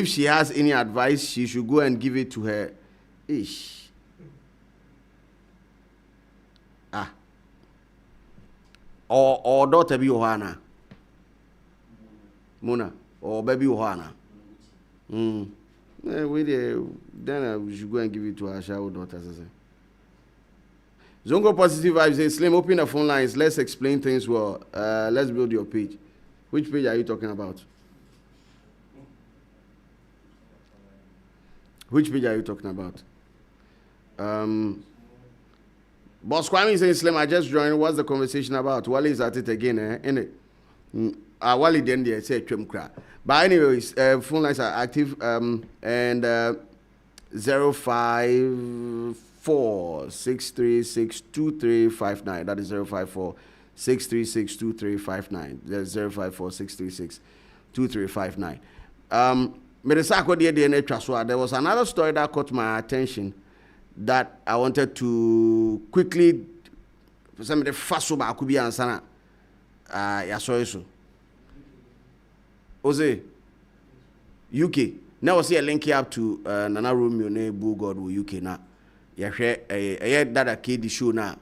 she has any advice, she should go and give it to her. Ish. Or daughter be Ohana. Mona. Or baby Ohana. Then we should go and give it to her child daughters. Zongo Positive Vibes says, Slim, open the phone lines. Let's explain things well. Let's build your page. Which page are you talking about? Which page are you talking about? Boss Kwame says, Slim, I just joined. What's the conversation about? Wale is at it again, innit? Wale then they say Chumkra. But anyways, phone lines are active. And 054-636-2359. That is 636-2359. That's 054-636-2359. There was another story that caught my attention that I wanted to quickly somebody fast over akubi ansana ya so Ose UK now see a link up to Nana Romeo ne Boo God with UK na ya hwe that a KD show na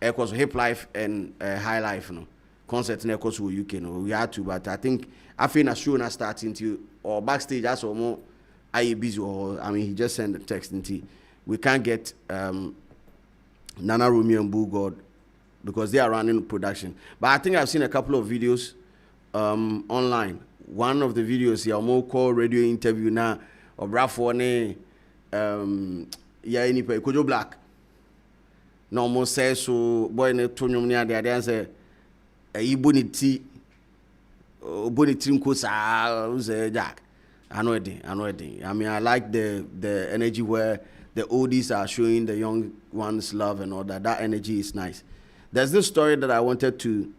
e cause hip life and high life no concert na cause with UK no we had to, but I think I feel na show na starting to or backstage as or more I busy or I mean he just sent a text into we can't get Nana Romeo and Boo God because they are running production. But I think I've seen a couple of videos online. One of the videos here, more call radio interview now of Brafone, any Kojo Black. No more says so boy ne tonyo near the answer a bonity bonity Jack. I know it. I mean I like the energy where the oldies are showing the young ones love and all that. That energy is nice. There's this story that I wanted to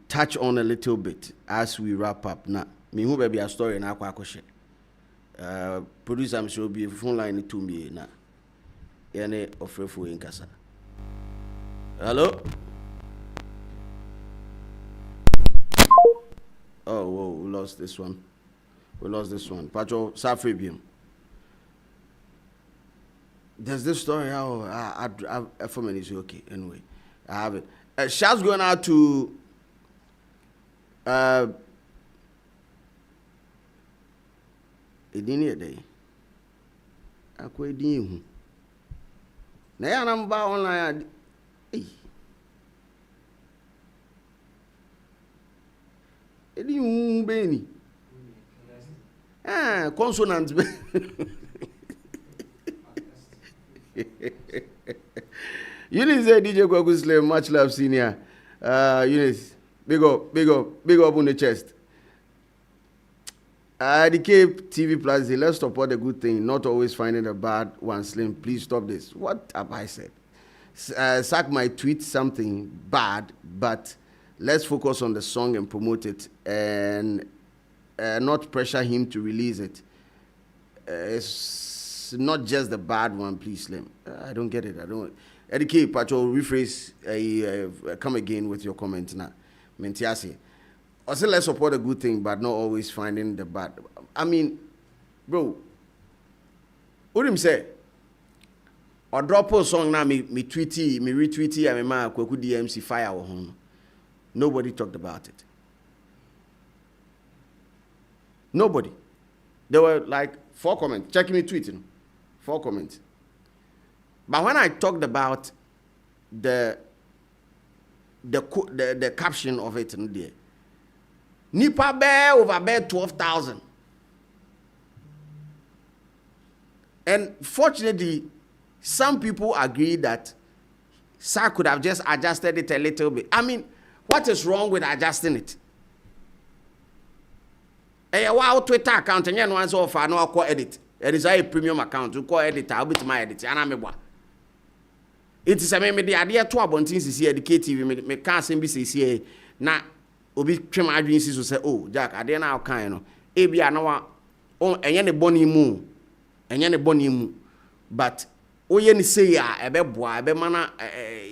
touch on a little bit as we wrap up. Now, me who be a story na kwa kwashe. Producer am show be phone line to me na. Yene ofrefu in kasa. Hello? Oh, whoa, we lost this one. Pacho Safribium. There's this story how I for me is okay. Anyway, I have it. Shouts going out to Edini day. Akwa edini hu. Na ya namba online. Edini hu beni. Consonants. Eunice DJ Kwaku Slave, much love senior. Eunice, big up on the chest. The Cape TV Plus, let's support the good thing, not always finding the bad one. Slim, please stop this. What have I said? Sack might tweet something bad, but let's focus on the song and promote it and not pressure him to release it. It's not just the bad one, please, Slim. I don't get it. I don't. Eddie K, Pacho, rephrase, come again with your comment now. Mentiasi. Also, let's support a good thing, but not always finding the bad. I mean, bro, what do you say? Or drop a song now, me tweety, me retweety, I mean, my Kwaku DMC fire or home. Nobody talked about it. Nobody. There were like 4 comments. Check me tweeting. 4 comments. But when I talked about the caption of it in there, Nipa bear over bear 12,000. And fortunately, some people agree that Sir could have just adjusted it a little bit. I mean, what is wrong with adjusting it? Wow, Twitter account and you know so far no call edit. It is a premium account. You call edit, I'll be to my edit. And I'm a it is a me the idea to abontin sisi educate TV me can say be sisi na obi twem adwin sisi say oh Jack ade na kan no e bia na wa enye ne boni mu but oye ni say ya ebe boa ebe mana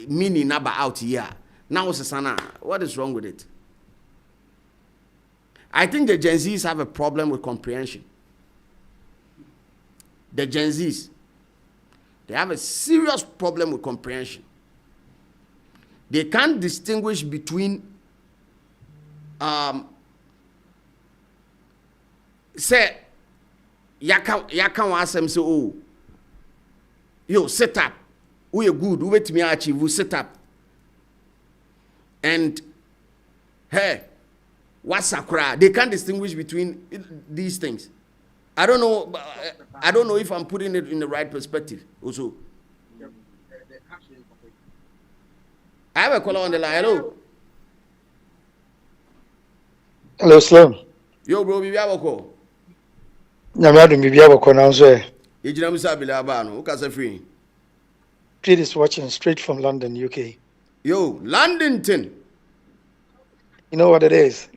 mini number out here now sesana what is wrong with it? I think the Gen Zs have a problem with comprehension. The Gen Zs, they have a serious problem with comprehension. They can't distinguish between say yaka wasem say oh yo set up we are good we wait me achieve we set up and hey what's sakura they can't distinguish between these things. I don't know if I'm putting it in the right perspective also. I have a caller on the line. Hello, Slim. Yo, bro, bibi aboko. Nyamadu bibi aboko now, sir. Ejina musa bila abano. Ukase free. Pete is watching straight from London, UK. You Yo, London. You know what it is?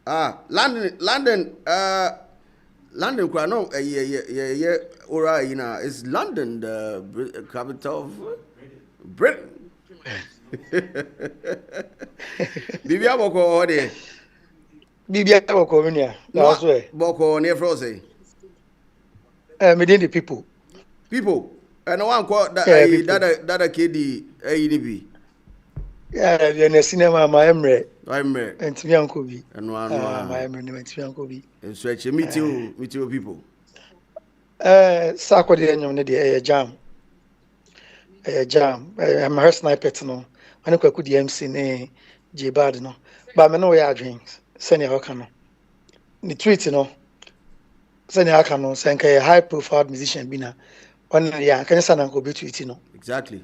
London, no, yeah, alright, you know, it's London, the capital of Britain. Bibi aboko ode. Bibi aboko minia. That's why. Boko near froze. Within the people. People, and one called that that kid, ADB. Yeah, in the cinema, my Emre. Emre. And to me, Uncle B. And one, my Emre, and to me, Uncle B. And stretch, meet you people. Sako de nyom ne de jam. Jam. I'm her sniper no. Mane kwaku de MC ne J-Bad no. Ba me no we adwins. Sene ho ka no. Ni tweet no. Sene aka no, say nka high profile musician bi na. On ya kan sa na ko be tweet no. Exactly.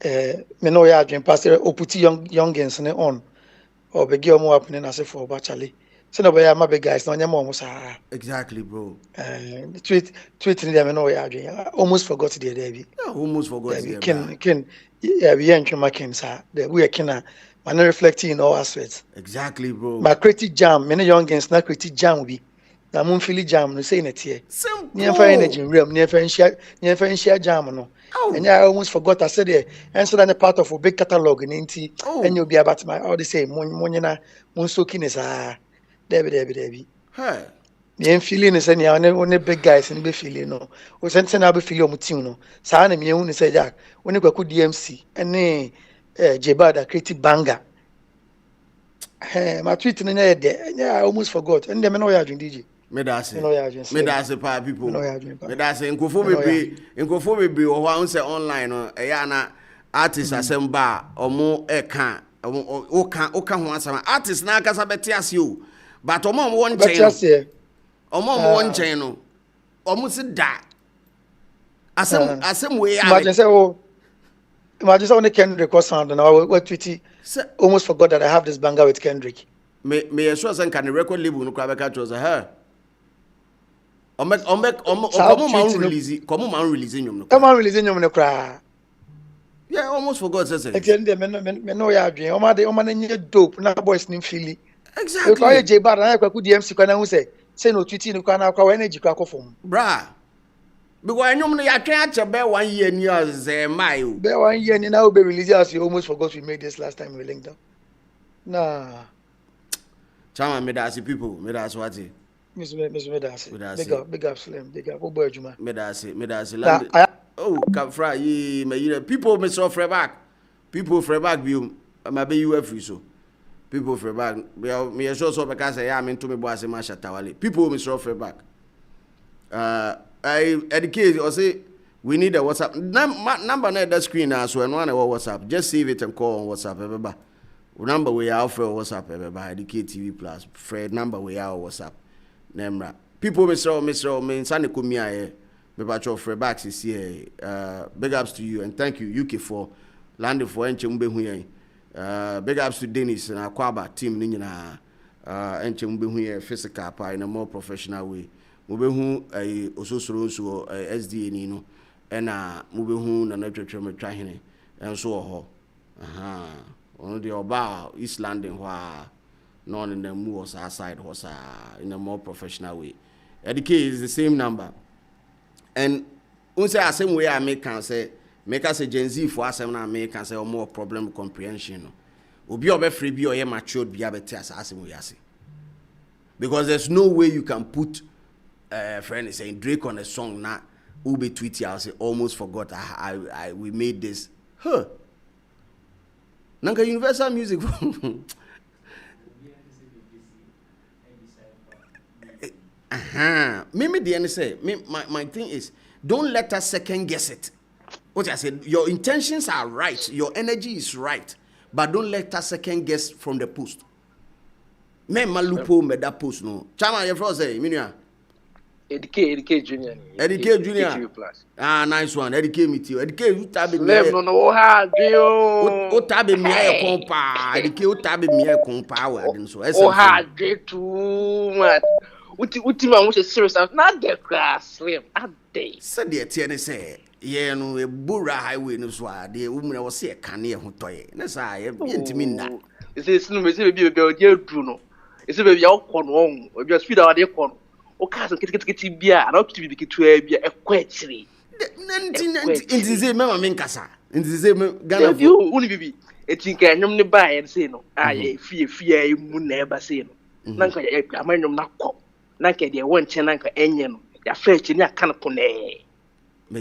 Me no we adwin pastor oputi youngins ne on. Or be give mo happening as for bachale. So no be ya mabe guys no nyama mo sa. Exactly, bro. Tweet in them no ya adwin. Almost forgot the day bi. Yeah, almost forgot the Ken yeah, we ain't making sir. We are kina man reflecting in all aspects. Exactly, bro. My creative jam, many youngins na creative jam bi. Na mun feel jam no say in it here. Simple. Near for energy realm, near for share jam no. And I almost forgot I said there. And so then part of a big catalog in Inti and you'll be about my all the same monina mun soaking is Debbie. Hey. The feeling is any only big guys and be feeling no. O sense na be feel mutino. Sa na me hu say Jack. When you go DMC and J-Bad creative banger. My tweet in there. Yeah, I almost forgot. And them no ya DJ. Me da se pa people. Me da se nkofo bebre o ho say online no e ya na artist asemba omo e kan o kan ho asama artist na akasa beti ase o but omo won chain omo won chain no omo se da asem we ya imagine say on the Kendrick or sound and I what tweet almost forgot that I have this banger with Kendrick. Me sure say can the record label no kwa be ka chose her. Come on release nyom no kra. Yeah, almost forgot say. Again me no ya adwen. O ma na dope na boys nim feel. Exactly. Because J-Bad na kwaku DMC kwa na hu say no tweet no kwa na kwa energy kwa kofom. Bra. Because nyom no ya twen ache be 1 year ni as my. Be 1 year ni na we be release as you almost forgot we made this last time we linked up. Nah. Chama me da people, me da what it. Miss Medasi. Big up Slim. Big up Obo Juma. Medasi. Oh, Kafra, people me so free back. People free back view. My be you free so. People free back. Me so because I am into me boy say Shatta Wale. People me so free back. I educate or say we need a WhatsApp number na that screen now so and one WhatsApp. Just save it and call on WhatsApp everybody. Number we are for WhatsApp everybody. Educate TV Plus. Fred number we are WhatsApp. Nemra. People me insane kumia me patrol for backs is here. Big ups to you and thank you UK for landing for enche mbehu yen. Big ups to Dennis and Akwaba team ni nyina enche mbehu yen physical pa in a more professional way. Mbehu ososoro nso SDA ni no na mbehu na twetwe me twa hene enso ho. Ono de oba East London hwa no in the move was outside was in a more professional way. The key is the same number. And once the same way I make say Gen Z for us and I make say or more problem comprehension. Obi obe free be or matured be able to we say. Because there's no way you can put friend is saying Drake on a song now who be tweeting I say almost forgot we made this. Nanka Universal Music Maybe the end say my thing is don't let us second guess it. What I said, your intentions are right, your energy is right, but don't let us second guess from the post. Me malupo me that post no. Chama your friend say, Minia. EDK Junior. EDK Junior. Nice one. EDK meet you. EDK you tabi me. No hard yo. O tabi me e kompa. EDK o tabi me e kompa wa din so. O hard too much. Uti man was serious. Not the class slim. A day. Said the Tierney say, yeah, no, a burra highway no swag, the woman was here can near Hutoy. That's I am intimate. Is this no maybe about your Bruno? Is it your corn or just feed out your corn? O cousin get beer, not to be a quetry. Inti mema minkasa. Inti Ghana you only be a think I normally buy and say no. I fear you would never say no. Nanka a man of Nako. Nanka de one chenanka enyan. Ya fetch in that kind of pone.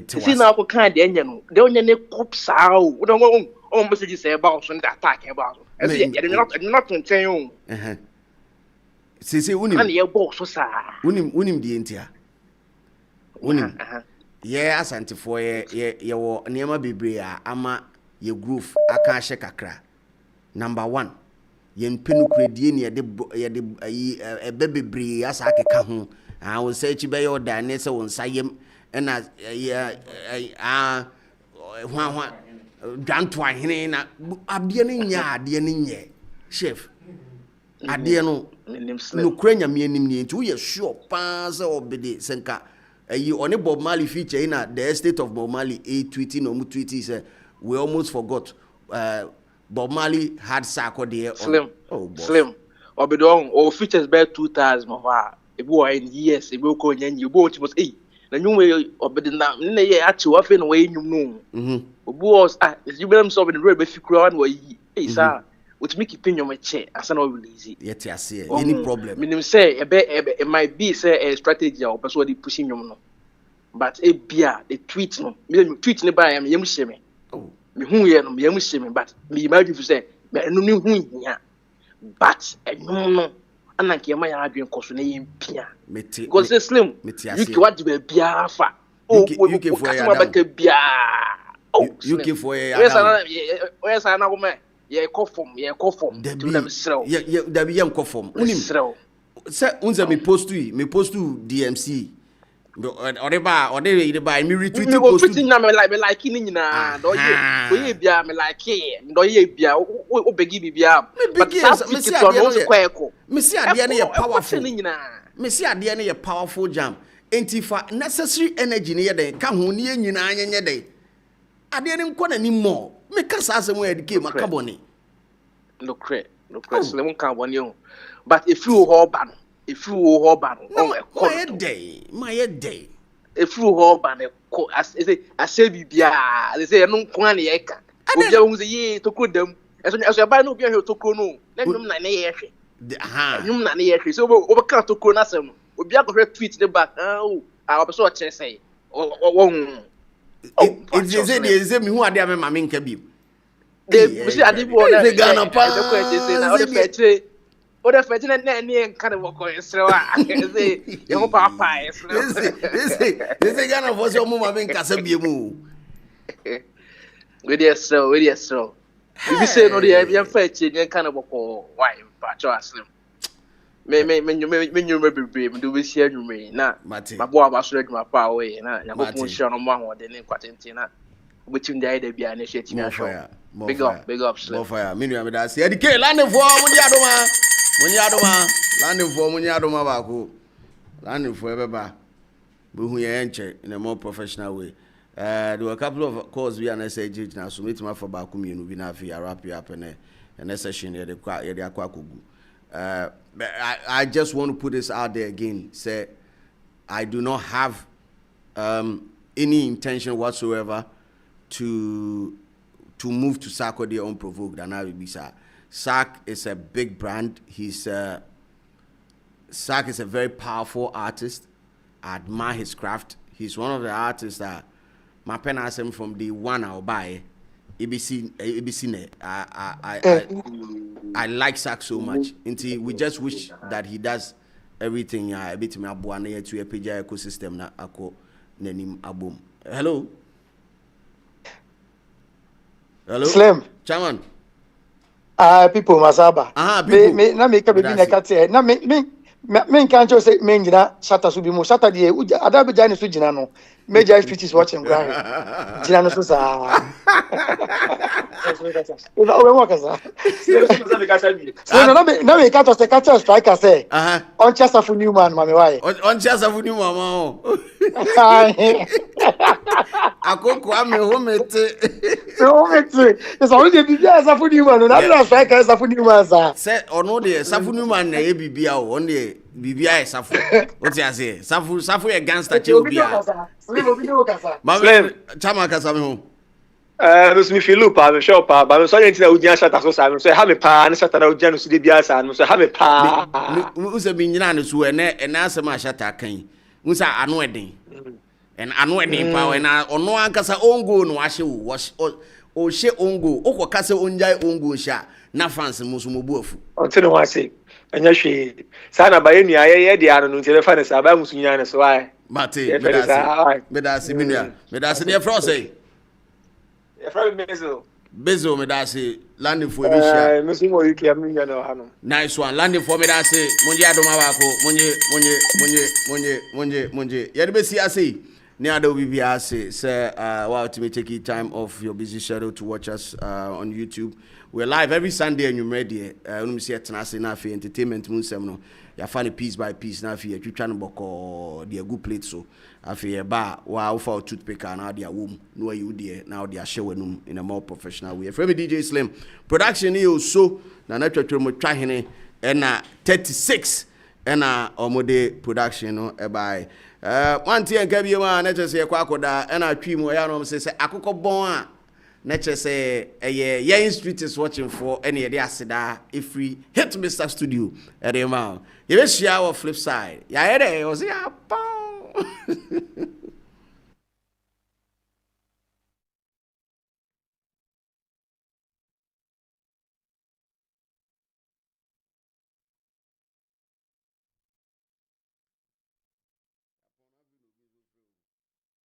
See now what kind of enyan. The only cops out. We don't want all messages about on that talking about. Not to tell you. See, unim your boss was unim the intia. Unim. Yeah, asante for ye wo niema bebre a ama ye groove aka hye kakra. Number 1. Ye mpenu kredie ne ye de bebre asa akeka ho. Wo say chi be yo da ne se wo nsa yem na hwa dwanto ahene na ade ne nya ade ne nye chef ade no no kranya me anim ne nti wo ye sure pa se obede senka on Bob Marley feature in the estate of Bob Marley, tweeting or tweeting say we almost forgot. Bob Marley had Sako there. Slim. Slim. Or be done or features by 2000 of a boy in years, a book on you both was the new way or be the year actually often way you know. Was you better solve in the red if you crown where ye, sir. Which make you pin your chair as an old easy. Yet, I see any problem. Meaning, say, it might be say a strategy or persuade pushing you. But a beer, the tweet no, me tweet ne by am yam sheme. Oh, me hu ye no yam sheme, but me imagine to say, me no hu ya. But no, ananke yam ya adwen koso na yim pia. Because say slim, you ki what be bia fa. Oh, you ke for ya. Oh, you ke for ya. Where's na woman? Ye kofom. Yeah, there be yam kofom. Unim. Say unza me post to DMC. Or they buy me retweet post to na me like ni na do ye bia me like do ye bia o begi bia but me see ade na ye powerful me see ade na ye powerful jam enti fa necessary energy ne ye den ka ho ne nyina anyenye den ade ne nko na ni mo me ka sa asem we dike makaboni no cre slim carbon you but if you urban my day if you urban I say bibia they say no kwan na ye ka obi a hu say ye toko dam eso ba no obi a he toko no na nnum na ye hwe nnum na ye hwe so obi ka toko na asem obi a go tweet the back I be so chere say it say me hu ade am ma me nka bi they see ade bi ona the Ghana pa the o the fetch na na kind of work on Israel say you go papa Israel this Ghana for so ma me nka sa bi mu we dey so if you say no the fetch you kind of work why pa cho aslim me be do we share you na ma bo aba so adwuma pa we na ya go pon share no mo ahode ne kwatenti na wetin dey there bia na share tina show big up slim fire me nua me da se edike landing for munyadoma ba ko landing for ebeba be hu ye enche in a more professional way. There were a couple of calls we and SAG now so meet my for ba kuminu bi na fi wrap you up and session here the akwa kugu. I just want to put this out there again. Say I do not have any intention whatsoever to move to Sarkodie unprovoked, and I will be sad. Sark is a big brand. Sark is a very powerful artist. I admire his craft. He's one of the artists that my pen asked him from the one I'll buy. I like Sark so much. Until we just wish that he does everything. A bit me abuane to a page ecosystem na ako nenim abom. Hello. Slim. Chairman. People masaba. People. Me na make be na kate. Na me kan cho say me ngina Shatta subi mo. Shatta die adabe jani su gina no. Major FPT is watching, right? Jina no so sa. So no me catch us catch striker say. On chasa for new man, mami why? On chasa for new mama. Akoko ame homete. So homete. It's already bibia sa for new man. No striker sa for new man sa. Say ono de sa for new man na e bibia o on de bibia e sa for. What you say? Safu e gangster che obia. Mama chama kasa me ho. Me feel loop, I'm sure, but I'm sorry until I would just shut us. I'm so have a pan, shut out Janus de Bias, and so have a pan. Who's a binyan who and answer my shatter cane. Who's a wedding and unwedding power and I or no ankasa ongo no ashe wash or she ongo or casa onjai ongo sha na fancy musumubufu. Until I say, and yes, she Sana by any I the Aran until the finest about Musiana, so I. Mate, Medasi near Frosty. Bezo me da say landing for ebisha. Nice one. Landing for me da say monje adoma wako monje. Yede be see ase. Ni ado bibi ase say wow to me take time off your busy schedule to watch us on YouTube. We're live every Sunday and you're ready. Unu see etna na fi entertainment mun sem no. Ya find piece by piece na fi twitwa no boko the good plate so. Afi ba wa ufa toothpick and now their womb no you there now they are showing in a more professional way. From DJ Slim production here so na twetwe mo twa hene na 36 na omode production no e by one thing nka bi ma na chese kwa akoda na twi mu ya no say akokọ bon a na chese yen street is watching for any dey asida if we hit Mr. Studio e dey ma you be share our flip side ya here o say